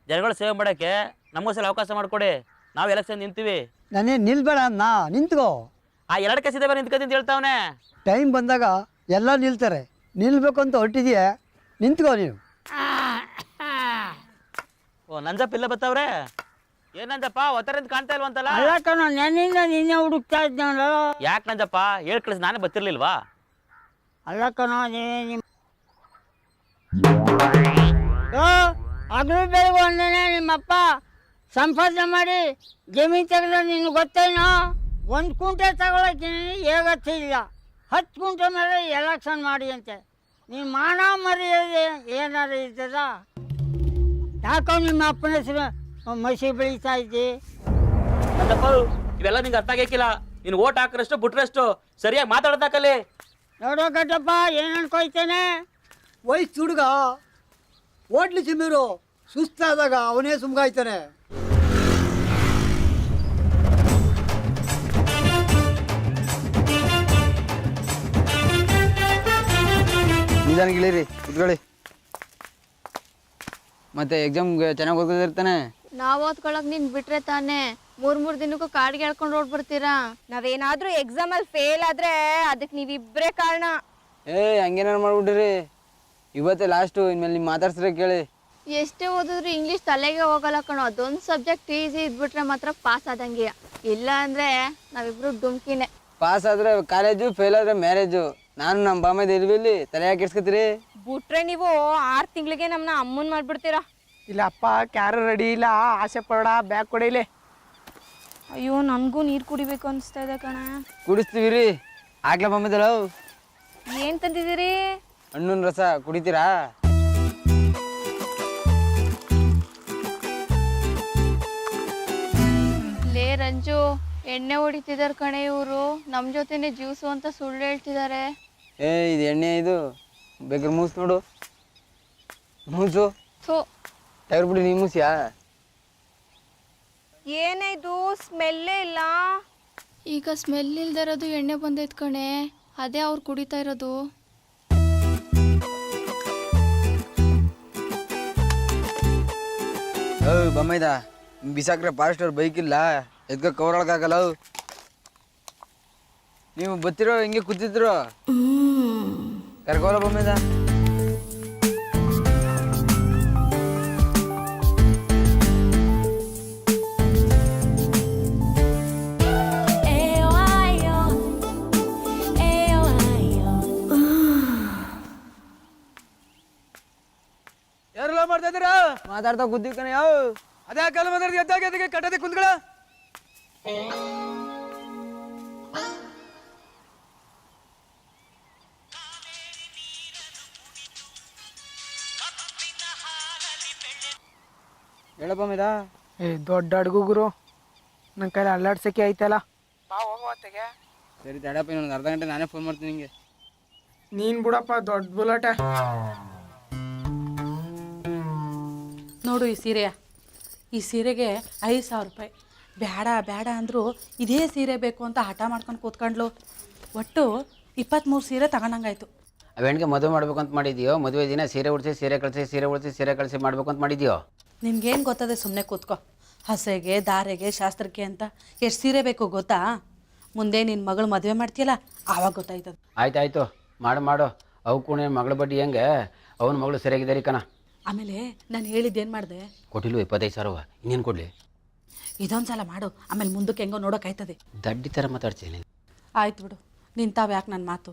ಜನಗಳ ಸೇವೆ ಮಾಡೋಕ್ಕೆ ನಮಗೋಸ್ಕರ ಅವಕಾಶ ಮಾಡಿಕೊಡಿ. ನಾವು ಎಲೆಕ್ಷನ್ ನಿಂತೀವಿ. ನಾನೇ ನಿಲ್ಬೇಡ ಅನ್ನ, ನಿಂತ್ಕೋ. ಆ 2 ಕೆಸಿದ ಬೇರೆ ನಿಂತ್ಕೊತೀನಿ ಅಂತ ಹೇಳ್ತಾವನೆ. ಟೈಮ್ ಬಂದಾಗ ಎಲ್ಲ ನಿಲ್ತಾರೆ. ನಿಲ್ಬೇಕು ಅಂತ ಹೊರಟಿದೆಯಾ, ನಿಂತ್ಕೋ ನೀನು. ಓ, ನಂಜಪ್ಪ ಇಲ್ಲ ಬತ್ತವ್ರೆ. ಏನ್ ನಂಜಪ್ಪ, ಒತ್ತರಿಂದ ಕಾಣ್ತಾ ಇಲ್ವಂತಲ್ಲ? ಅಲ್ಲ ಕಣೋ, ನೆನ್ನಿಂದ ನಿನ್ನೆ ಹುಡುಕ್ತಾ ಇದ್ದಾನಲ್ಲ. ಯಾಕೆ ನಂಜಪ್ಪ, ಹೇಳ್ ಕಳಿಸಿ, ನಾನೇ ಬತ್ತಿರ್ಲಿಲ್ವಾ? ಅಲ್ಲ ಕಣೋ, ಅದ್ರ ಬೆಳಗ್ಗೆ ಒಂದೇನೆ ನಿಮ್ಮಪ್ಪ ಸಂಪಾದನೆ ಮಾಡಿ ಜಮೀನು ತೆಗೆದ್ರೆ ನಿನ್ಗೆ ಗೊತ್ತೇನೋ? 1 ಕುಂಟೆ ತಗೊಳಕ್ಕೆ ಹೇಗತ್ತಿಲ್ಲ, 10 ಕುಂಟೆ ಮೇಲೆ ಎಲೆಕ್ಷನ್ ಮಾಡಿ ಅಂತೆ. ನೀನು ಮಾನ ಮರ್ಯಾದೆ ಏನಾರು ಇರ್ತದ? ಯಾಕೋ ನಿಮ್ಮ ಅಪ್ಪನ ಹೆಸರು ಮಸಿ ಬೆಳೀತಾ ಇದ್ದಿ? ನಂಜಪ್ಪ, ಇವೆಲ್ಲ ನಿಂಗೆ ಅರ್ಥ ಆಗಕ್ಕಿಲ್ಲ. ನೀನು ಓಟ್ ಹಾಕ್ರಷ್ಟು ಬಿಟ್ರಷ್ಟು ಸರಿಯಾಗಿ ಮಾತಾಡೋದಾಕಲ್ಲಿ. ನೋಡೋ ಗಡ್ಡಪ್ಪ, ಏನು ಅನ್ಕೊಯ್ತೇನೆ? ವಯಸ್ಸು ಹುಡುಗ, ಓಡ್ಲಿ ಚಿಮ್ಮಿರು. ಸುಸ್ತಾದಾಗ ಅವನೇ ಸುಮ್ಗಾಯ್ತಾನೆ. ನಿಧಾನಕ್ಕೆ ಇಳಿರಿ, ಕುತ್ಕೊಳ್ಳಿ. ಮತ್ತೆ ಎಕ್ಸಾಮ್ಗೆ ಚೆನ್ನಾಗಿ ಓದ್ಕೊತಿರ್ತಾನೆ. ನಾವು ಓದ್ಕೊಳಕ್ ನೀನ್ ಬಿಟ್ರೆ ತಾನೇ 3 ದಿನಕ್ಕೂ ಕಾಡಿಗೆ ಹೇಳ್ಕೊಂಡು ಓಡ್ಬಿಡ್ತೀರಾ? ನಾವೇನಾದ್ರೂ ಎಕ್ಸಾಮಲ್ಲಿ ಫೇಲ್ ಆದ್ರೆ ಅದಕ್ಕೆ ನೀವಿಬ್ಬರೇ ಕಾರಣ. ಹಂಗೇನಾರು ಮಾಡ್ಬಿಟ್ರಿ. ಇವತ್ತೇ ಲಾಸ್ಟು, ಇನ್ಮೇಲೆ ನಿಮ್ಮ ಮಾತಾಡ್ಸ್ರೆ ಕೇಳಿ. ಎಷ್ಟೇ ಓದಿದ್ರು ಇಂಗ್ಲೀಷ್ ತಲೆಗೆ ಹೋಗಲ್ಲ ಕಣೋ. ಅದೊಂದು ಸಬ್ಜೆಕ್ಟ್ ಈಸಿ ಇದ್ಬಿಟ್ರೆ ಮಾತ್ರ ಪಾಸ್ ಆದಂಗೆ. ಇಲ್ಲ ಅಂದರೆ ನಾವಿಬ್ರು ಡುಮ್ಕಿನೇ. ಪಾಸ್ ಆದ್ರೆ ಕಾಲೇಜು, ಫೇಲ್ ಆದ್ರೆ ಮ್ಯಾರೇಜು. ನಾನು ನಮ್ಮ ಬಾಮದ ಇರ್ವಿಲ್ಲಿ ತಲೆ ಯಾಕೆ ಇಡ್ಸ್ಕೊತೀರಿ? ಬಿಟ್ರೆ ನೀವು 6 ತಿಂಗಳಿಗೆ ನಮ್ಮನ್ನ ಅಮ್ಮನ್ ಮಾಡ್ಬಿಡ್ತೀರಾ. ಇಲ್ಲಪ್ಪ ಕ್ಯಾರು ರೆಡಿ ಇಲ್ಲ, ಆಸೆ ಪಡ ಬ್ಯಾಗ್ ಕೊಡಿಲಿ. ಅಯ್ಯೋ ನನಗೂ ನೀರು ಕುಡಿಬೇಕು ಅನಿಸ್ತಾ ಇದೆ ಕಣ. ಕುಡಿಸ್ತೀವಿ ರೀ. ಆಗ್ಲಾ ಬಾಮದಲ್ಲ ಏನು ತಂದಿದ್ದೀರಿ? ಹಣ್ಣಿನ ರಸ ಕುಡಿತೀರಾ? ಲೇ ರಂಜು, ಎಣ್ಣೆ ಹೊಡಿತಿದ್ದಾರೆ ಕಣೆ ಇವರು. ನಮ್ಮ ಜೊತೆನೆ ಜ್ಯೂಸು ಅಂತ ಸುಳ್ಳು ಹೇಳ್ತಿದ್ದಾರೆ. ಇದು ಎಣ್ಣೆ, ಇದು ಬೇಕಾದ್ರೆ ಮೂಸು ನೋಡು. ಮೂಸು ತೆಗೆದು ಬಿಡಿ. ನೀ ಮೂಸಿಯಾ? ಏನೇ ಇದು ಸ್ಮೆಲ್ಲೇ ಇಲ್ಲ. ಈಗ ಸ್ಮೆಲ್ ಇಲ್ದೇ ಇರೋದು ಎಣ್ಣೆ ಬಂದೈತೆ ಕಣೆ, ಅದೇ ಅವ್ರು ಕುಡಿತಾ ಇರೋದು. ಬಮ್ಮೈದ ಬಿಸಾಕ್ರೆ ಫಾರೆಸ್ಟ್ ಅವ್ರ ಬೈಕ್ ಇಲ್ಲ, ಎದ್ಕ ಕವರ್ ಒಳಗಾಗಲ್ಲ. ನೀವು ಬತ್ತಿರೋ ಹಿಂಗೆ ಕೂತಿದ್ರು ಕರ್ಕೋಲ್ಲ ಬಮ್ಮೈದ. ಯಾರೆಲ್ಲ ಮಾಡ್ತಾ ಇದ್ದೀರಾ? ಮಾತಾಡ್ತಾ ಕೂತೀವಿ ಕಣ. ಯಾವ ಅದೇ ಕಾಲ ಮಾತಾಡ್ತೀವಿ. ಎದ್ದಾಗೆ ಕಟ್ಟದೆ ಕುಂತ್ಗಳ. ಹೇಳಪ್ಪ ಮೇದ. ದೊಡ್ಡ ಅಡ್ಗು ಗುರು, ನನ್ನ ಕೈಲಿ ಅಲ್ಲಾಡ್ಸಕ್ಕೆ ಐತಲ್ಲ. ಬಾ ಹೋಗುವತ್ತೆಗೆ. ಸರಿ ತಡಪ್ಪ, ಇನ್ನೊಂದು ಅರ್ಧ ಗಂಟೆ ನಾನೇ ಫೋನ್ ಮಾಡ್ತೀನಿ ನಿಂಗೆ. ನೀನು ಬಿಡಪ್ಪ ದೊಡ್ಡ ಬುಲಾಟೆ. ನೋಡು ಈ ಸೀರೆಯ, ಈ ಸೀರೆಗೆ 5,000 ರೂಪಾಯಿ. ಬೇಡ ಬೇಡ ಅಂದರು ಇದೇ ಸೀರೆ ಬೇಕು ಅಂತ ಹಠ ಮಾಡ್ಕೊಂಡು ಕೂತ್ಕೊಂಡ್ಲು. ಒಟ್ಟು 23 ಸೀರೆ ತಗೊಂಡಂಗಾಯ್ತು. ಅವೆಣ್ಣಿಗೆ ಮದುವೆ ಮಾಡ್ಬೇಕು ಅಂತ ಮಾಡಿದ್ಯೋ? ಮದುವೆ ದಿನ ಸೀರೆ ಉಡಿಸಿ ಸೀರೆ ಕಳಿಸಿ, ಸೀರೆ ಉಡಿಸಿ ಸೀರೆ ಕಳಿಸಿ ಮಾಡ್ಬೇಕು ಅಂತ ಮಾಡಿದ್ಯೋ? ನಿನ್ಗೇನು ಗೊತ್ತದೆ? ಸುಮ್ಮನೆ ಕೂತ್ಕೋ. ಹಸೆಗೆ, ದಾರೆಗೆ, ಶಾಸ್ತ್ರಕ್ಕೆ ಅಂತ ಎಷ್ಟು ಸೀರೆ ಬೇಕು ಗೊತ್ತಾ? ಮುಂದೆ ನಿನ್ನ ಮಗಳು ಮದುವೆ ಮಾಡ್ತೀಯಲ್ಲ ಆವಾಗ ಗೊತ್ತಾಯ್ತದ. ಆಯ್ತಾಯ್ತು, ಮಾಡು. ಅವು ಕೂಡ ಮಗಳ ಬಡ್ಡಿ ಹೆಂಗೆ? ಅವನ ಮಗಳು ಸರಿಯಾಗಿದ್ದಾರೆ ಕಣ. ಆಮೇಲೆ ನಾನು ಹೇಳಿದ್ದೇನು ಮಾಡಿದೆ? ಕೊಟ್ಟಿಲ್ವ 25,000? ಇನ್ನೇನು ಕೊಡಲಿ? ಇದೊಂದು ಸಲ ಮಾಡು, ಆಮೇಲೆ ಮುಂದಕ್ಕೆ ಹೆಂಗೋ ನೋಡೋಕ್ಕಾಯ್ತದೆ. ದಡ್ಡಿ ಥರ ಮಾತಾಡ್ತೀನಿ. ಆಯ್ತು ಬಿಡು, ನಿಂತಾವ ಯಾಕೆ ನನ್ನ ಮಾತು.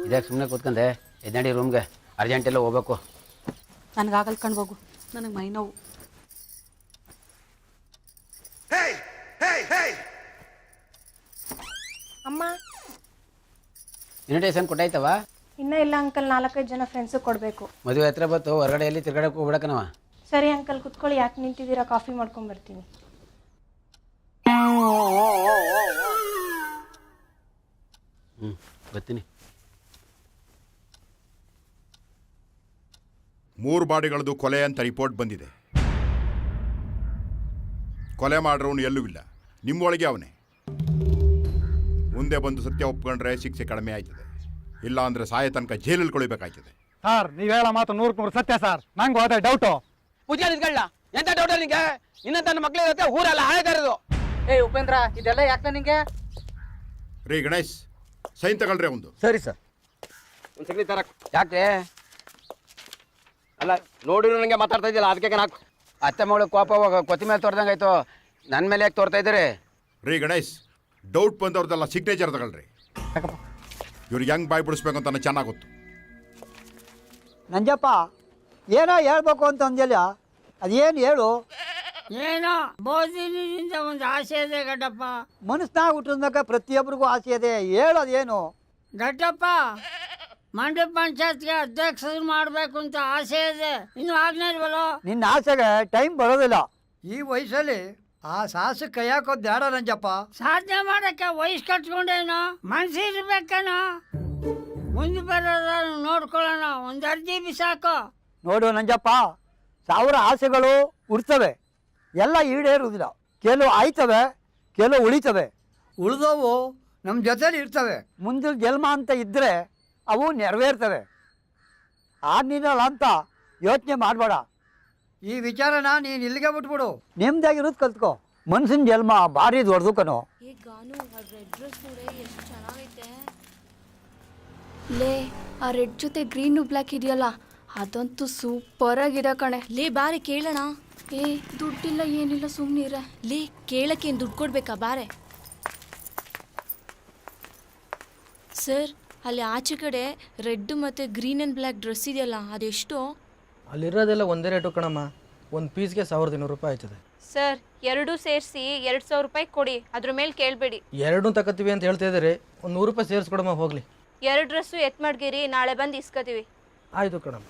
ಇದ್ಯಾಕೆ ಸುಮ್ಮನೆ ಕೂತ್ಕೊಂಡೆ? ಎದ್ನಡಿ ರೂಮ್ಗೆ, ಅರ್ಜೆಂಟೆಲ್ಲ ಹೋಗ್ಬೇಕು. ನನಗಾಗಲ್ ಕಣ್ ಹೋಗು, ನನಗೆ ಮೈ ನೋವು. ಅಮ್ಮ ಇನ್ವಿಟೇಷನ್ ಕೊಟ್ಟಾಯ್ತವ? ಇನ್ನೂ ಇಲ್ಲ ಅಂಕಲ್, 4-5 ಜನ ಫ್ರೆಂಡ್ಸಿಗೆ ಕೊಡಬೇಕು. ಮದುವೆ ಹತ್ರ ಬತ್ತು, ಹೊರಗಡೆಯಲ್ಲಿ ತಿರ್ಗಾಡಕ್ಕೆ ಹೋಗ್ಬಿಡಕನವ. ಸರಿ ಅಂಕಲ್ ಕುತ್ಕೊಳ್ಳಿ, ಯಾಕೆ ನಿಂತಿದ್ದೀರಾ? ಕಾಫಿ ಮಾಡ್ಕೊಂಬರ್ತೀನಿ. ಬರ್ತೀನಿ. 3 ಬಾಡಿಗಳದ್ದು ಕೊಲೆ ಅಂತ ರಿಪೋರ್ಟ್ ಬಂದಿದೆ. ಕೊಲೆ ಮಾಡ್ರವನು ಎಲ್ಲೂ ಇಲ್ಲ, ನಿಮ್ಮೊಳಗೆ ಅವನೇ. ಮುಂದೆ ಬಂದು ಸತ್ಯ ಒಪ್ಕೊಂಡ್ರೆ ಶಿಕ್ಷೆ ಕಡಿಮೆ ಆಯ್ತದೆ, ಇಲ್ಲ ಅಂದರೆ ಸಾಯ ತನಕ ಜೈಲಲ್ಲಿ ಕೊಳಿಬೇಕಾಯ್ತದೆ. ಸರ್ ನೀವು ಹೇಳೋ ಮಾತು 100% ಸತ್ಯ ಸರ್. ನಂಗೂ ಅದೇ ಡೌಟು. ಪೂಜಾರಿಗಳಲ್ಲ ಎಂತ ಡೌಟ ನಿಂಗೆ? ನಿನ್ನ ತನ್ನ ಮಕ್ಕಳು ಇರುತ್ತೆ, ಊರೆಲ್ಲ ಹಾಳಾಗಿರೋದು. ಉಪೇಂದ್ರ, ಇದೆಲ್ಲ ಯಾಕೆ ನಿಂಗೆ? ರೀ ಗಣೇಶ್, ಸೈನ್ ತಗೊಳ್ರಿ ಒಂದು. ಸರಿ ಸರ್, ಒಂದು ಸೆಕೆಂಡ್ ತರ. ಯಾಕೆ? ಅಲ್ಲ ನೋಡಿರೋ ನನಗೆ ಮಾತಾಡ್ತಾ ಇದ್ದಿಲ್ಲ, ಅದಕ್ಕೆ ನಾಲ್ಕು. ಅತ್ತೆ ಮಗಳು ಕೋಪ ಕೊತ್ತಿಮೇಲೆ ತೋರ್ದಂಗೆ ಆಯ್ತು, ನನ್ನ ಮೇಲೆ ಯಾಕೆ ತೋರ್ತಾ ಇದ್ದೀರಿ? ರೀ ಗಣೇಶ್, ಡೌಟ್ ಬಂದವ್ರದ್ದೆಲ್ಲ ಸಿಗ್ನೇಚರ್ ತಗೊಳ್ರಿ. ಇವ್ರಿಗೆ ಹೆಂಗೆ ಬಾಯ್ ಬಿಡಿಸ್ಬೇಕು ಅಂತ ನನಗೆ ಚೆನ್ನಾಗಿ ಗೊತ್ತು. ನಂಜಪ್ಪ ಏನೋ ಹೇಳ್ಬೇಕು ಅಂತ ಅಂದ್ಯಲ್ಲ, ಅದೇನು ಹೇಳು. ಏನೋ ಬೋಧಿನಿಂದ ಒಂದು ಆಸೆ ಇದೆ ಗಡ್ಡಪ್ಪ. ಮನಸ್ಸಿನಾಗ ಹುಟ್ಟಿದ್ಮೇಲೆ ಪ್ರತಿಯೊಬ್ಬರಿಗೂ ಆಸೆ ಇದೆ, ಹೇಳು ಅದೇನು. ಗಡ್ಡಪ್ಪ, ಮಂಡ್ಯ ಪಂಚಾಯತ್ಗೆ ಅಧ್ಯಕ್ಷರು ಮಾಡಬೇಕು ಅಂತ ಆಸೆ ಇದೆ, ಇನ್ನು ಆಗ್ನೇ ಇಲ್ವಲ್ಲೋ? ನಿನ್ನ ಆಸೆಗೆ ಟೈಮ್ ಬರೋದಿಲ್ಲ. ಈ ವಯಸ್ಸಲ್ಲಿ ಆ ಸಾಹಸಕ್ಕೆ ಕೈ ಹಾಕೋದು ಬೇಡ ನಂಜಪ್ಪ. ಸಾಧನೆ ಮಾಡಕ್ಕೆ ವಯಸ್ಸು ಕಟ್ಕೊಂಡೇನೋ, ಮನ್ಸಿರ್ಬೇಕೇನೋ. ಮುಂದೆ ಬರೋದ ನೋಡ್ಕೊಳ್ಳೋಣ, ಒಂದು ಅರ್ಜಿ ಬಿಸಾಕೋ. ನೋಡು ನಂಜಪ್ಪ, 1000 ಆಸೆಗಳು ಉಡ್ತವೆ, ಎಲ್ಲ ಈಡೇರುವುದಿಲ್ಲ. ಕೆಲವು ಆಯ್ತವೆ, ಕೆಲವು ಉಳಿತವೆ. ಉಳಿದವು ನಮ್ಮ ಜೊತೆಲಿ ಇರ್ತವೆ. ಮುಂದಿನ ಜನ್ಮ ಅಂತ ಇದ್ದರೆ ಅವು ನೆರವೇರ್ತವೆ. ಆಗ್ನಿಲ್ಲ ಅಂತ ಯೋಚನೆ ಮಾಡಬೇಡ. ಈ ವಿಚಾರನ ನೀನು ಇಲ್ಲಿಗೆ ಬಿಟ್ಬಿಡು. ನಿಮ್ದಾಗಿರೋದು ಕಲ್ತ್ಕೋ. ಮನ್ಸಿನ ಜನ್ಮ ಭಾರಿ ದೊಡ್ಡದು ಕಣೋ. ಏ ಗಾನು ಆ ರೆಡ್ ಡ್ರೆಸ್ ನೋಡೆ ಎಷ್ಟು ಚೆನ್ನಾಗೈತೆ. ಲೇ ಆ ರೆಡ್ ಜೊತೆ ಗ್ರೀನು ಬ್ಲ್ಯಾಕ್ ಇದೆಯಲ್ಲ ಅದಂತೂ ಸೂಪರ್ ಆಗಿದೆ ಕಣೆ. ಲೇ ಬಾರೆ ಕೇಳೋಣ. ಏ ದುಡ್ಡಿಲ್ಲ ಏನಿಲ್ಲ ಸುಮ್ಮನಿರ. ಲೇ ಕೇಳಕ್ಕೇನು ದುಡ್ಡು ಕೊಡ್ಬೇಕಾ ಬಾರೆ. ಸರ್ ಅಲ್ಲಿ ಆಚೆ ಕಡೆ ರೆಡ್ ಮತ್ತು ಗ್ರೀನ್ ಆ್ಯಂಡ್ ಬ್ಲ್ಯಾಕ್ ಡ್ರೆಸ್ ಇದೆಯಲ್ಲ ಅದೆಷ್ಟು? ಅಲ್ಲಿರೋದೆಲ್ಲ ಒಂದೇ ರೇಟು ಕಣಮ್ಮ. ಒಂದು ಪೀಸ್ಗೆ 1200 ರೂಪಾಯಿ ಆಯ್ತದೆ. ಸರ್ ಎರಡೂ ಸೇರಿಸಿ 2000 ರೂಪಾಯಿ ಕೊಡಿ, ಅದ್ರ ಮೇಲೆ ಕೇಳಬೇಡಿ. ಎರಡೂ ತಗೋತೀವಿ ಅಂತ ಹೇಳ್ತಾ ಇದ್ದೀರಿ, ಒಂದು 100 ರೂಪಾಯಿ ಸೇರಿಸ್ಕೊಡಮ್ಮ ಹೋಗಲಿ. 2 ಡ್ರೆಸ್ಸು ಎತ್ ಮಾಡ್ಗಿರಿ, ನಾಳೆ ಬಂದು ಇಸ್ಕೊತೀವಿ. ಆಯಿತು ಕಣಮ್ಮ.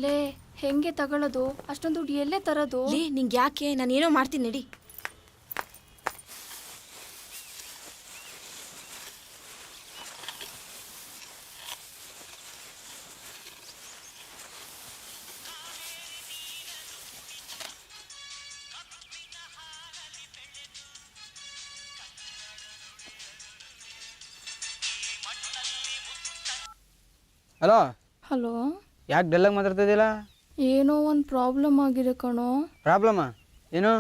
ಲೇ ಹೆಂಗೆ ತಗೊಳ್ಳೋದು? ಅಷ್ಟೊಂದು ದುಡ್ಡು ಎಲ್ಲೇ ತರೋದು? ಲೇ ನಿಂಗೆ ಯಾಕೆ, ನಾನೇನೋ ಮಾಡ್ತೀನಿ ನಡಿ. ಹಲೋ ಹಲೋ, ಯಾಕೆ ಡೆಲ್ಲಾಗಿ ಮಾತಾಡ್ತಾ ಇದೆಯಲ್ಲ? ಏನೋ ಒಂದು ಪ್ರಾಬ್ಲಮ್ ಆಗಿದೆ ಕಣೋ. ಪ್ರಾಬ್ಲಮ್ಮಾ? ಏನು?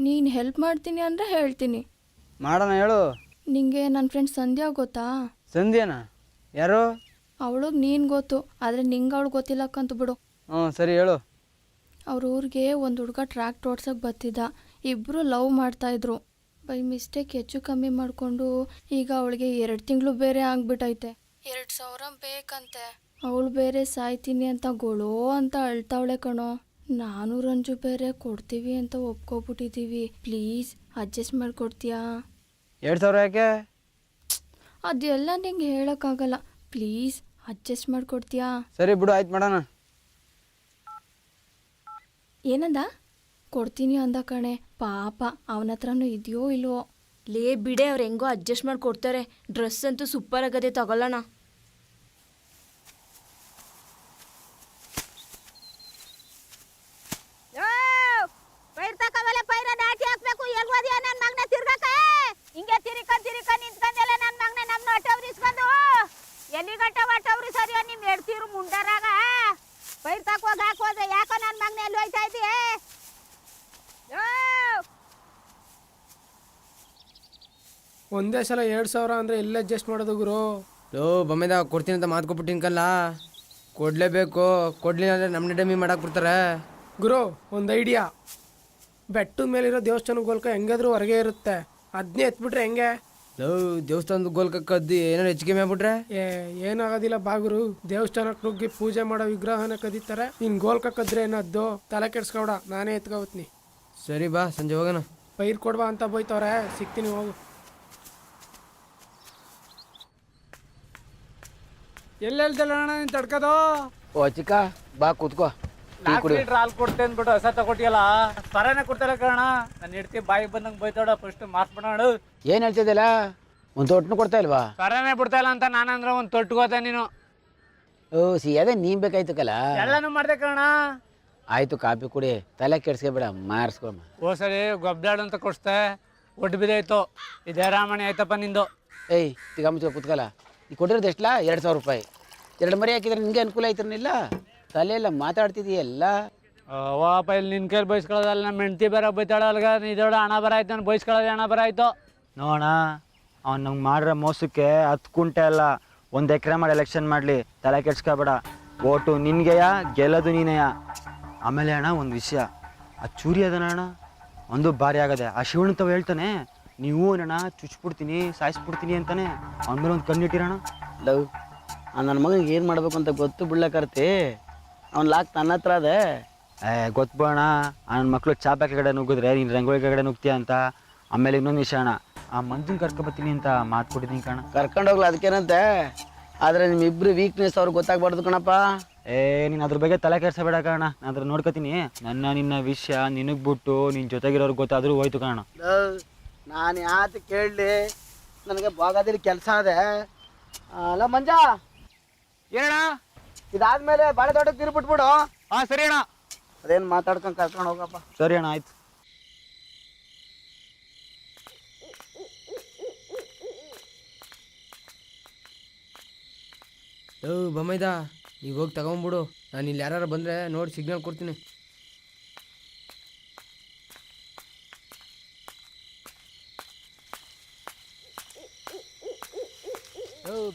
ನೀನು ಹೆಲ್ಪ್ ಮಾಡ್ತೀನಿ ಅಂದರೆ ಹೇಳ್ತೀನಿ. ಮಾಡೋಣ ಹೇಳು. ನಿಂಗೆ ನನ್ನ ಫ್ರೆಂಡ್ ಸಂಧ್ಯಾ ಗೊತ್ತಾ? ಸಂಧ್ಯಾನಾ? ಯಾರು? ಅವಳಿಗೆ ನೀನು ಗೊತ್ತು, ಆದರೆ ನಿಂಗೆ ಅವಳು ಗೊತ್ತಿಲ್ಲಕ್ಕಂತ ಬಿಡು. ಹ್ಞೂ ಸರಿ ಹೇಳು. ಅವ್ರ ಊರಿಗೆ ಒಂದು ಹುಡುಗ ಟ್ರ್ಯಾಕ್ಟ್ ಓಡ್ಸೋಕೆ ಬರ್ತಿದ್ದ. ಇಬ್ಬರು ಲವ್ ಮಾಡ್ತಾಯಿದ್ರು. ಬೈ ಮಿಸ್ಟೇಕ್ ಹೆಚ್ಚು ಕಮ್ಮಿ ಮಾಡಿಕೊಂಡು ಈಗ ಅವಳಿಗೆ 2 ತಿಂಗಳು ಬೇರೆ ಆಗಿಬಿಟ್ಟೈತೆ. 2000 ಬೇಕಂತೆ. ಅವಳು ಬೇರೆ ಸಾಯ್ತೀನಿ ಅಂತ ಗೊಳೋ ಅಂತ ಅಳ್ತಾವಳೆ ಕಣೋ. ನಾನು ರಂಜು ಬೇರೆ ಕೊಡ್ತೀವಿ ಅಂತ ಒಪ್ಕೊಬಿಟ್ಟಿದ್ದೀವಿ. Please adjust ಮಾಡಿಕೊಡ್ತೀಯಾ? 2000 ಯಾಕೆ? ಅದೆಲ್ಲ ನಿಂಗೆ ಹೇಳೋಕ್ಕಾಗಲ್ಲ. ಪ್ಲೀಸ್ ಅಡ್ಜಸ್ಟ್ ಮಾಡಿಕೊಡ್ತೀಯಾ? ಸರಿ ಬಿಡು, ಆಯ್ತು ಮಾಡೋಣ. ಏನಂದ? ಕೊಡ್ತೀನಿ ಅಂದ ಕಣೆ. ಪಾಪ ಅವನ ಹತ್ರನೂ ಇದೆಯೋ ಇಲ್ವೋ. ಲೇ ಬಿಡೆ, ಅವ್ರು ಹೆಂಗೋ ಅಡ್ಜಸ್ಟ್ ಮಾಡಿ ಕೊಡ್ತಾರೆ. ಡ್ರೆಸ್ ಅಂತೂ ಸೂಪರ್ ಆಗದೆ, ತಗೊಳ್ಳೋಣ. ಪೈರ್ ತಕವಲೆ ಪೈರ ನಾಟಿ ಹಾಕ್ಬೇಕು. ಎಲ್ಗೋದಿಯ ನನ್ನ ಮಗನ ತಿರ್ಗಕ? ಹಿಂಗೆ ತಿರಿಕ ನಿಂತ್ಕೊಂಡೆಲ್ಲ ನನ್ನ ಮಗನ ನಮ್ಮ ಅಟವ್ರಿ ಇಸ್ಕೊಂಡು ಎಲ್ಲಿಗಟ್ಟ ಒಟ್ಟವ್ರಿ ಸರಿಯೋ ನಿಮ್ಮ ಎಡ್ತೀರು ಮುಂಡರಾಗ ಪೈರ್ ತಕೋದು ಹಾಕೋದ್ರೆ ಯಾಕೋ ನನ್ನ ಮಗನ ಎಲ್ಲಿ ಹೋಯ್ತಾ ಇದೀಯ? ಒಂದೇ ಸಲ 2000 ಅಂದರೆ ಎಲ್ಲ ಅಡ್ಜಸ್ಟ್ ಮಾಡೋದು ಗುರು. ಬೊಮ್ಮೆದ ಕೊಡ್ತೀನಿ ಅಂತ ಮಾತು ಕೊಟ್ಬಿಟ್ಟಿನ ಕಲ್ಲ, ಕೊಡಲೇಬೇಕು. ಕೊಡ್ಲಿಲ್ಲ ಅಂದರೆ ನಮ್ಮ ಡಮ್ಮಿ ಮಾಡಕ್ಕೆ ಬಿಡ್ತಾರೆ. ಗುರು ಒಂದು ಐಡಿಯಾ. ಬೆಟ್ಟದ ಮೇಲಿರೋ ದೇವಸ್ಥಾನ ಗೋಲ್ಕ ಹೆಂಗಾದ್ರೂ ಹೊರಗೆ ಇರುತ್ತೆ, ಅದನ್ನೇ ಎತ್ಬಿಟ್ರೆ ಹೆಂಗೆ? ದೇವಸ್ಥಾನದ ಗೋಲ್ಕ ಕದ್ದು ಏನಾರು ಹೆಚ್ಚಿಗೆ ಮಾಡ್ಬಿಟ್ರೆ ಏನಾಗೋದಿಲ್ಲ ಬಾ ಗುರು. ದೇವಸ್ಥಾನಕ್ಕೆ ನುಗ್ಗಿ ಪೂಜೆ ಮಾಡೋ ವಿಗ್ರಹನ ಕದೀತಾರೆ. ನೀನು ಗೋಲ್ಕ ಕದ್ರೆ ಏನದ್ದು? ತಲೆ ಕೆಡ್ಸ್ಕೊಡ, ನಾನೇ ಎತ್ಕೋತೀನಿ. ಸರಿ ಬಾ, ಸಂಜೆ ಹೋಗೋಣ. ಪೈರ್ ಕೊಡ್ಬಾ ಅಂತ ಬೋಯ್ತವ್ರೆ, ಸಿಗ್ತೀನಿ ಹೋಗು. ಎಲ್ಲೆಲ್ದಲ್ಲ ಅಣ್ಣ ನೀನು ತಡ್ಕೋದು? ಓ ಚಿಕ್ಕ ಬಾ ಕೂತ್ಕೋ. ಹಾಲ್ ಕೊಡ್ತೆ ಅಂದ್ಬಿಟ್ಟು ಹೊಸ ತಗೊಟ್ಟಿಯಲ್ಲ, ಸರನೇ ಕೊಡ್ತಾರ ಕಣ. ನಾನು ಇಡ್ತಿ ಬಾಯಿಗೆ ಬಂದಂಗೆ ಬೈತಾಡ. ಫಸ್ಟ್ ಮಾಸ್ ಬಿಡೋಣ. ಏನು ಹೇಳ್ತಿದ್ದಲ್ಲ? ಒಂದು ತೊಟ್ಟನು ಕೊಡ್ತಾ ಇಲ್ವಾ? ಸರನೇ ಬಿಡ್ತಾ ಇಲ್ಲ ಅಂತ ನಾನಂದ್ರೆ ಒಂದು ತೊಟ್ಕೋತ ನೀನು. ಓ ಅದೇ ನೀನ್ ಬೇಕಾಯ್ತು ಕಲ. ಎಲ್ಲಾನು ಮಾಡ್ದೆ ಕಣ. ಆಯ್ತು, ಕಾಪಿ ಕುಡಿ, ತಲೆ ಕೆಡ್ಸ್ಕೊಬೇಡ, ಮಾರ್ಸ್ಕೊಮ್ಮ. ಓ ಸರಿ ಗೊಬ್ಬದಾಡು ಅಂತ ಕೊಡ್ಸ್ತೆ, ಒಟ್ಟು ಬಿದ್ದಾಯ್ತು. ಇದೇ ರಾಮಣಿ ಆಯ್ತಪ್ಪ ನಿಂದು. ಏಯ್ ತಿಗ ಮುಚ್ಚ ಕೂತ್ಕಲ್ಲ. ಈ ಕೊಟ್ಟಿರೋದು ಎಷ್ಟಲ್ಲ? 2000 ರೂಪಾಯಿ. 2 ಮರಿ ಹಾಕಿದ್ರೆ ನಿನಗೆ ಅನುಕೂಲ ಆಯ್ತಿರಲಿಲ್ಲ. ತಲೆ ಎಲ್ಲ ಮಾತಾಡ್ತಿದೀಯಲ್ಲ. ವಾಪ ಇಲ್ಲಿ ನಿನ್ನ ಕೈಲಿ ಬಯಸ್ಕೊಳ್ಳೋದಲ್ಲ, ನಮ್ಮ ಹೆಂಡ್ತಿ ಬೇರೆ ಬೈತಾಳ ಅಲ್ಗ. ಇದೋಡ ಹಣ ಬರಾಯ್ತು, ನಾನು ಬಯಸ್ಕೊಳ್ಳೋದು ಹಣ ಬರಾಯ್ತು. ನೋಣ ಅವ್ನು ನಮ್ಗೆ ಮಾಡಿರೋ ಮೋಸಕ್ಕೆ 10 ಕುಂಟೆ ಅಲ್ಲ 1 ಎಕರೆ ಮಾಡಿ ಎಲೆಕ್ಷನ್ ಮಾಡಲಿ, ತಲೆ ಕೆಡ್ಸ್ಕೊಬೇಡ. ಓಟು ನಿನಗೆಯ, ಗೆಲ್ಲೋದು ನೀನೆಯ. ಆಮೇಲೆ ಅಣ್ಣ ಒಂದು ವಿಷಯ, ಆ ಚೂರಿ ಅದನ ಅಣ್ಣ ಒಂದು ಭಾರಿ ಆಗದೆ. ಆ ಶಿವಣ್ಣ ತಾವು ಹೇಳ್ತಾನೆ, ನೀವು ಅಣ್ಣ ಚುಚ್ಬಿಡ್ತೀನಿ, ಸಾಯಿಸ್ಬಿಡ್ತೀನಿ ಅಂತಾನೆ. ಅವನ ಮೇಲೆ ಒಂದು ಕಣ್ಣಿಟ್ಟಿರೋಣ. ಲವ್ ನನ್ನ ಮಗನಿಗೆ ಏನು ಮಾಡ್ಬೇಕು ಅಂತ ಗೊತ್ತು ಬಿಡ್ಲಕರ್ತಿ. ಅವ್ನು ಲಾಕ್ ನನ್ನ ಹತ್ರ ಅದೇ. ಗೊತ್ತು ಅಣ್ಣ, ನನ್ನ ಮಕ್ಕಳು ಚಾಪಾಕಿ ಕಡೆ ನುಗ್ಗಿದ್ರೆ ನೀನು ರಂಗೋಲಿ ಕಡೆ ನುಗ್ತೀಯ ಅಂತ. ಆಮೇಲೆ ಇನ್ನೊಂದು ವಿಷಯ ಅಣ್ಣ, ಆ ಮಂಜುನ ಕರ್ಕೊಬತ್ತೀನಿ ಅಂತ ಮಾತು ಕೊಟ್ಟಿದ್ದೀನಿ ಕಣ. ಕರ್ಕೊಂಡೋಗ್ಲ ಅದಕ್ಕೇನಂತೆ. ಆದರೆ ನಿಮ್ಮಿಬ್ರು ವೀಕ್ನೆಸ್ ಅವ್ರಿಗೆ ಗೊತ್ತಾಗ್ಬಾರ್ದು ಕಣಪ್ಪ. ನೀನು ಅದ್ರ ಬಗ್ಗೆ ತಲೆ ಕೆಡ್ಸಬೇಡ ಕಣ, ನಾನು ಅದ್ರ ನೋಡ್ಕೊತೀನಿ. ನಿನ್ನ ವಿಷಯ ನಿನಗೆ ಬಿಟ್ಟು ನಿನ್ನ ಜೊತೆಗಿರೋರ್ಗೆ ಗೊತ್ತಾದರೂ ಹೋಯ್ತು ಕಣ. ನಾನು ಯಾತ ಕೇಳಲಿ, ನನಗೆ ಬಾಗಾದಲ್ಲಿ ಕೆಲಸ ಅದೇ. ಅಲ್ಲ ಮಂಜ, ಏನಣ್ಣ? ಇದಾದ್ಮೇಲೆ ಬಾಳೆ ತೋಟಕ್ಕೆ ತಿರ್ಬಿಟ್ಬಿಡು. ಹಾಂ ಸರಿ ಅಣ್ಣ. ಅದೇನು ಮಾತಾಡ್ಕೊಂಡು ಕರ್ಕೊಂಡು ಹೋಗಪ್ಪ. ಸರಿ ಅಣ್ಣ, ಆಯ್ತು. ಬೊಮ್ಮೈದ ಈಗ ಹೋಗಿ ತಗೊಂಬಿಡು. ನಾನು ಇಲ್ಲಿ ಯಾರು ಬಂದರೆ ನೋಡಿ ಸಿಗ್ನಲ್ ಕೊಡ್ತೀನಿ.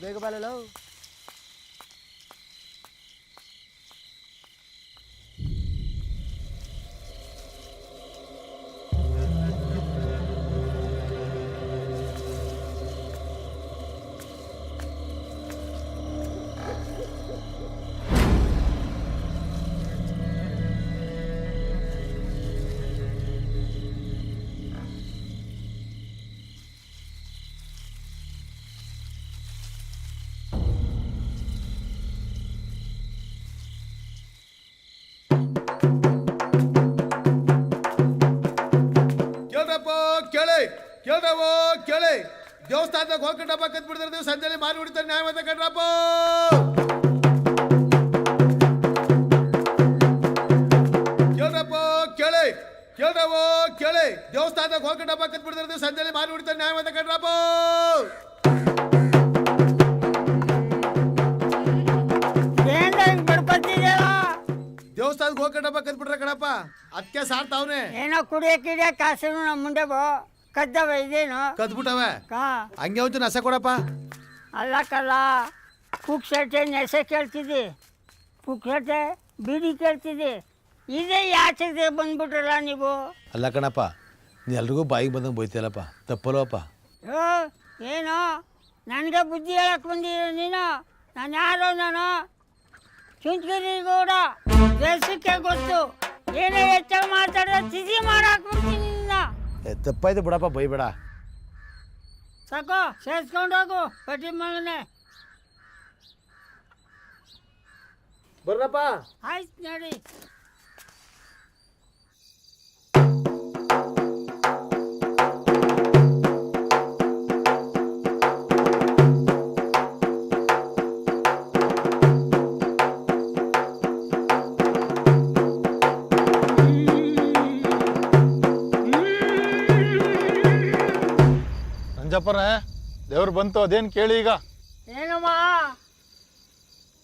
ಬೇಗ ಬಾಲಲ್ಲ. ಕೇಳಿ ದೇವಸ್ಥಾನದಾಗ ಹೋಗ್ಕೊಂಡಪ್ಪ ಕತ್ಬಿಡ್ತಾರೆ. ನೀವು ಸಂಜೆಲಿ ಮಾರಿ ಹೊಡಿತಾರೆ ನ್ಯಾಯವಾದ ಕಣ್ರಪ್ಪ. ಕೇಳಿ ದೇವಸ್ಥಾನದಾಗ ಹೋಗ್ಕೊಂಡಪ್ಪ ಕತ್ಬಿಡ್ತಾರೆ. ನೀವು ಸಂಜೆಲಿ ಮಾರಿ ಹೊಡಿತಾರೆ ನ್ಯಾಯವಾದ ಕಣ್ರಪ್ಪ. ದೇವಸ್ಥಾನಕ್ಕೆ ಹೋಗ್ಕೊಂಡಪ್ಪ ಕತ್ಬಿಟ್ರೆ ಕಣಪ್ಪ, ಅದಕ್ಕೆ ಸಾರ್ತಾವ್ನೆ. ಏನೋ ಕುಡಿಯಕ್ಕೆ ಕಾಸು ನಮ್ಮ ಮುಂದೆ ಕದ್ದವ ಇದೇನು ಕದ್ಬಿಟ್ಟವೆ ಹಂಗೆ ಒಂದು ನಸೆ ಕೊಡಪ್ಪ. ಅಲ್ಲ ಕಲ್ಲ ಪುಕ್ಸಟ್ಟೆ ನೆಸೆ ಕೇಳ್ತಿದ್ದಿ, ಪುಕ್ಸಟ್ಟೆ ಬೀಡಿ ಕೇಳ್ತಿದ್ದಿ, ಇದೇ ಯಾಚೆ ಬಂದ್ಬಿಟ್ರಲ್ಲ ನೀವು. ಅಲ್ಲ ಕಣಪ್ಪ, ನೀ ಎಲ್ರಿಗೂ ಬಾಯಿಗೆ ಬಂದಂಗೆ ಬೈತಿಯಲ್ಲಪ್ಪ, ತಪ್ಪಲ್ವಪ್ಪ. ಏನೋ ನನಗೆ ಬುದ್ಧಿ ಹೇಳಕ್ ಬಂದಿರೋ ನೀನು? ನಾನು ಯಾರೋ ನಾನು ಚುಂಚಗಿರಿ ಗೌಡ, ದೇಶಕ್ಕೆ ಗೊತ್ತು. ಏನೇ ಹೆಚ್ಚಾಗಿ ಮಾತಾಡಿದ್ರೆ ತಿಥಿ ಮಾಡಾಕ್ಬಿಡ್ತೀನಿ ನಿನ್ನ. ತಪ್ಪಾಯ್ತು ಬಿಡಪ್ಪ, ಬೈಬೇಡ. ಸಾಕು ಸೇರ್ಸ್ಕೊಂಡೋಗು ಪಟ್ಟಿ ಮಗನೆ. ಬರ್ರಪ್ಪ. ಆಯ್ತು ನೋಡಿ. ನಂಜಪ್ಪರೇ, ದೇವ್ರು ಬಂತು, ಅದೇನು ಕೇಳಿ ಈಗ? ಏನಮ್ಮ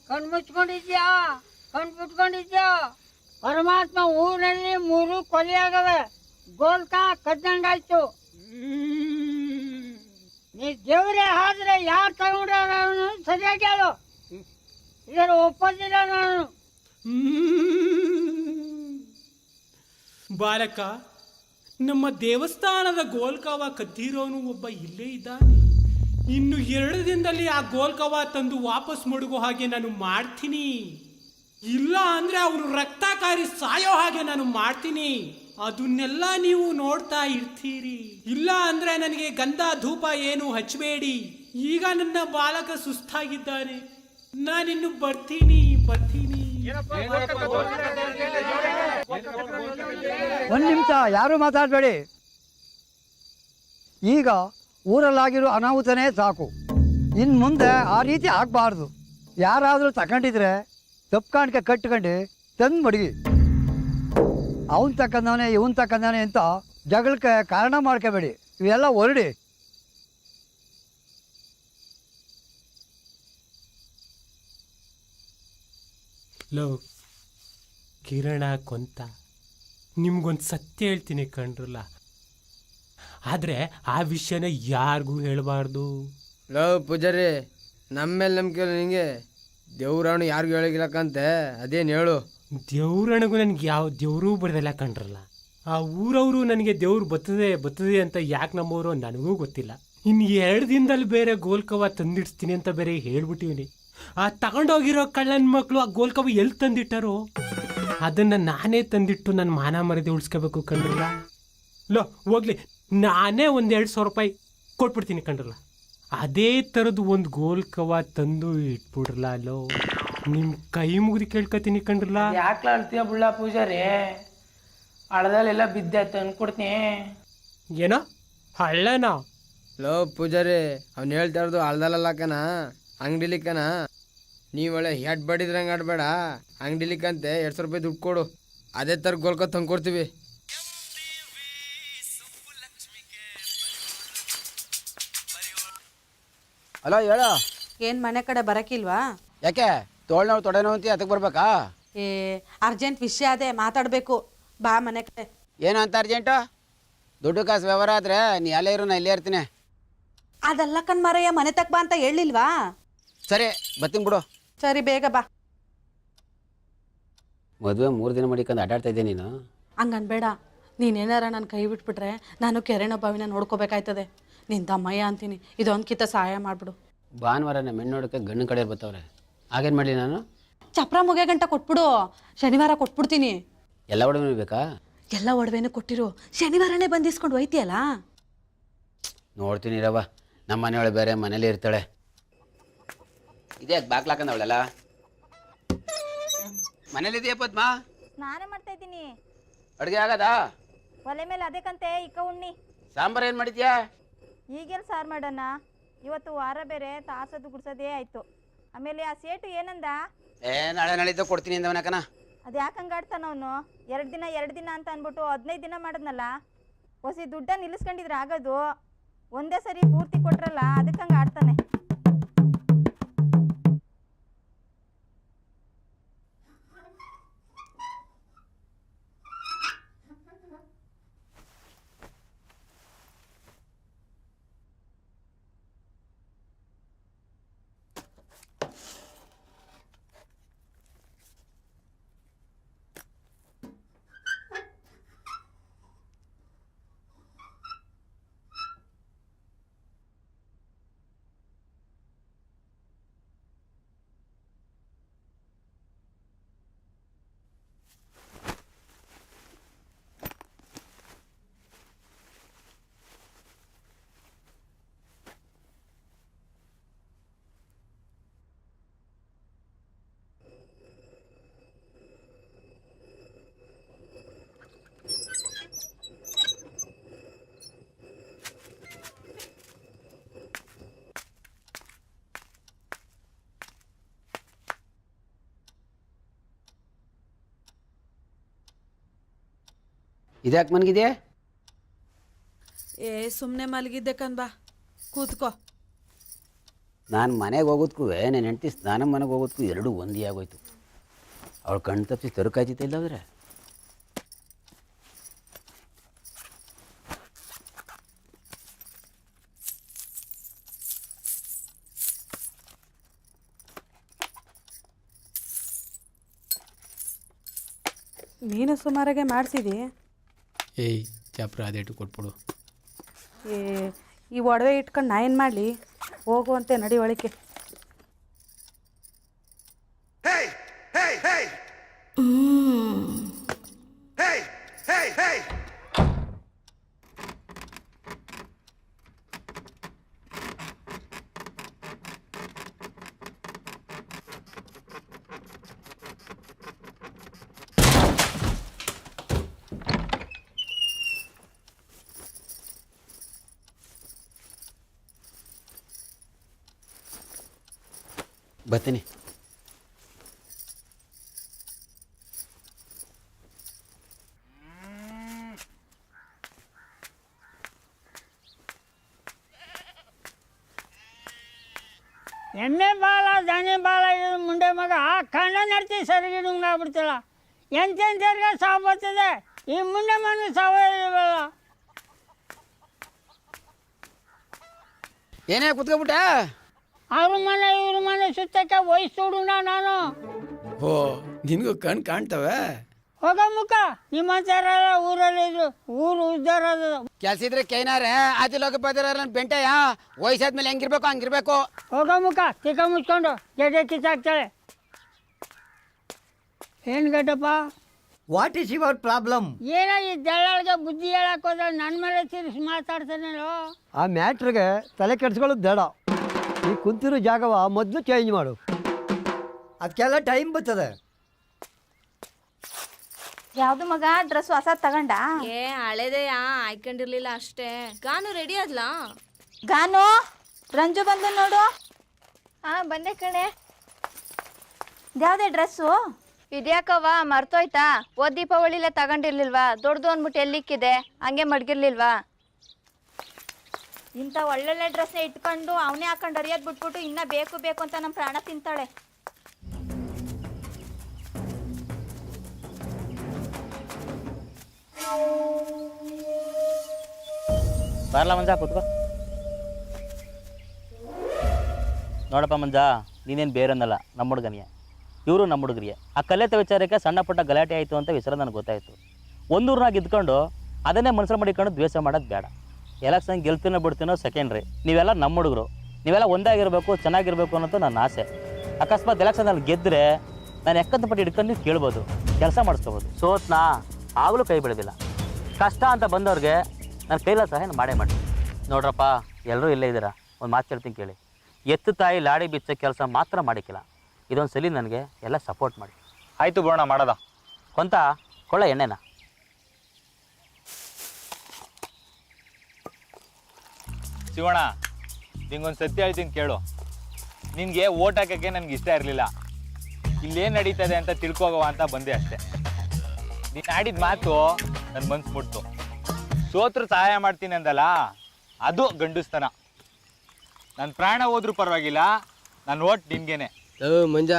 ಕಣ್ ಮುಚ್ಕೊಂಡಿದ್ಯಾ? ಕಣ್ ಬಿಟ್ಕೊಂಡಿದ್ಯಾ? ಪರಮಾತ್ಮ ಊರಲ್ಲಿ 3 ಕೊಲೆಯಾಗವೆ. ಗೋಲ್ಕ ಕದ್ದಂಗಾಯ್ತು. ನೀ ದೇವ್ರೇ ಆದ್ರೆ ಯಾರು ತಗೊಂಡ್ರ ಸರಿಯಾಗಿ ಹೇಳು. ಇದರ ಒಪ್ಪೋದಿಲ್ಲ ನಾನು. ಬಾಲಕ, ನಮ್ಮ ದೇವಸ್ಥಾನದ ಗೋಲ್ಕವ ಕದ್ದಿರೋನು ಒಬ್ಬ ಇಲ್ಲೇ ಇದ್ದಾನೆ. ಇನ್ನು 2 ದಿನದಲ್ಲಿ ಆ ಗೋಲ್ಕವ ತಂದು ವಾಪಸ್ ಮಡಗೋ ಹಾಗೆ ನಾನು ಮಾಡ್ತೀನಿ. ಇಲ್ಲ ಅಂದ್ರೆ ಅವನು ರಕ್ತಕಾರಿ ಸಾಯೋ ಹಾಗೆ ನಾನು ಮಾಡ್ತೀನಿ. ಅದನ್ನೆಲ್ಲ ನೀವು ನೋಡ್ತಾ ಇರ್ತೀರಿ. ಇಲ್ಲ ಅಂದ್ರೆ ನನಗೆ ಗಂಧ ಧೂಪ ಏನು ಹಚ್ಚಬೇಡಿ. ಈಗ ನನ್ನ ಬಾಲಕ ಸುಸ್ತಾಗಿದ್ದಾನೆ, ನಾನಿನ್ನು ಬರ್ತೀನಿ. ಒಂದು ನಿಮಿಷ, ಯಾರು ಮಾತಾಡಬೇಡಿ. ಈಗ ಊರಲ್ಲಾಗಿರೋ ಅನಾಹುತನೇ ಸಾಕು. ಇನ್ನು ಮುಂದೆ ಆ ರೀತಿ ಆಗಬಾರ್ದು. ಯಾರಾದರೂ ತಗೊಂಡಿದ್ರೆ ತಪ್ಪು ಕಾಣಿಕೆ ಕಟ್ಕೊಂಡು ತಂದು ಮಡಗಿ. ಅವನು ತಕ್ಕಂದವನೇ ಇವನು ತಕ್ಕಂದವನೇ ಅಂತ ಜಗಳಕ್ಕೆ ಕಾರಣ ಮಾಡ್ಕೋಬೇಡಿ. ಇವೆಲ್ಲ ಹೊರಡಿ. ಲೋ ಕಿರಣ ಕೊಂತ, ನಿಮ್ಗೊಂದು ಸತ್ಯ ಹೇಳ್ತೀನಿ ಕಣ್ರಲ್ಲ, ಆದರೆ ಆ ವಿಷಯನ ಯಾರಿಗೂ ಹೇಳಬಾರ್ದು. ಲೋ ಪೂಜಾರಿ, ನಮ್ಮ ಮೇಲೆ ನಂಬಿಕೆ ನಿಂಗೆ? ದೇವ್ರಾಣು ಯಾರಿಗೂ ಹೇಳಿಲ್ಲಕ್ಕಂತೆ, ಅದೇನು ಹೇಳು. ದೇವ್ರಣಿಗೂ ನನಗೆ ಯಾವ ದೇವ್ರೂ ಬರ್ದಲ್ಲ ಕಣ್ರಲ್ಲ. ಆ ಊರವರು ನನಗೆ ದೇವ್ರು ಬರ್ತದೆ ಅಂತ ಯಾಕೆ ನಮ್ಮವರು ನನಗೂ ಗೊತ್ತಿಲ್ಲ. ಇನ್ನು 2 ದಿನದಲ್ಲಿ ಬೇರೆ ಗೋಲ್ಕವ ತಂದಿಡ್ತೀನಿ ಅಂತ ಬೇರೆ ಹೇಳ್ಬಿಟ್ಟಿವ್ನಿ. ಆ ತಗೊಂಡೋಗಿರೋ ಕಳ್ಳನ ಮಕ್ಕಳು ಆ ಗೋಲ್ಕವ ಎಲ್ಲಿ ತಂದಿಟ್ಟಾರೋ ಅದನ್ನು ನಾನೇ ತಂದಿಟ್ಟು ನನ್ನ ಮಾನ ಮರ್ಯಾದೆ ಉಳಿಸ್ಕೋಬೇಕು ಕಣ್ರಲ್ಲ. ಲೋ ಹೋಗ್ಲಿ, ನಾನೇ 200 ರೂಪಾಯಿ ಕೊಟ್ಬಿಡ್ತೀನಿ ಕಣ್ರಲ್ಲ. ಅದೇ ಥರದ್ದು ಒಂದು ಗೋಲ್ಕವ ತಂದು ಇಟ್ಬಿಡ್ರಲ್ಲ. ಲೋ ನಿಮ್ಮ ಕೈ ಮುಗಿದು ಕೇಳ್ಕೊತೀನಿ ಕಣ್ರಲ್ಲ. ಯಾಕೆ ಅಳ್ತೀಯ ಬುಳ್ಳ ಪೂಜಾರಿ? ಹಳ್ಳದಲ್ಲೆಲ್ಲ ಬಿದ್ದೆ ತಂದ್ಕೊಡ್ತೀನಿ. ಏನೋ ಹಳ್ಳನೋ? ಲೋ ಪೂಜಾರಿ, ಅವ್ನು ಹೇಳ್ತಾ ಇರೋದು ಹಳ್ದಲ್ಲ ಕಣ, ಅಂಗಡಿಲಿ ಕಣ. ನೀವು ಒಳ್ಳೆ ಹೆಡ್ ಬಡಿದ್ರಂಗೆ ಆಡಬೇಡ. ಅಂಗಡಿಲಿಕ್ಕಂತೆ 200 ರೂಪಾಯಿ ದುಡ್ಡು ಕೊಡು, ಅದೇ ಥರ ಗೋಲ್ಕ ತಂದ್ಕೊಡ್ತೀವಿ. ಅಲೋ ಹೇಳ. ಏನು ಮನೆ ಕಡೆ ಬರಕ್ಕಿಲ್ವಾ? ಯಾಕೆ ತೋಳ್ನೋವು ತೊಡೆನೋವು ಅಂತ ಅದಕ್ಕೆ ಬರ್ಬೇಕಾ? ಏ ಅರ್ಜೆಂಟ್ ವಿಷಯ ಅದೇ ಮಾತಾಡಬೇಕು, ಬಾ ಮನೆ ಕಡೆ. ಏನು ಅಂತ ಅರ್ಜೆಂಟು? ದುಡ್ಡು ಕಾಸು ವ್ಯವಹಾರ ಆದರೆ ನೀ ಅಲ್ಲೇ ಇರು, ನಾ ಇಲ್ಲೇ ಇರ್ತೀನಿ. ಅದೆಲ್ಲ ಕಣ್ಮಾರಯ್ಯ, ಮನೆ ತಕ್ಕ ಬಾ ಅಂತ ಹೇಳಿಲ್ವಾ? ಸರಿ ಬರ್ತೀನಿ ಬಿಡು. ಸರಿ ಬೇಗ ಬಾ. ಮದುವೆ 3 ದಿನ ಮಾಡಿಕೊಂಡು ಅಡ್ಡಾಡ್ತಾ ಇದ್ದೆ ನೀನು. ಹಂಗನ್ಬೇಡ, ನೀನೇನಾರ ನನ್ನ ಕೈ ಬಿಟ್ಬಿಟ್ರೆ ನಾನು ಕೆರೆನ ಬಾವಿನ ನೋಡ್ಕೋಬೇಕಾಯ್ತದೆ. ನಿನ್ನ ತಮ್ಮಯ್ಯ ಅಂತೀನಿ, ಇದೊಂದು ಕಿತ್ತ ಸಹಾಯ ಮಾಡಿಬಿಡು. ಭಾನುವಾರ ನಮ್ಮ ಹೆಣ್ಣು ನೋಡೋಕ್ಕೆ ಗಂಡು ಕಡೆ ಬರ್ತವ್ರೆ, ಆಗೇನು ಮಾಡಲಿ ನಾನು? ಚಪ್ರ ಮುಗಿಯ ಗಂಟ ಕೊಟ್ಬಿಡು, ಶನಿವಾರ ಕೊಟ್ಬಿಡ್ತೀನಿ. ಎಲ್ಲ ಒಡವೆ ಬೇಕಾ? ಎಲ್ಲ ಒಡವೆನೂ ಕೊಟ್ಟಿರು, ಶನಿವಾರನೇ ಬಂದಿಸ್ಕೊಂಡು ಹೋಯ್ತಿಯಲ್ಲ. ನೋಡ್ತೀನಿ ರವ, ನಮ್ಮ ಮನೆಯೊಳಗೆ ಬೇರೆ ಮನೇಲಿ ಇರ್ತಾಳೆ. ಇದೇ ಬಾಕ್ಲಾಕಂದವಳಲ್ಲ, ಮನೇಲಿದೆಯಾ ಪದ್ಮ? ಸ್ನಾನ ಮಾಡ್ತಾ ಇದ್ದೀನಿ. ಅಡುಗೆ ಆಗದಾ? ಒಲೆ ಮೇಲೆ ಅದಕ್ಕಂತೆ ಇಕ್ಕ ಉಣ್ಣಿ. ಸಾಂಬಾರು ಏನು ಮಾಡಿದ್ಯಾ? ಈಗೆಲ್ಲ ಸಾರು ಮಾಡೋಣ, ಇವತ್ತು ವಾರ ಬೇರೆ ತಾಸದು ಗುಡ್ಸೋದೇ ಆಯ್ತು. ಆಮೇಲೆ ಆ ಸೇಟು ಏನಂದ? ನಾಳೆ ನಾಳಿದ್ದು ಕೊಡ್ತೀನಿ ಅಂದವನಕನ. ಅದು ಯಾಕೆ ಹಂಗಾಡ್ತಾನ ಅವನು? 2 ದಿನ ಅಂತ ಅಂದ್ಬಿಟ್ಟು 15 ದಿನ ಮಾಡಿದ್ನಲ್ಲ. ಹೊಸಿ ದುಡ್ಡ ನಿಲ್ಲಿಸ್ಕೊಂಡಿದ್ರೆ ಆಗೋದು, ಒಂದೇ ಸರಿ ಪೂರ್ತಿ ಕೊಟ್ರಲ್ಲ, ಅದಕ್ಕೆ ಹಂಗೆ ಆಡ್ತಾನೆ. ಇದ್ಯಾಕೆ ಮನಗಿದೆ? ಸುಮ್ಮನೆ ಮಲಗಿದ್ದೆ ಕಣ್ಬಾ, ಕೂತ್ಕೋ. ನಾನು ಮನೆಗೆ ಹೋಗೋದಕ್ಕೂ ನನ್ನ ಹೆಂಡತಿ ಸ್ನಾನ ಮನೆಗೆ ಹೋಗೋದಕ್ಕೂ ಎರಡೂ ಒಂದೇ ಆಗೋಯ್ತು. ಅವಳು ಕಣ್ಣು ತಪ್ಪಿಸಿ ತರುಕಾಯ್ತಿತ್ತ ಇಲ್ಲದ್ರೆ. ನೀನು ಸುಮಾರಾಗೆ ಮಾಡಿಸಿದಿ. ಏಯ್ ಚಪ್ರ ಅದೇಟು ಕೊಟ್ಬಿಡು. ಈ ಒಡವೆ ಇಟ್ಕೊಂಡು ನಾ ಏನು ಮಾಡಲಿ? ಹೋಗುವಂತೆ ನಡಿ ಒಳಕ್ಕೆ. ಬರ್ತೀನಿ. ಎಮ್ಮೆ ಬಾಲ ದನಿ ಬಾಲ ಇದು ಮುಂಡೆ ಮಗ ಕಣ್ಣ ನಡ್ತಿ ಸರಿಗೆ ನುಂಗಾಗ್ಬಿಡ್ತಿಲ್ಲ. ಎಂತೆಂಥವ್ರಿಗೆ ಸಾವು ಬರ್ತದೆ, ಈ ಮುಂಡೆ ಮನೆ ಸಾವು ಇರಲ್ಲ. ಏನೇ ಕುತ್ಕೊಬಿಟ್ಟ? ಅವ್ರ ಮನೆ ಇವ್ರ ಮನೆ ಸುತ್ತಕ್ಕೆ ವಯಸ್ಸುಡುಣ ನಾನು. ಓ ನಿನಗೂ ಕಣ್ ಕಾಣ್ತವೆ? ಹೋಗ ಮುಖ, ನಿಮ್ಮಂತಾರ ಊರಲ್ಲಿ ಇದ್ರು, ಊರು ಉದ್ದಾರ. ಕೆಲಸ ಇದ್ರೆ ಕೈನಾರೆ ಆತಿಲೋಕ ಪದಿರ ಬೆಂಟೆಯ ವಯಸ್ಸಾದ್ಮೇಲೆ ಹೆಂಗಿರ್ಬೇಕು ಹಂಗಿರ್ಬೇಕು. ಹೋಗ ಮುಖ, ತಿಕ್ಕ ಮುಚ್ಕೊಂಡು ಗೆಡ್ಡೆ ಕಿತ್ತಾಕ್ತಾಳೆ. ಏನು Gaddappa, what is your problem? ಏನೋ ಈ ದಳ್ಳಾಳಿಗೆ ಬುದ್ಧಿ ಹೇಳಕ್ ಹೋದ್ರೆ ನನ್ನ ಮೇಲೆ ತಿರ್ಸಿ ಮಾತಾಡ್ತಾನೇನೋ. ಆ ಮ್ಯಾಟ್ರಿಗೆ ತಲೆ ಕೆಡ್ಸ್ಕೊಳ್ಳೋದು ಬೇಡ. ಈ ಕುಂತಿರೋ ಜಾಗವ ಮೊದಲು ಚೇಂಜ್ ಮಾಡು, ಅದಕ್ಕೆಲ್ಲ ಟೈಮ್ ಬರ್ತದೆ. ಯಾವ್ದು ಮಗ ಡ್ರೆಸ್ ಹೊಸ ತಗೊಂಡ? ಹಳೇದೆಯಾ, ಆಯ್ಕೊಂಡಿರ್ಲಿಲ್ಲ ಅಷ್ಟೇ. ಗಾನು ರೆಡಿ ಆದ್ಲ? ಗಾನು, ರಂಜು ಬಂದು ನೋಡು. ಬಂದೆ ಕಣೆ. ಯಾವ್ದೇ ಡ್ರೆಸ್ಸು? ಇದ್ಯಾಕವ್ವ ಮರ್ತೋಯ್ತಾ? ದೀಪಾವಳಿಲೇ ತಗೊಂಡಿರ್ಲಿಲ್ವಾ? ದೊಡ್ಡದು ಅಂದ್ಬಿಟ್ಟು ಎಲ್ಲಿಕ್ಕಿದೆ, ಹಂಗೆ ಮಡ್ಗಿರ್ಲಿಲ್ವಾ? ಇಂಥ ಒಳ್ಳೊಳ್ಳೆ ಡ್ರೆಸ್ನ ಇಟ್ಕೊಂಡು ಅವನೇ ಹಾಕೊಂಡು ಅರಿಯೋದು ಬಿಟ್ಬಿಟ್ಟು ಇನ್ನ ಬೇಕು ಬೇಕು ಅಂತ ನಮ್ಮ ಪ್ರಾಣ ತಿಂತಾಳೆ. ಬರಲ್ಲ ಮಂಜ, ಕೂತ್ಕೋ. ನೋಡಪ್ಪ ಮಂಜ, ನೀನೇನು ಬೇರನ್ನಲ್ಲ, ನಮ್ಮ ಹುಡುಗನಿಯ, ಇವರು ನಮ್ಮ ಹುಡುಗರಿಯ. ಆ ಕಲೆತ ವಿಚಾರಕ್ಕೆ ಸಣ್ಣ ಪುಟ್ಟ ಗಲಾಟೆ ಆಯಿತು ಅಂತ ವಿಚಾರ ನನಗೆ ಗೊತ್ತಾಯಿತು. ಒಂದೂರ್ನಾಗ ಇದ್ಕೊಂಡು ಅದನ್ನೇ ಮನಸ್ಸಲ್ಲಿ ಮಾಡಿಕೊಂಡು ದ್ವೇಷ ಮಾಡೋದು ಬೇಡ. ಎಲೆಕ್ಷನ್ ಗೆಲ್ತೀನೋ ಬಿಡ್ತೀನೋ ಸೆಕೆಂಡ್ರಿ. ನೀವೆಲ್ಲ ನಮ್ಮ ಹುಡುಗರು, ನೀವೆಲ್ಲ ಒಂದಾಗಿರಬೇಕು, ಚೆನ್ನಾಗಿರ್ಬೇಕು ಅನ್ನೋದು ನನ್ನ ಆಸೆ. ಅಕಸ್ಮಾತ್ ಎಲೆಕ್ಷನಲ್ಲಿ ಗೆದ್ದರೆ ನಾನು ಎಕ್ಕಂತ ಪಟ್ಟು ಹಿಡ್ಕೊಂಡು ನೀವು ಕೇಳ್ಬೋದು, ಕೆಲಸ ಮಾಡಿಸ್ಕೋಬೋದು. ಸೋತ್ನಾ ಆಗಲೂ ಕೈ ಬಿಡೋದಿಲ್ಲ. ಕಷ್ಟ ಅಂತ ಬಂದವ್ರಿಗೆ ನಾನು ಕೈಲ ಸಹಾಯ ಮಾಡೇ ಮಾಡಿ. ನೋಡ್ರಪ್ಪ, ಎಲ್ಲರೂ ಇಲ್ಲೇ ಇದ್ದೀರಾ, ಒಂದು ಮಾತು ಹೇಳ್ತೀನಿ ಕೇಳಿ. ಎತ್ತು ತಾಯಿ ಲಾಡಿ ಬಿಚ್ಚೋ ಕೆಲಸ ಮಾತ್ರ ಮಾಡಿಕ್ಕಿಲ್ಲ. ಇದೊಂದು ಸಲ ನನಗೆ ಎಲ್ಲ ಸಪೋರ್ಟ್ ಮಾಡಿ. ಆಯಿತು ಬೋಣ, ಮಾಡೋದ. ಕೊಂತ ಕೊಳ್ಳ ಎಣ್ಣೆನ. ಶಿವಣ್ಣ, ನಿಂಗೊಂದು ಸತ್ಯ ಹೇಳ್ತೀನಿ ಕೇಳು. ನಿನಗೆ ಓಟ್ ಹಾಕೋಕ್ಕೆ ನನಗೆ ಇಷ್ಟ ಇರಲಿಲ್ಲ. ಇಲ್ಲೇನು ನಡೀತದೆ ಅಂತ ತಿಳ್ಕೋಗವ ಅಂತ ಬಂದೆ ಅಷ್ಟೇ. ನೀನು ಆಡಿದ ಮಾತು ನನ್ನ ಮನ್ಸು ಮುಟ್ತು. ಸೋತ್ರು ಸಹಾಯ ಮಾಡ್ತೀನಿ ಅಂದಲ್ಲ, ಅದು ಗಂಡುಸ್ತನ. ನನ್ನ ಪ್ರಾಣ ಹೋದ್ರೂ ಪರವಾಗಿಲ್ಲ, ನನ್ನ ಓಟ್ ನಿನ್ಗೇನೆ. ಮಂಜ,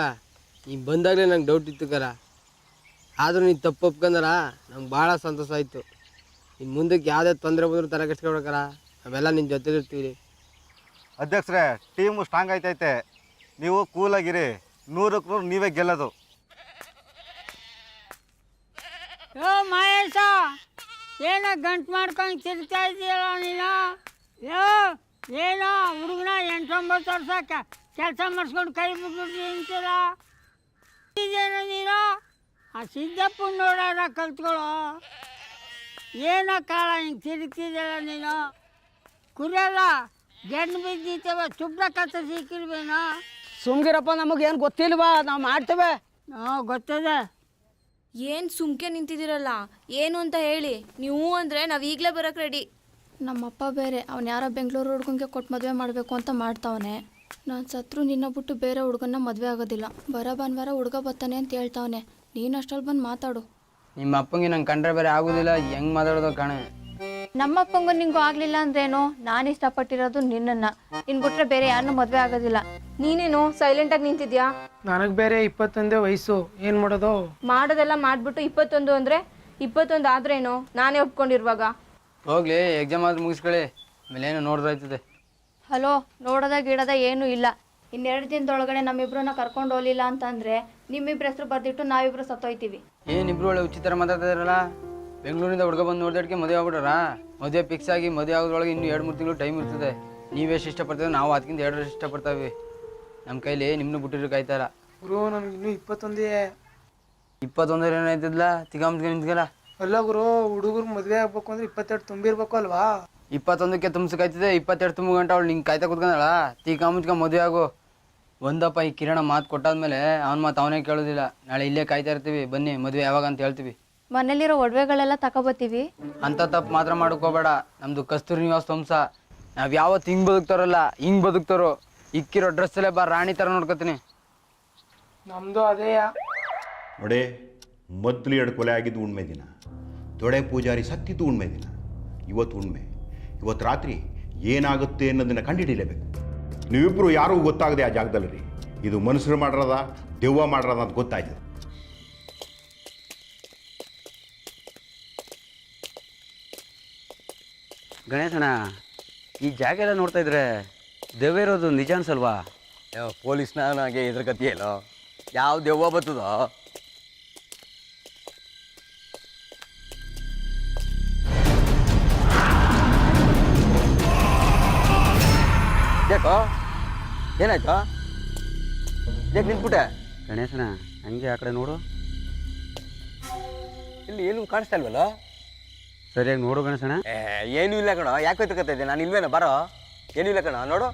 ನೀನು ಬಂದಾಗಲೇ ನಂಗೆ ಡೌಟ್ ಇತ್ತು ಕರ. ಆದರೂ ನೀನು ತಪ್ಪು ಒಪ್ಕೊಂಡಾರ ನಂಗೆ ಭಾಳ ಸಂತೋಷ ಆಯಿತು. ಇನ್ನು ಮುಂದಕ್ಕೆ ಯಾವುದೇ ತೊಂದರೆ ಬಂದರೂ ತಲೆ ಕೆಡ್ಸ್ಕೊಬೇಕಾರ, ನಾವೆಲ್ಲ ನಿನ್ನ ಜೊತೆಲಿರ್ತೀವಿ. ಅಧ್ಯಕ್ಷರೇ, ಟೀಮು ಸ್ಟ್ರಾಂಗ್ ಆಯ್ತೈತೆ. ನೀವು ಕೂಲಾಗಿರಿ, 100ಕ್ಕೆ 100 ನೀವೇ ಗೆಲ್ಲೋದು. ಯೋ ಮಹೇಶ, ಏನೋ ಗಂಟು ಮಾಡ್ಕೊಂಡು ತಿರ್ತಾ ಇದೆಯಲ್ಲ ನೀನು? ಏನೋ ಹುಡುಗನ 8-9 ವರ್ಷ ಕೆಲಸ ಮಾಡಿಸ್ಕೊಂಡು ಕೈ ಬಿಟ್ಬಿಟ್ಟು ನಿಂತಿಲ್ಲ. ಇದೇನೋ ನೀನು ಆ ಸಿದ್ದಪ್ಪನ ನೋಡಾರ ಕಲ್ತ್ಕೊಳ್ಳೋ. ಏನೋ ಕಾಲ ಹಿಂಗೆ ತಿರುಗ್ತಿದ್ದಲ್ಲ ನೀನು. ಕುರಿಯಲ್ಲ ಗೆಣ್ಣು ಬಿದ್ದಿತ್ತವ, ಚುಬ್ರ ಕತ್ತ ಸಿಕ್ಕಿಲ್ವೇನೋ? ಸುಮ್ಗಿರಪ್ಪ, ನಮಗೇನು ಗೊತ್ತಿಲ್ವಾ, ನಾವು ಮಾಡ್ತೇವೆ. ಗೊತ್ತದೆ. ಏನು ಸುಮ್ಕೆ ನಿಂತಿದ್ದೀರಲ್ಲ, ಏನು ಅಂತ ಹೇಳಿ. ನೀವು ಅಂದರೆ ನಾವು ಈಗಲೇ ಬರೋಕ್ಕೆ ರೆಡಿ. ನಮ್ಮಪ್ಪ ಬೇರೆ ಅವ್ನು ಯಾರೋ ಬೆಂಗಳೂರು ಹುಡುಗಂಗೆ ಕೊಟ್ಟು ಮದುವೆ ಮಾಡಬೇಕು ಅಂತ ಮಾಡ್ತಾವನೆ. ನಾನು ಸತ್ರು ನಿನ್ನ ಬಿಟ್ಟು ಬೇರೆ ಹುಡುಗನ್ನ ಮದುವೆ ಆಗೋದಿಲ್ಲ. ಬರೋ ಭಾನುವಾರ ಹುಡುಗ ಬರ್ತಾನೆ ಅಂತ ಹೇಳ್ತಾವನೆ. ನೀನು ಅಷ್ಟಲ್ಲಿ ಬಂದು ಮಾತಾಡು. ನಿಮ್ಮ ಅಪ್ಪಂಗೆ ನಂಗೆ ಕಂಡ್ರೆ ಬೇರೆ ಆಗೋದಿಲ್ಲ, ಹೆಂಗೆ ಮಾತಾಡೋದು ಕಾಣೆ. ನಮ್ಮಪ್ಪಂಗೂ ನಿಂಗೂ ಆಗಲಿಲ್ಲ ಅಂದ್ರೇನು? ನಾನು ಇಷ್ಟಪಟ್ಟಿರೋದು ನಿನ್ನನ್ನು. ನಿನ್ನ ಬಿಟ್ರೆ ಬೇರೆ ಯಾರನ್ನೂ ಮದುವೆ ಆಗೋದಿಲ್ಲ. ನೀನೇನು ಸೈಲೆಂಟಾಗಿ ನಿಂತಿದ್ಯಾ? ನನಗೆ ಬೇರೆ 21 ವಯಸ್ಸು, ಏನು ಮಾಡೋದು? ಮಾಡೋದೆಲ್ಲ ಮಾಡಿಬಿಟ್ಟು 21 ಅಂದರೆ 21 ಆದ್ರೇನು? ನಾನೇ ಒಪ್ಕೊಂಡಿರುವಾಗ. ಹೋಗ್ಲಿ, ಎಕ್ಸಾಮ್ ಆದ್ರೂ ಮುಗಿಸ್ಕೊಳ್ಳಿ, ಆಮೇಲೆ ಏನು ನೋಡಿದ್ರಾಯ್ತದೆ. ಹಲೋ, ನೋಡೋದ ಗಿಡದ ಏನೂ ಇಲ್ಲ. 2 ದಿನದೊಳಗಡೆ ನಮ್ಮಿಬ್ರನ್ನ ಕರ್ಕೊಂಡು ಹೋಗಲಿಲ್ಲ ಅಂತಂದರೆ ನಿಮ್ಮಿಬ್ರ ಹೆಸರು ಬರೆದಿಟ್ಟು ನಾವಿಬ್ರು ಸತ್ತೋಯ್ತೀವಿ. ಏನಿಬ್ರು ಒಳ್ಳೆ ಉಚಿತರ ಮಾತಾಡ್ತಾ ಇರಲ್ಲ. ಬೆಂಗಳೂರಿಂದ ಹುಡುಗ ಬಂದು ನೋಡಿದಕ್ಕೆ ಮದುವೆ ಆಗ್ಬಿಟ್ರ. ಮದುವೆ ಫಿಕ್ಸ್ ಆಗಿ ಮದುವೆ ಆಗೋದ್ರೊಳಗೆ ಇನ್ನೂ 2-3 ತಿಂಗಳು ಟೈಮ್ ಇರ್ತದೆ. ನೀವೆಷ್ಟು ಇಷ್ಟಪಡ್ತೀವಿ, ನಾವು ಅದಕ್ಕಿಂತ 2 ವರ್ಷ ಇಷ್ಟಪಡ್ತಾವೆ. ನಮ್ಮ ಕೈಲಿ ನಿಮ್ಮನ್ನು ಬಿಟ್ಟಿರೋ ಕಾಯ್ತಾರ. ಗುರು, ನನಗೆ ಇನ್ನೂ 21. 21 ಏನಾಯ್ತದಲ್ಲ, ತಿಗಾಮ್ಗೆ ನಿಂತ್ಕಲ್ಲ. ಅಲ್ಲ ಗುರು, ಹುಡುಗರು ಮದುವೆ ಆಗ್ಬೇಕು ಅಂದ್ರೆ 22 ತುಂಬಿರ್ಬೇಕು ಅಲ್ವಾ? 21ಕ್ಕೆ ತುಂಬಿಸ್ಕಾಯ್ತದೆ, 22 ತುಂಬ ಗಂಟೆ ಅವಳು ನಿಂಗೆ ಕಾಯ್ತಾ ಕೂತ್ಕೊಂಡಳ. ತಿಗಾಮ್ಗೆ ಮದುವೆ ಆಗು. ಒಂದಪ್ಪ, ಈ ಕಿರಣ ಮಾತು ಕೊಟ್ಟಾದ್ಮೇಲೆ ಅವ್ನ ಮಾತು ಅವನೇ ಕೇಳೋದಿಲ್ಲ. ನಾಳೆ ಇಲ್ಲೇ ಕಾಯ್ತಾ ಇರ್ತೀವಿ, ಬನ್ನಿ ಮದುವೆ ಯಾವಾಗ ಅಂತ ಹೇಳ್ತೀವಿ. ಮನೇಲಿರೋ ಒಡವೆಗಳೆಲ್ಲ ತಗೊಬತ್ತೀವಿ. ಅಂಥ ತಪ್ಪು ಮಾತ್ರ ಮಾಡ್ಕೋಬೇಡ. ನಮ್ಮದು ಕಸ್ತೂರಿ ನಿವಾಸ ವಂಶ. ನಾವು ಯಾವತ್ತು ಹಿಂಗೆ ಬದುಕ್ತಾರಲ್ಲ ಹಿಂಗೆ ಬದುಕ್ತಾರೋ. ಇಕ್ಕಿರೋ ಡ್ರೆಸ್ಸಲ್ಲೇ ಬಾ ರಾಣಿ ಥರ ನೋಡ್ಕೊತೀನಿ. ನಮ್ಮದು ಅದೇ. ನೋಡಿ, ಮೊದಲು 2 ಕೊಲೆ ಆಗಿದ್ದು ಹುಣ್ಮೆ ದಿನ, ದೊಡೆ ಪೂಜಾರಿ ಸತ್ತಿದ್ದು ಹುಣ್ಮೆ ದಿನ. ಇವತ್ತು ಹುಣ್ಮೆ. ಇವತ್ತು ರಾತ್ರಿ ಏನಾಗುತ್ತೆ ಅನ್ನೋದನ್ನು ಕಂಡುಹಿಡಿಯಲೇಬೇಕು. ನೀವಿಬ್ಬರು ಯಾರೂ ಗೊತ್ತಾಗದೆ ಆ ಜಾಗದಲ್ಲಿ ರೀ. ಇದು ಮನುಷ್ಯರು ಮಾಡಿರೋದ ದೆವ್ವ ಮಾಡಿರೋದ ಅಂತ ಗೊತ್ತಾಯ್ತದೆ. ಗಣೇಶಣ್ಣ, ಈ ಜಾಗ ಎಲ್ಲ ನೋಡ್ತಾ ಇದ್ರೆ ದೆವ್ವ ಇರೋದು ನಿಜ ಅನ್ಸಲ್ವಾ? ಪೊಲೀಸ್ನಾಗೆ ಎದುರ್ಗತಿಯಲ್ಲೋ ಯಾವ ದೆವ್ವ ಬರ್ತದೋ? ಯಾಕೋ, ಏನಾಯ್ತು? ಯಾಕೆ ನಿಂತ್ಬಿಟ್ಟೆ? ಗಣೇಶಣ್ಣ, ಹಂಗೆ ಆ ಕಡೆ ನೋಡು. ಇಲ್ಲಿ ಏನು ಕಾಣಿಸ್ತಾ ಇಲ್ವಲ್ಲ? ಸರಿಯಾಗಿ ನೋಡು ಗಣೇಶಣ್ಣ. ಏನೂ ಇಲ್ಲ ಕಣೋ, ಯಾಕೆ ಹೋಯ್ತಕತ್ತ ಇದ್ದೆ ನಾನು? ಇಲ್ವೇನೋ, ಬರೋ. ಏನೂ ಇಲ್ಲ ಕಣೋ, ನೋಡು.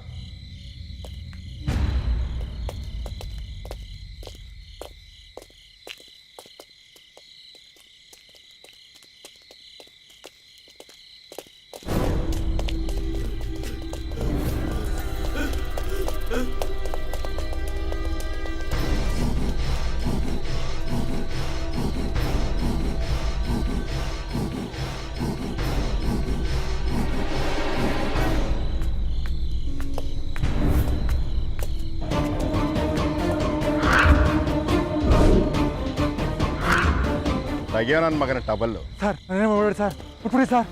ತೆಗಿಯೋ ನನ್ನ ಮಗನ ಟಬಲ್ಲು. ಸರ್ ನಾನೇ ಮಾಡ್ಬೇಡಿ ಸರ್, ಬಿಟ್ಬಿಡಿ ಸರ್.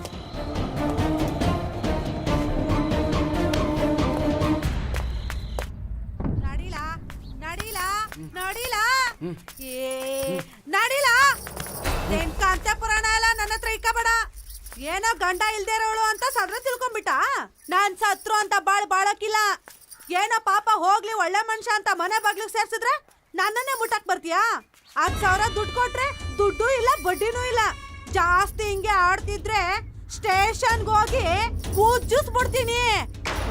ಕಾಂತೆ ಪುರಾಣ ಎಲ್ಲ ನನ್ನ ಹತ್ರ ಇಕ್ಕಬೇಡ. ಏನೋ ಗಂಡ ಇಲ್ದೇ ಇರೋಳು ಅಂತ ಸದ್ರ ತಿಳ್ಕೊಂಬಿಟ್ಟ. ನಾನ್ ಸತ್ರು ಅಂತ ಬಾಳಕ್ಕಿಲ್ಲ. ಏನೋ ಪಾಪ ಹೋಗ್ಲಿ ಒಳ್ಳೆ ಮನುಷ್ಯ ಅಂತ ಮನೆ ಬಾಗ್ಲಿಗೆ ಸೇರ್ಸಿದ್ರೆ ನನ್ನನ್ನೇ ಮುಟ್ಟಕ್ ಬರ್ತೀಯಾ? 10,000 ದುಡ್ಡು ಕೊಟ್ರೆ ದುಡ್ಡು ಇಲ್ಲ ಬಡ್ಡಿನೂ ಇಲ್ಲ. ಜಾಸ್ತಿ ಹಿಂಗೆ ಆಡ್ತಿದ್ರೆ ಸ್ಟೇಷನ್ಗೆ ಹೋಗಿ ಉಜ್ಜಿಸ್ಬಿಡ್ತೀನಿ.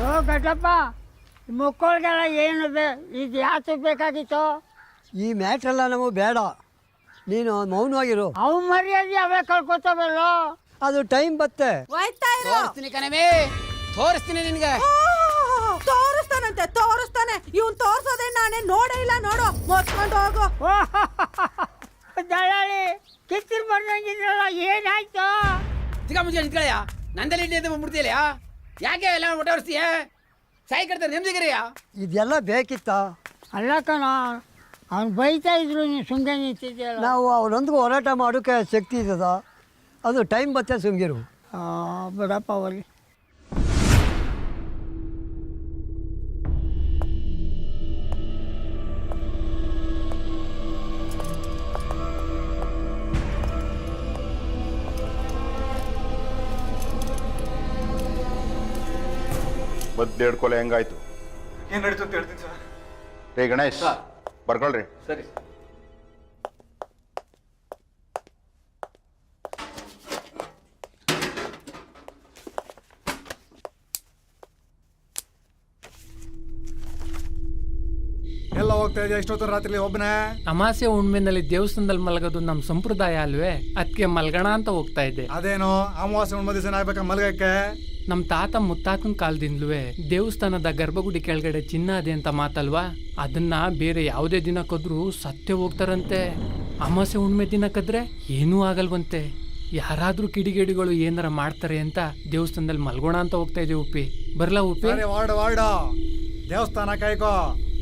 ಓ ಗಡ್ಡಪ್ಪ, ಮಕ್ಕಳಿಗೆಲ್ಲ ಏನು ಇದು ಯಾಕೆ ಬೇಕಾಗಿತ್ತು? ಈ ಮ್ಯಾಟ್ರೆಲ್ಲ ನಮಗೆ ಬೇಡ, ನೀನು ಮೌನವಾಗಿರು. ಅವು ಮರ್ಯಾದೆ ಅವೇ ಕಳ್ಕೊತಾವಲ್ಲ. ಅದು ಟೈಮ್ ಬತ್ತೆ. ತೋರಿಸ್ತೀನಿ ನಿನ್ಗೆ. ತೋರಿಸ್ತಾನೆ ಇವ್ನ್ ತೋರ್ಸೋದೇ ನಾನೇ ನೋಡೇ ಇಲ್ಲ. ನೋಡು ಮೊತ್ಕೊಂಡು ಹೋಗು. ದಳ್ಳಾಳಿ ಕಿತ್ತಿರ್ ಬಂದಂಗಿದ್ರಲ್ಲ, ಏನಾಯ್ತು? ಮುಂಚೆ ನಿಂತ್ಕೊಳ್ಳಯ್ಯ, ನಂದಲ್ಲಿ ಇಡ್ಲಿ ಬಂದ್ಬಿಡ್ತೀಯಲ್ಲ. ಯಾಕೆ ಎಲ್ಲ ಹೊಟ್ಟೆ ಸಾಯಿ ಕಟ್ತಾರೆ ನೆಮ್ಮದಿಗಿರಿಯ. ಇದೆಲ್ಲ ಬೇಕಿತ್ತ? ಅಲ್ಲ ಕಣ, ಅವ್ನು ಬೈತಾ ಇದ್ರು, ನೀನು ಸುಮ್ಮನೆ ನಿಂತಿದ್ಯಲ್ಲ. ನಾವು ಅವನೊಂದಿಗೆ ಹೋರಾಟ ಮಾಡೋಕ್ಕೆ ಶಕ್ತಿ ಇದ್ದದ. ಅದು ಟೈಮ್ ಬತ್ತೆ, ಸುಮ್ಗಿರು. ಬಿಡಪ್ಪ ಅವರಿಗೆ. ಬದ್ಲೇಡ್ ಕೊಲೆ ಹೆಂಗಾಯ್ತು? ಏನು ನಡೀತು ಅಂತ ಹೇಳ್ತೀನಿ ಸರ್. ರೇ ಗಣೇಶ್, ಬರ್ಕೊಳ್ರಿ. ಸರಿ. ಎಲ್ಲ ಹೋಗ್ತಾ ಇದೆಯಾ ಇಷ್ಟೊತ್ತು ರಾತ್ರಿ ಒಬ್ಬನೇ? ಅಮಾಸೆ ಹುಣ್ಣಿಮೆನಲ್ಲಿ ದೇವಸ್ಥಾನದಲ್ಲಿ ಮಲಗೋದು ನಮ್ಮ ಸಂಪ್ರದಾಯ ಅಲ್ವೇ, ಅದಕ್ಕೆ ಮಲ್ಗಣ ಅಂತ ಹೋಗ್ತಾ ಇದ್ದೆ. ಅದೇನೋ ಅಮಾವಾಸ್ಯೆ ಹುಣ್ಣಿಮೆ ದಿವಸ ಆಗ್ಬೇಕಾ ಮಲಗಕ್ಕೆ? ನಮ್ಮ ತಾತ ಮುತ್ತಾತನ ಕಾಲದಿಂದಲೂ ದೇವಸ್ಥಾನದ ಗರ್ಭಗುಡಿ ಕೆಳಗಡೆ ಚಿನ್ನ ಅದೇ ಅಂತ ಮಾತಲ್ವಾ, ಅದನ್ನ ಬೇರೆ ಯಾವುದೇ ದಿನಕ್ಕಾದ್ರೂ ಸತ್ಯ ಹೋಗ್ತಾರಂತೆ. ಅಮಾಸೆ ಹುಣ್ಣಿಮೆ ದಿನಕ್ಕಾದ್ರೆ ಏನೂ ಆಗಲ್ವಂತೆ. ಯಾರಾದ್ರೂ ಕಿಡಿಗೇಡಿಗಳು ಏನಾರ ಮಾಡ್ತಾರೆ ಅಂತ ದೇವಸ್ಥಾನದಲ್ಲಿ ಮಲ್ಗೋಣ ಅಂತ ಹೋಗ್ತಾ ಇದೀವಿ. ಉಪ್ಪಿ ಬರ್ಲಾ? ಉಪ್ಪಿ ವಾರ್ಡ್ ದೇವಸ್ಥಾನ ಕಾಯ್ಕೋ,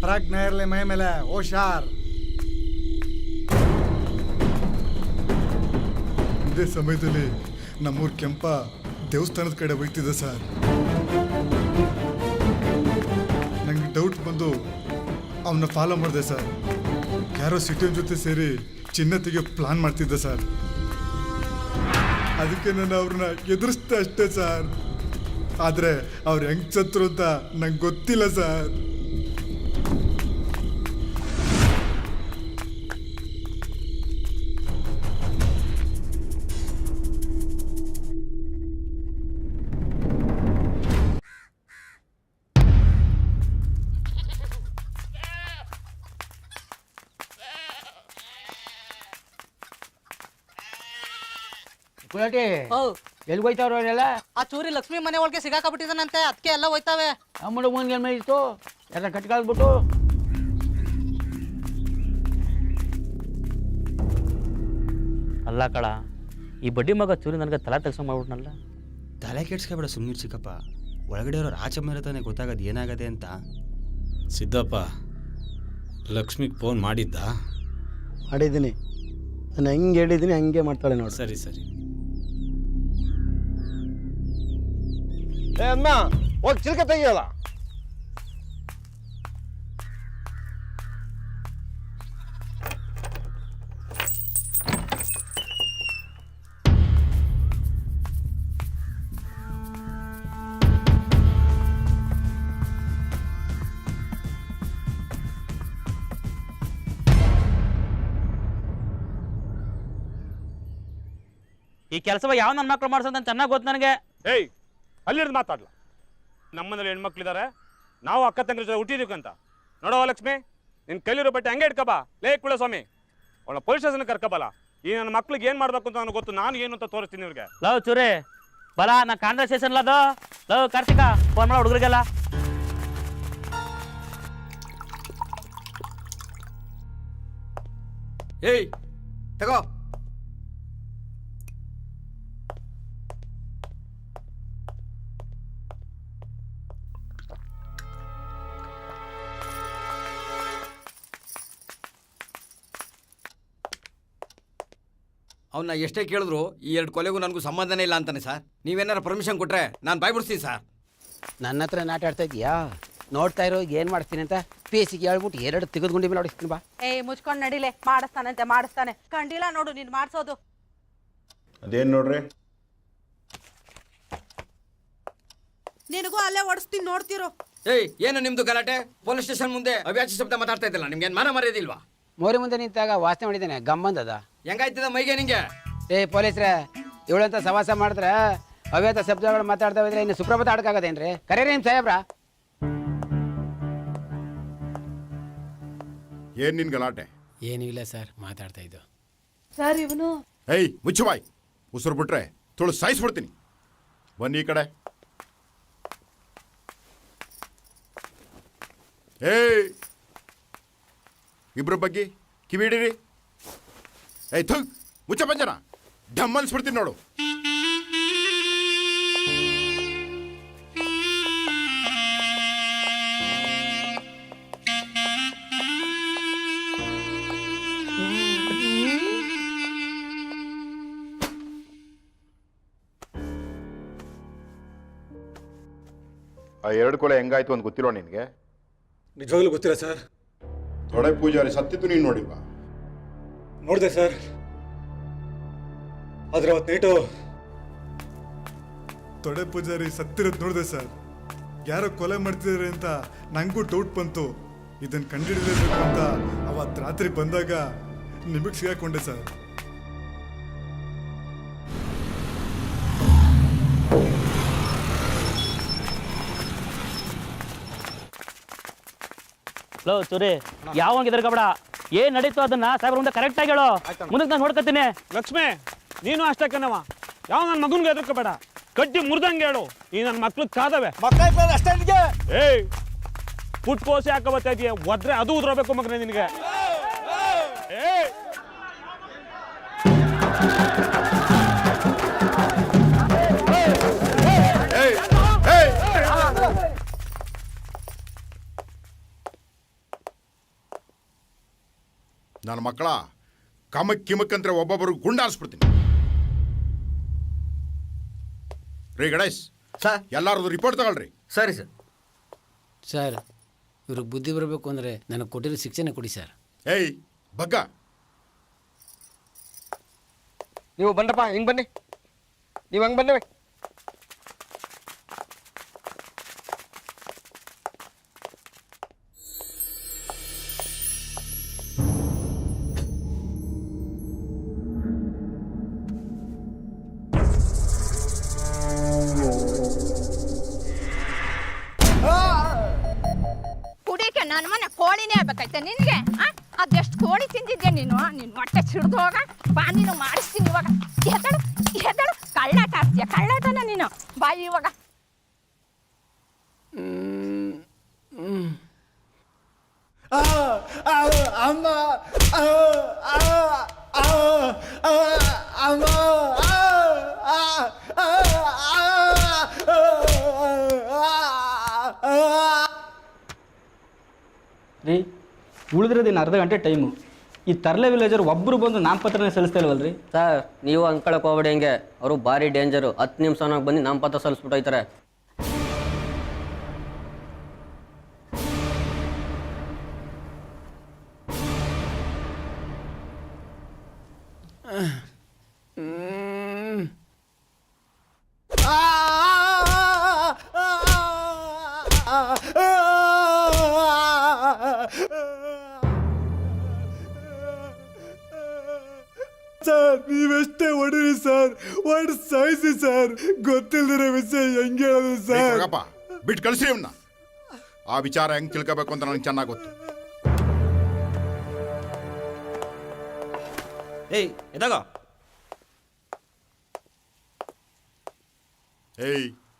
ಪ್ರಜ್ಞೆ ಇರಲಿ ಮೈ ಮೇಲೆ, ಹುಷಾರ್. ಇದೇ ಸಮಯದಲ್ಲಿ ನಮ್ಮೂರ್ ಕೆಂಪ ದೇವಸ್ಥಾನದ ಕಡೆ ಹೋಗ್ತಿದ್ದ ಸರ್. ನಂಗೆ ಡೌಟ್ ಬಂದು ಅವನ್ನ ಫಾಲೋ ಮಾಡಿದೆ ಸರ್. ಯಾರೋ ಸಿಟಿಯನ್ ಜೊತೆ ಸೇರಿ ಚಿನ್ನ ತೆಗಿಯೋ ಪ್ಲಾನ್ ಮಾಡ್ತಿದ್ದ ಸರ್. ಅದಕ್ಕೆ ನಾನು ಅವ್ರನ್ನ ಎದುರಿಸ್ದೆ ಅಷ್ಟೇ ಸರ್. ಆದರೆ ಅವ್ರು ಹೆಂಗ್ ಸತ್ರು ಅಂತ ನಂಗೆ ಗೊತ್ತಿಲ್ಲ ಸರ್. ಎಲ್ಲಿ ಹೋಯ್ತಾವ್ರ ಅವರೆಲ್ಲ? ಆ ಚೂರಿ ಲಕ್ಷ್ಮಿ ಮನೆ ಒಳಗೆ ಸಿಗಾಕಬಿಟ್ಟಿದಾನಂತೆ, ಅದಕ್ಕೆ ಎಲ್ಲ ಹೋಯ್ತಾವೆ. ನಮ್ಮ ಹುಡುಗನ್ಗೆ ಮೇಲೆ ಇತ್ತು ಎಲ್ಲ ಕಟ್ಕಾಲ್ಬಿಟ್ಟು. ಅಲ್ಲ ಕಳ, ಈ ಬಡ್ಡಿ ಮಗ ಚೂರಿ ನನಗೆ ತಲೆ ತೆಗ್ಸ್ಕೊಂಡ್ ಮಾಡ್ಬಿಟ್ನಲ್ಲ. ತಲೆ ಕೆಡ್ಸ್ಕೊಬೇಡ, ಸುಮ್ಮನೆ ಚಿಕ್ಕಪ್ಪ. ಒಳಗಡೆ ಇರೋರು ಆಚೆ ಮೇಲೆ ತಾನೆ ಗೊತ್ತಾಗೋದು ಏನಾಗದೆ ಅಂತ. ಸಿದ್ದಪ್ಪ ಲಕ್ಷ್ಮಿಗೆ ಫೋನ್ ಮಾಡಿದ್ದ? ಮಾಡಿದ್ದೀನಿ. ನಾನು ಹೆಂಗೆ ಹೇಳಿದ್ದೀನಿ ಹಂಗೆ ಮಾಡ್ತಾಳೆ ನೋಡಿ. ಸರಿ ಸರಿ. ಅಮ್ಮ ಹೋಗಿ ಚಿಲ್ಕ ತೆಗಿಯಲ್ಲ. ಈ ಕೆಲಸವ ಯಾವ ನನ್ನ ಮಕ್ಳು ಮಾಡ್ಸೋದಂತ ಚೆನ್ನಾಗಿ ಗೊತ್ತು ನನಗೆ. ಏಯ್, ಅಲ್ಲಿಡ್ದು ಮಾತಾಡ್ಲ. ನಮ್ಮನೇಲಿ ಹೆಣ್ಮಕ್ಳಿದ್ದಾರೆ, ನಾವು ಅಕ್ಕ ತಂಗ್ರ ಜೊತೆ ಹುಟ್ಟಿದೀವಂತ. ನೋಡವ ಲಕ್ಷ್ಮಿ, ನಿನ್ನ ಕೈಲಿರೋ ಬಟ್ಟೆ ಹಂಗೆ ಇಟ್ಕಬಾ. ಲೇ ಕುಳಸ್ವಾಮಿ, ಅವಳ ಪೊಲೀಸ್ ಸ್ಟೇಷನ್ ಕರ್ಕಬಲ್ಲ. ಈ ನನ್ನ ಮಕ್ಳಿಗೆ ಏನು ಮಾಡ್ಬೇಕು ಅಂತ ನನಗೆ ಗೊತ್ತು. ನಾನು ಏನು ಅಂತ ತೋರಿಸ್ತೀನಿ ಇವ್ರಿಗೆ. ಲವ್ ಚೂರಿ ಬಲ, ನಾ ಕಾನ್ವರ್ಸೇಷನ್ ಅದು. ಲವ್ ಕಾರ್ತಿಕ, ಫೋನ್ ಮಾಡೋ ಹುಡುಗರಿಗೆಲ್ಲ. ಏಯ್ ತಗೋ. ಅವನ್ನ ಎಷ್ಟೇ ಕೇಳಿದ್ರು ಈ 2 ಕೊಲೆಗೂ ನನಗೂ ಸಂಬಂಧನೇ ಇಲ್ಲ ಅಂತಾನೆ ಸರ್. ನೀವೇನಾರು ಪರ್ಮಿಷನ್ ಕೊಟ್ಟರೆ ನಾನು ಬಾಯ್ಬಿಡ್ತೀನಿ ಸರ್. ನನ್ನ ಹತ್ರ ನಾಟ ಆಡ್ತಾ ಇದೀಯಾ? ನೋಡ್ತಾ ಇರೋ ಏನು ಮಾಡ್ತೀನಿ ಅಂತ ಪೇಸಿಗೆ ಹೇಳ್ಬಿಟ್ಟು 2 ತೆಗೆದುಕೊಂಡು ಮೇಲೆ ಹೊಡಿಸ್ತೀನಿ ಬಾ. ಮುಚ್ಕೊಂಡು ನಡಿಲೆ, ಮಾಡಿಸ್ತಾನೆ ಕಂಡಿಲ್ಲ ನೋಡು ನೀನು ಮಾಡಿಸೋದು. ಅದೇನು ನೋಡ್ರಿ, ನಿನಗೂ ಅಲ್ಲೇ ಓಡಿಸ್ತೀನಿ ನೋಡ್ತಿರೋ. ಏನು ನಿಮ್ದು ಗಲಾಟೆ? ಪೊಲೀಸ್ ಸ್ಟೇಷನ್ ಮುಂದೆ ಅವ್ಯಾಚ ಶಬ್ದ ಮಾತಾಡ್ತಾ ಇದ್ದಿಲ್ಲ. ನಿಮ್ಗೆ ಮಾನ ಮರ್ಯಾದಿಲ್ವಾ? ಮೋರಿ ಮುಂದೆ ನಿಂತಾಗ ವಾಸನೆ ಮಾಡಿದ್ದೇನೆ, ಗಮ್ಮಂದದ. ಹೆಂಗಾಯ್ತದ ಮೈಗೆ ನಿಂಗೆ? ಪೊಲೀಸ್ರೆ, ಇವಳಂತ ಸವಾಸ ಮಾಡಿದ್ರೆ ಅವ್ಯಾತ ಶಬ್ದಗಳು ಮಾತಾಡ್ತಾ ಇದ್ರೆ ಇನ್ನು ಸುಪ್ರಭಾತ ಆಡಕ್ಕಾಗದೇನ್ರಿ? ಕರೀರಿ ನಿಮ್ಮ ಸಾಹೇಬ್ರ. ಏನು ನಿನ್ ಗಲಾಟೆ? ಏನೂ ಇಲ್ಲ ಸರ್, ಮಾತಾಡ್ತಾ ಇದ್ದು. ಸರ್ ಇವನು ಮುಚ್ಚು ಬಾಯ್. ಉಸಿರು ಬಿಟ್ರೆ ತುಳು ಸಾಯಿಸ್ಬಿಡ್ತೀನಿ. ಬನ್ನಿ ಈ ಕಡೆ. ಇಬ್ರ ಬಗ್ಗೆ ಕಿವಿ ಹಿಡೀರಿ. ಮುಚ್ಚ ಪಂಜನ ಡಮ್ ಅನ್ಸ್ಬಿಡ್ತೀನಿ ನೋಡು. ಆ 2 ಕೊಲೆ ಹೆಂಗಾಯ್ತು ಅಂತ ಗೊತ್ತಿಲ್ವ ನಿನಗೆ? ನಿಜವಾಗ್ಲೂ ಗೊತ್ತಿಲ್ಲ ಸರ್. ತೊಡೆ ಪೂಜಾರಿ ಸತ್ತಿದ್ದು ನೀನು ನೋಡಿಲ್ವಾ? ನೋಡಿದೆ ಸರ್, ಆದ್ರೆ ಅವತ್ತು ನೈಟು ತೊಡೆ ಪೂಜಾರಿ ಸತ್ತಿರೋದು ನೋಡಿದೆ ಸರ್. ಯಾರೋ ಕೊಲೆ ಮಾಡ್ತಿದ್ದಾರೆ ಅಂತ ನನಗೂ ಡೌಟ್ ಬಂತು. ಇದನ್ನು ಕಂಡುಹಿಡಿಯಲೇಬೇಕು ಅಂತ ಅವತ್ತು ರಾತ್ರಿ ಬಂದಾಗ ನಿಮಗೆ ಸಿಗಾಕೊಂಡೆ ಸರ್. ಲೋ ಚೂರಿ, ಯಾವ ಹೆದರ್ಕಬೇಡ. ಏನ್ ನಡೀತು ಅದನ್ನ ಸಾಹೇಬ್ರ ಮುಂದೆ ಕರೆಕ್ಟ್ ಆಗಿ ಹೇಳು. ಮುಂದಕ್ಕೆ ನಾನು ನೋಡ್ಕೊತೀನಿ. ಲಕ್ಷ್ಮಿ, ನೀನು ಅಷ್ಟೇ ಕಣವ. ಯಾವ ನನ್ನ ಮಗನ್ಗೆ ಹೆದರ್ಕೋಬೇಡ, ಕಡ್ಡಿ ಮುರ್ದಂಗೆ ಹೇಳು. ಈ ನನ್ನ ಮಕ್ಳು ಕಾದವೆ. ಪುಟ್ ಪೋಸಿ ಹಾಕ ಬರ್ತಾ ಇದೆಯಾ? ಒದ್ರೆ ಅದು ಉದ್ರಬೇಕು ಮಗನೇ ನಿನಗೆ. ನನ್ನ ಮಕ್ಕಳ ಕಮಕ್ ಕಿಮಕ್ ಅಂದ್ರೆ ಒಬ್ಬೊಬ್ಬರು ಗುಂಡಾರಿಸ್ಬಿಡ್ತೀನಿ. ರೀ ಗಣೇಶ್ ಸರ್, ಎಲ್ಲಾರದು ರಿಪೋರ್ಟ್ ತಗೊಳ್ರಿ. ಸರಿ ಸರ್. ಸರ್, ಇವ್ರಿಗೆ ಬುದ್ಧಿ ಬರಬೇಕು ಅಂದರೆ ನನಗೆ ಕೊಟ್ಟಿರೋ ಶಿಕ್ಷಣ ಕೊಡಿ ಸರ್. ಬಗ್ಗ, ನೀವು ಬನ್ನಪ್ಪ, ಹಿಂಗೆ ಬನ್ನಿ. ನೀವು ಹಂಗೆ ಬನ್ನವೆ. ಕುಡಿಯಕ್ಕೆ ನನ್ನ ಮನೆ ಕೋಳಿನೇ ಆಗ್ಬೇಕಾಯ್ತಾ ನಿನಗೆ? ಅದೆಷ್ಟು ಕೋಳಿ ತಿಂದಿದ್ದೆ ನೀನು? ನಿನ್ನ ಹೊಟ್ಟೆ ಸಿಡ್ದು ಹೋಗ. ಬಾ, ನೀನು ಮಾಡಿಸ್ತೀನಿ ಇವಾಗ. ಎದಳು ಎದಳು, ಕಳ್ಳಾಟ ಆಡ್ತೀಯ, ಕಳ್ಳಾಟನ ನೀನು. ಬಾ ಇವಾಗ. ಅಮ್ಮ ಅಮ್ಮ ರೀ, ಉಳಿದಿರೋದಿನ್ನು ಅರ್ಧ ಗಂಟೆ ಟೈಮು. ಈ ತರ್ಲೆ ವಿಲೇಜರ್ ಒಬ್ಬರು ಬಂದು ನಾಮಪತ್ರನೇ ಸಲ್ಲಿಸ್ತಾ ಇಲ್ವಲ್ರಿ? ಸರ್, ನೀವು ಅಂದ್ಕೊಳಕ್ಕೆ ಹೋಗ್ಬೇಡಿ. ಹೆಂಗೆ ಅವರು ಭಾರಿ ಡೇಂಜರು. 10 ನಿಮಿಷನಾಗ ಬಂದು ನಾಮಪತ್ರ ಸಲ್ಲಿಸ್ಬಿಟ್ಟು ಹೋಯ್ತಾರೆ. ಸರ್, ನೀವೆಷ್ಟೇ ಹೊಡಿರಿ ಸರ್, ಹೊಡ್ ಸಾಯಿಸಿ ಸರ್. ಗೊತ್ತಿಲ್ದಿರೋ ವಿಷಯ ಹೆಂಗೆ ಹೇಳೋದು ಸರ್? ಬಿಟ್ಟು ಕಳಿಸ್ರಿ ಅವನ್ನ. ಆ ವಿಚಾರ ಹೆಂಗೆ ತಿಳ್ಕೋಬೇಕು ಅಂತ ನನಗೆ ಚೆನ್ನಾಗಿ ಗೊತ್ತು. ಎದಾಗ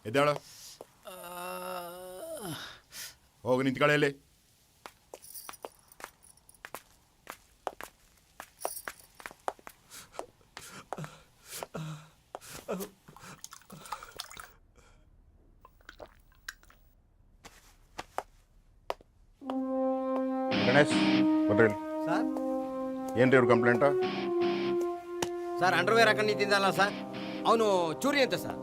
ಎದ್ದಾಳ, ಹೋಗಿ ನಿಂತ್ಕೊಳ್ಳಿ. ಗಣೇಶ್, ಬರ್ರಿ. ಸರ್, ಏನ್ರಿ ಇವ್ರ ಕಂಪ್ಲೇಂಟ? ಸರ್ ಅಂಡರ್ವೇರ್ ಹಾಕೊಂಡು ನಿಂತಿದ್ದಲ್ಲ ಸರ್, ಅವನು ಚೂರಿ ಅಂತ ಸರ್.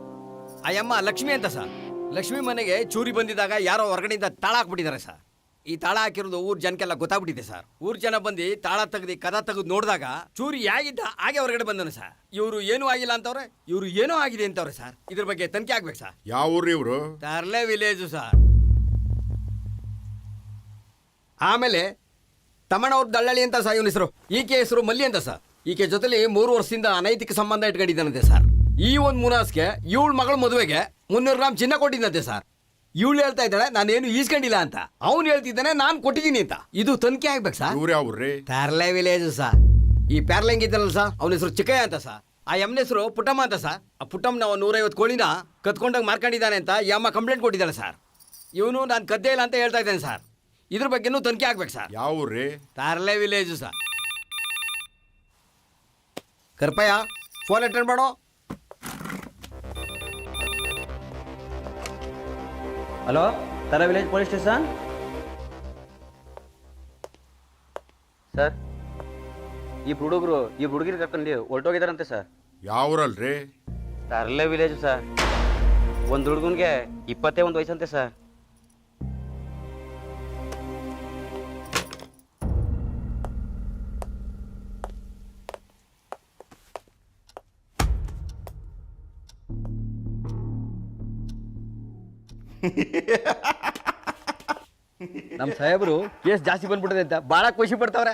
ಆ ಅಮ್ಮ ಲಕ್ಷ್ಮಿ ಅಂತ ಸರ್. ಲಕ್ಷ್ಮಿ ಮನೆಗೆ ಚೂರಿ ಬಂದಿದ್ದಾಗ ಯಾರೋ ಹೊರಗಡೆಯಿಂದ ತಾಳ ಹಾಕ್ಬಿಟ್ಟಿದ್ದಾರೆ ಸರ್. ಈ ತಾಳ ಹಾಕಿರೋದು ಊರ್ ಜನಕ್ಕೆಲ್ಲ ಗೊತ್ತಾಗ್ಬಿಟ್ಟಿದೆ ಸರ್. ಊರ್ ಜನ ಬಂದು ತಾಳ ತೆಗ್ದು ಕದ ತೆಗೆದು ನೋಡಿದಾಗ ಚೂರಿ ಯಾಗಿದ್ದ ಹಾಗೆ ಹೊರಗಡೆ ಬಂದನು ಸರ್. ಇವರು ಏನೂ ಆಗಿಲ್ಲ ಅಂತವ್ರೆ, ಇವರು ಏನೋ ಆಗಿದೆ ಅಂತವ್ರೆ ಸರ್. ಇದ್ರ ಬಗ್ಗೆ ತನಿಖೆ ಆಗ್ಬೇಕು ಸರ್. ಯಾವ ಊರು ಇವರು? ತರ್ಲೆ ವಿಲೇಜು ಸರ್. ಆಮೇಲೆ ತಮ್ಮಣ್ಣವ್ರ ದಳ್ಳಾಳಿ ಅಂತ ಸರ್ ಇವನ ಹೆಸರು. ಈಕೆ ಹೆಸರು ಮಲ್ಲಿ ಅಂತ ಸರ್. ಈಕೆ ಜೊತೆಲಿ 3 ವರ್ಷದಿಂದ ಅನೈತಿಕ ಸಂಬಂಧ ಇಟ್ಕೊಂಡಿದ್ದಾನಂತೆ ಸರ್. ಈ ಒಂದು ಮುನಾಸ್ಗೆ ಇವಳ ಮಗಳ ಮದುವೆಗೆ 300 ಗ್ರಾಮ್ ಚಿನ್ನ ಕೊಟ್ಟಿದ್ದಂತೆ ಸರ್. ಇವಳು ಹೇಳ್ತಾ ಇದ್ದಾಳೆ ನಾನೇನು ಈಸ್ಕೊಂಡಿಲ್ಲ ಅಂತ, ಅವ್ನು ಹೇಳ್ತಿದ್ದಾನೆ ನಾನು ಕೊಟ್ಟಿದ್ದೀನಿ ಅಂತ. ಇದು ತನಿಖೆ ಆಗ್ಬೇಕು ಸರ್. ಇವ್ರು ಯಾವ್ರಿ? Parle village sir. ಈ ಪ್ಯಾರ್ಲೆಂಗ್ ಇದ್ದಲ್ಲ ಸರ್, ಅವನ ಹೆಸರು ಚಿಕ್ಕಯ್ಯ ಅಂತ ಸರ್. ಆ ಎಮ್ಮನ ಹೆಸರು ಪುಟ್ಟಮ್ಮ ಅಂತ ಸರ್. ಆ ಪುಟ್ಟಮ್ಮನ 150 ಕೋಳಿನ ಕತ್ಕೊಂಡಾಗ ಮಾರ್ಕೊಂಡಿದ್ದಾನೆ ಅಂತ ಈ ಅಮ್ಮ ಕಂಪ್ಲೇಂಟ್ ಕೊಟ್ಟಿದ್ದಾಳೆ ಸರ್. ಇವನು ನಾನು ಕದ್ದೇ ಇಲ್ಲ ಅಂತ ಹೇಳ್ತಾ ಇದ್ದೇನೆ ಸರ್. ಇದ್ರ ಬಗ್ಗೆನೂ ತನಿಖೆ ಆಗ್ಬೇಕು ಸರ್. ಯಾವ್ರಿ? Parle village sir. Karpayya phone attend ಮಾಡೋ. ಹಲೋ, ತಲೆ ವಿಲೇಜ್ ಪೊಲೀಸ್ ಸ್ಟೇಷನ್ ಸರ್. ಈ ಹುಡುಗರು ಹುಡುಗಿರು ಕರ್ಕೊಂಡು ಹೊರಟೋಗಿದಾರಂತೆ ಸರ್. ಯಾವ್ರಲ್ರಿ? ತರಲೆ ವಿಲೇಜ್ ಸರ್. ಒಂದು ಹುಡುಗನಿಗೆ 21 ವಯಸ್ಸಂತೆ ಸರ್. ನಮ್ಮ ಸಾಹೇಬರು ಕೇಸ್ ಜಾಸ್ತಿ ಬಂದ್ಬಿಟ್ಟಿದೆ ಅಂತ ಭಾಳ ಖುಷಿ ಪಡ್ತಾವ್ರೆ.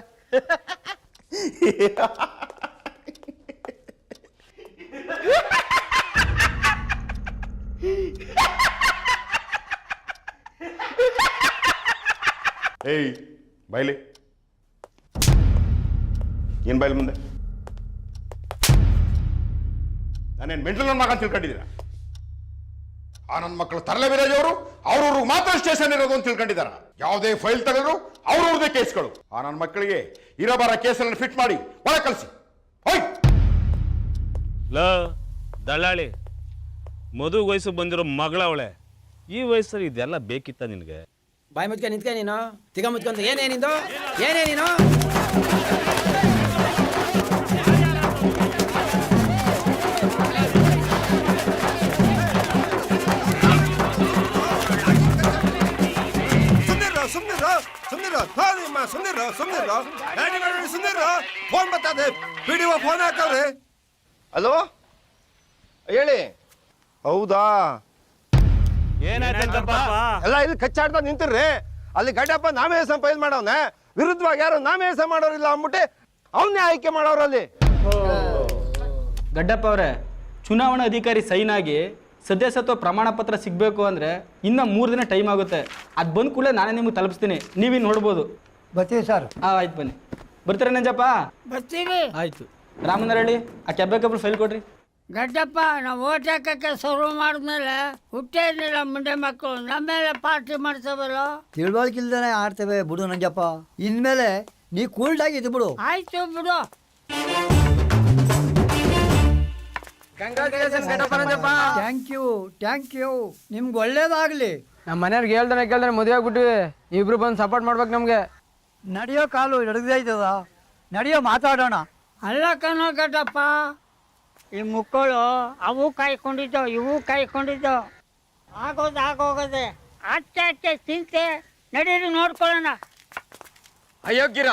ಏಯ್ ಬಾಯ್ಲಿ, ಏನ್ ಬಾಯ್ಲಿ ಮುಂದೆ? ನಾನೇನು ಮೆಂಟಲ್ ನನ್ನ ಮಗ ಅಂತ ತಿಳ್ಕೊಂಡಿದ್ದೀರಾ? ಆ ನನ್ನ ಮಕ್ಕಳು ತರಲೆ ವಿಲೇಜ್ ಅವರು ಅವ್ರವ್ರು ಮಾತ್ರ ಸ್ಟೇಷನ್ ಇರೋದು ಅಂತ ತಿಳ್ಕೊಂಡಿದ್ದಾರ. ಯಾವುದೇ ಫೈಲ್ ತೆಗೆದ್ರು ಅವ್ರವ್ರದೇ ಕೇಸ್ಗಳು. ಆ ನನ್ನ ಮಕ್ಕಳಿಗೆ ಇರೋ ಬರೋ ಕೇಸನ್ನು ಫಿಟ್ ಮಾಡಿ ಒಳ ಕಳಿಸಿ. ದಳ್ಳಾಳಿ, ಮದುವೆ ವಯಸ್ಸು ಬಂದಿರೋ ಮಗಳವಳೆ. ಈ ವಯಸ್ಸಲ್ಲಿ ಇದೆಲ್ಲ ಬೇಕಿತ್ತ ನಿನಗೆ? ಬಾಯಿ ಮುಚ್ಕ ನಿಂತ್ಕ ನೀನು, ತಿಗ ಮುಚ್ಕೊಂತ ಏನೇನಿಂದು ಏನೇನಿನು? ಫೋನ್ ಬರ್ತದೆ, PDO ಫೋನ್ ಹಾಕವ್ರೆ. ಹಲೋ, ಹೇಳಿ. ಹೌದಾ? ಎಲ್ಲ ಇಲ್ಲಿ ಕಚ್ಚಾಡ್ತಾ ನಿಂತಿರ್ರಿ. ಅಲ್ಲಿ ಗಡ್ಡಪ್ಪ ನಾಮಹೇಸ ಫೈಲ್ ಮಾಡವ್ನೆ, ವಿರುದ್ಧವಾಗಿ ಯಾರು ನಾಮಹೇಸ ಮಾಡೋರಿಲ್ಲ ಅಂದ್ಬಿಟ್ಟು ಅವನ್ನೇ ಆಯ್ಕೆ ಮಾಡೋರಲ್ಲಿ. ಗಡ್ಡಪ್ಪ ಅವರೇ, ಚುನಾವಣಾ ಅಧಿಕಾರಿ ಸೈನ್ ಆಗಿ ಸದಸ್ಯತ್ವ ಪ್ರಮಾಣ ಪತ್ರ ಸಿಗಬೇಕು ಅಂದರೆ ಇನ್ನೂ 3 ದಿನ ಟೈಮ್ ಆಗುತ್ತೆ. ಅದು ಬಂದ ಕೂಡಲೇ ನಾನೇ ನಿಮಗೆ ತಲುಪಿಸ್ತೀನಿ, ನೀವಿನ್ನು ನೋಡ್ಬೋದು. ಬರ್ತೀವಿ ಸರ್. ಆಯ್ತು ಬನ್ನಿ. ಬರ್ತೀರಾ ನಂಜಪ್ಪ? ಬರ್ತೀವಿ. ಆಯಿತು. ರಾಮನರಳ್ಳಿ, ಆ ಕೆಬ್ಬೆಕಬ್ರು ಫೈಲ್ ಕೊಡ್ರಿ. ಗಡ್ಡಪ್ಪ, ನಾವು ಓಟ್ ಹಾಕಕ್ಕೆ ಶುರು ಮಾಡಿದ್ಮೇಲೆ ಹುಟ್ಟೇ ಇರಲಿಲ್ಲ ಮುಂಡೆ ಮಕ್ಕಳು, ನಮ್ಮ ಮೇಲೆ ಪಾರ್ಟಿ ಮಾಡ್ತಾವಲ್ಲ. ತಿಳುವಳಿಕೆ ಇಲ್ದೇನೆ ಆಡ್ತೇವೆ ಬಿಡು ನಂಜಪ್ಪ. ಇನ್ಮೇಲೆ ನೀ ಕೂಲ್ಡಾಗಿ ಇದು ಬಿಡು. ಆಯ್ತು ಬಿಡು. Thank you. ನಿಮ್ಗೆ ಒಳ್ಳೇದಾಗ್ಲಿ. ನಮ್ಮ ಮನೆಯವ್ರಿಗೆ ಕೇಳ್ದಾನೆ ಮದುವೆ ಆಗ್ಬಿಟ್ಟಿವಿ. ಇಬ್ರು ಬಂದು ಸಪೋರ್ಟ್ ಮಾಡ್ಬೇಕು ನಮಗೆ. ನಡೆಯೋ ಕಾಲು ಎಡಗ್ದೈತದ, ನಡೆಯೋ ಮಾತಾಡೋಣ. ಅಲ್ಲ ಕಣೋ ಗಡ್ಡಪ್ಪ, ಈ ಮಕ್ಕಳು ಅವು ಕಾಯ್ಕೊಂಡಿದ್ದೋ ಇವು ಕಾಯ್ಕೊಂಡಿದ್ದೋ, ಆಗೋದೆ ಅಷ್ಟೇ ಚಿಂತೆ. ನಡೀರಿ ನೋಡ್ಕೊಳ್ಳೋಣ. ಅಯೋಗ್ಯರ,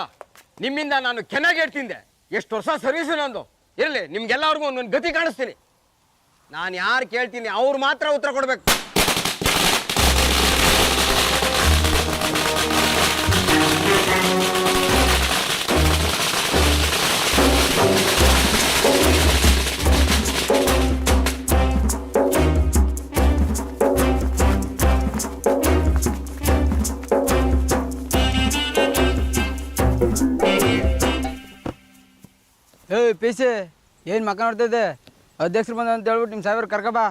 ನಿಮ್ಮಿಂದ ನಾನು ಚೆನ್ನಾಗಿ ಹೇಳ್ತಿದ್ದೆ. ಎಷ್ಟು ವರ್ಷ ಸರ್ವಿಸು ನಂದು. ಇರಲಿ, ನಿಮ್ಗೆಲ್ಲರಿಗೂ ಒಂದೊಂದು ಗತಿ ಕಾಣಿಸ್ತೀನಿ. ನಾನು ಯಾರು ಕೇಳ್ತೀನಿ ಅವ್ರು ಮಾತ್ರ ಉತ್ತರ ಕೊಡ್ಬೇಕು. ಪೀಸಿ ಏನು ಮಕ್ಕ ನೋಡ್ತಿದ್ದೆ? ಅಧ್ಯಕ್ಷರು ಬಂದ ಅಂತ ಹೇಳ್ಬಿಟ್ಟು ನಿಮ್ಮ ಸಾಹೇಬ್ರು ಕರ್ಕಬಾ.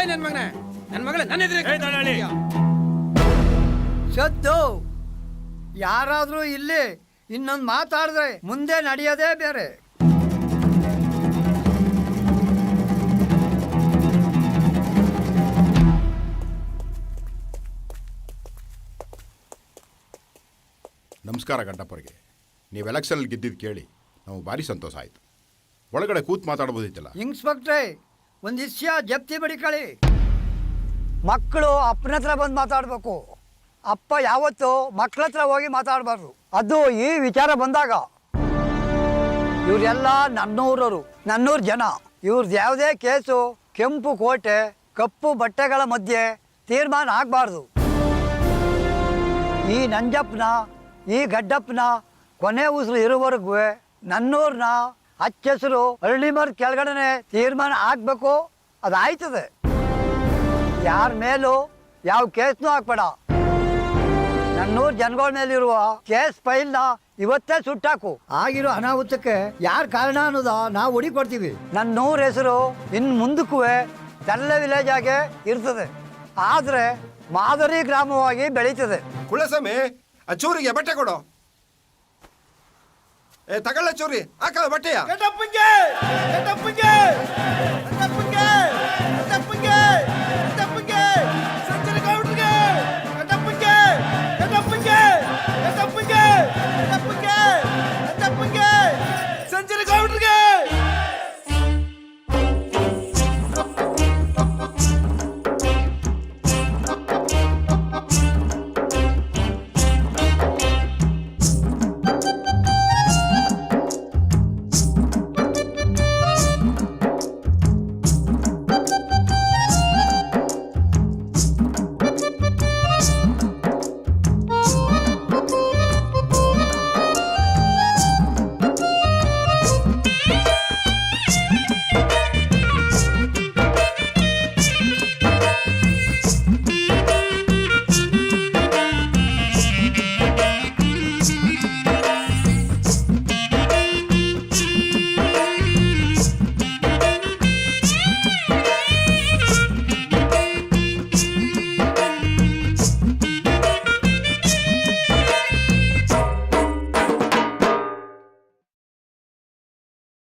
ನನ್ನ ಮಗಳೇ ನನ್ನ ಎದುರಿಗೆ ಸದ್ದು ಯಾರಾದರೂ ಇಲ್ಲಿ ಇನ್ನೊಂದು ಮಾತಾಡಿದ್ರೆ ಮುಂದೆ ನಡೆಯೋದೇ ಬೇರೆ. ನಮಸ್ಕಾರ ಗಂಟಪ್ಪರಿಗೆ. ನೀವು ಎಲೆಕ್ಷನಲ್ಲಿ ಗೆದ್ದಿದ್ದು ಕೇಳಿ ನಾವು ಭಾರಿ ಸಂತೋಷ ಆಯಿತು. ಒಳಗಡೆ ಕೂತ್ ಮಾತಾಡ್ಬೋದಿತ್ತಲ್ಲ. ಇನ್ಸ್ಪೆಕ್ಟ್ರೆ, ಒಂದು ವಿಷಯ ಜಪ್ತಿ ಬಡಿಕಳಿ. ಮಕ್ಕಳು ಅಪ್ಪನ ಹತ್ರ ಬಂದು ಮಾತಾಡಬೇಕು. ಅಪ್ಪ ಯಾವತ್ತೂ ಮಕ್ಕಳ ಹತ್ರ ಹೋಗಿ ಮಾತಾಡಬಾರ್ದು. ಅದು ಈ ವಿಚಾರ ಬಂದಾಗ ಇವರೆಲ್ಲ ನನ್ನೂರು ಜನ. ಇವ್ರದ್ದು ಯಾವುದೇ ಕೇಸು ಕೆಂಪು ಕೋಟೆ ಕಪ್ಪು ಬಟ್ಟೆಗಳ ಮಧ್ಯೆ ತೀರ್ಮಾನ ಆಗಬಾರ್ದು. ಈ ನಂಜಪ್ಪನ ಈ ಗಡ್ಡಪ್ಪನ ಕೊನೆ ಉಸಿರು ಇರುವವರೆಗೂ ನನ್ನೂರನ್ನ ಹಚ್ಚೆಸರು ಹಳ್ಳಿ ಮರದ ಕೆಳಗಡೆ ತೀರ್ಮಾನ ಆಗಬೇಕು. ಅದಾಯ್ತದೆ. ಯಾರ ಮೇಲೂ ಯಾವ ಕೇಸ್ನೂ ಹಾಕ್ಬೇಡ. ನನ್ನೂರು ಜನಗಳ ಮೇಲಿರುವ ಕೇಸ್ ಫೈಲ್ನ ಇವತ್ತೇ ಸುಟ್ಟಾಕು. ಆಗಿರೋ ಅನಾಹುತಕ್ಕೆ ಯಾರು ಕಾರಣ ಅನ್ನೋದ ನಾವು ಹುಡುಕೊಡ್ತೀವಿ. ನನ್ನೂರ ಹೆಸರು ಇನ್ನು ಮುಂದಕ್ಕೂ ತಳ್ಳೆ ವಿಲೇಜ್ ಆಗಿ ಇರ್ತದೆ, ಆದರೆ ಮಾದರಿ ಗ್ರಾಮವಾಗಿ ಬೆಳೀತದೆ. ಕುಳಸ್ವಾಮಿ, ಆ ಚೂರಿಗೆ ಬಟ್ಟೆ ಕೊಡು. ತಗೊಳ್ಳ ಚೂರಿ, ಹಾಕಲ್ಲ ಬಟ್ಟೆಯ. ಗಡ್ಡಪ್ಪಂಗೆ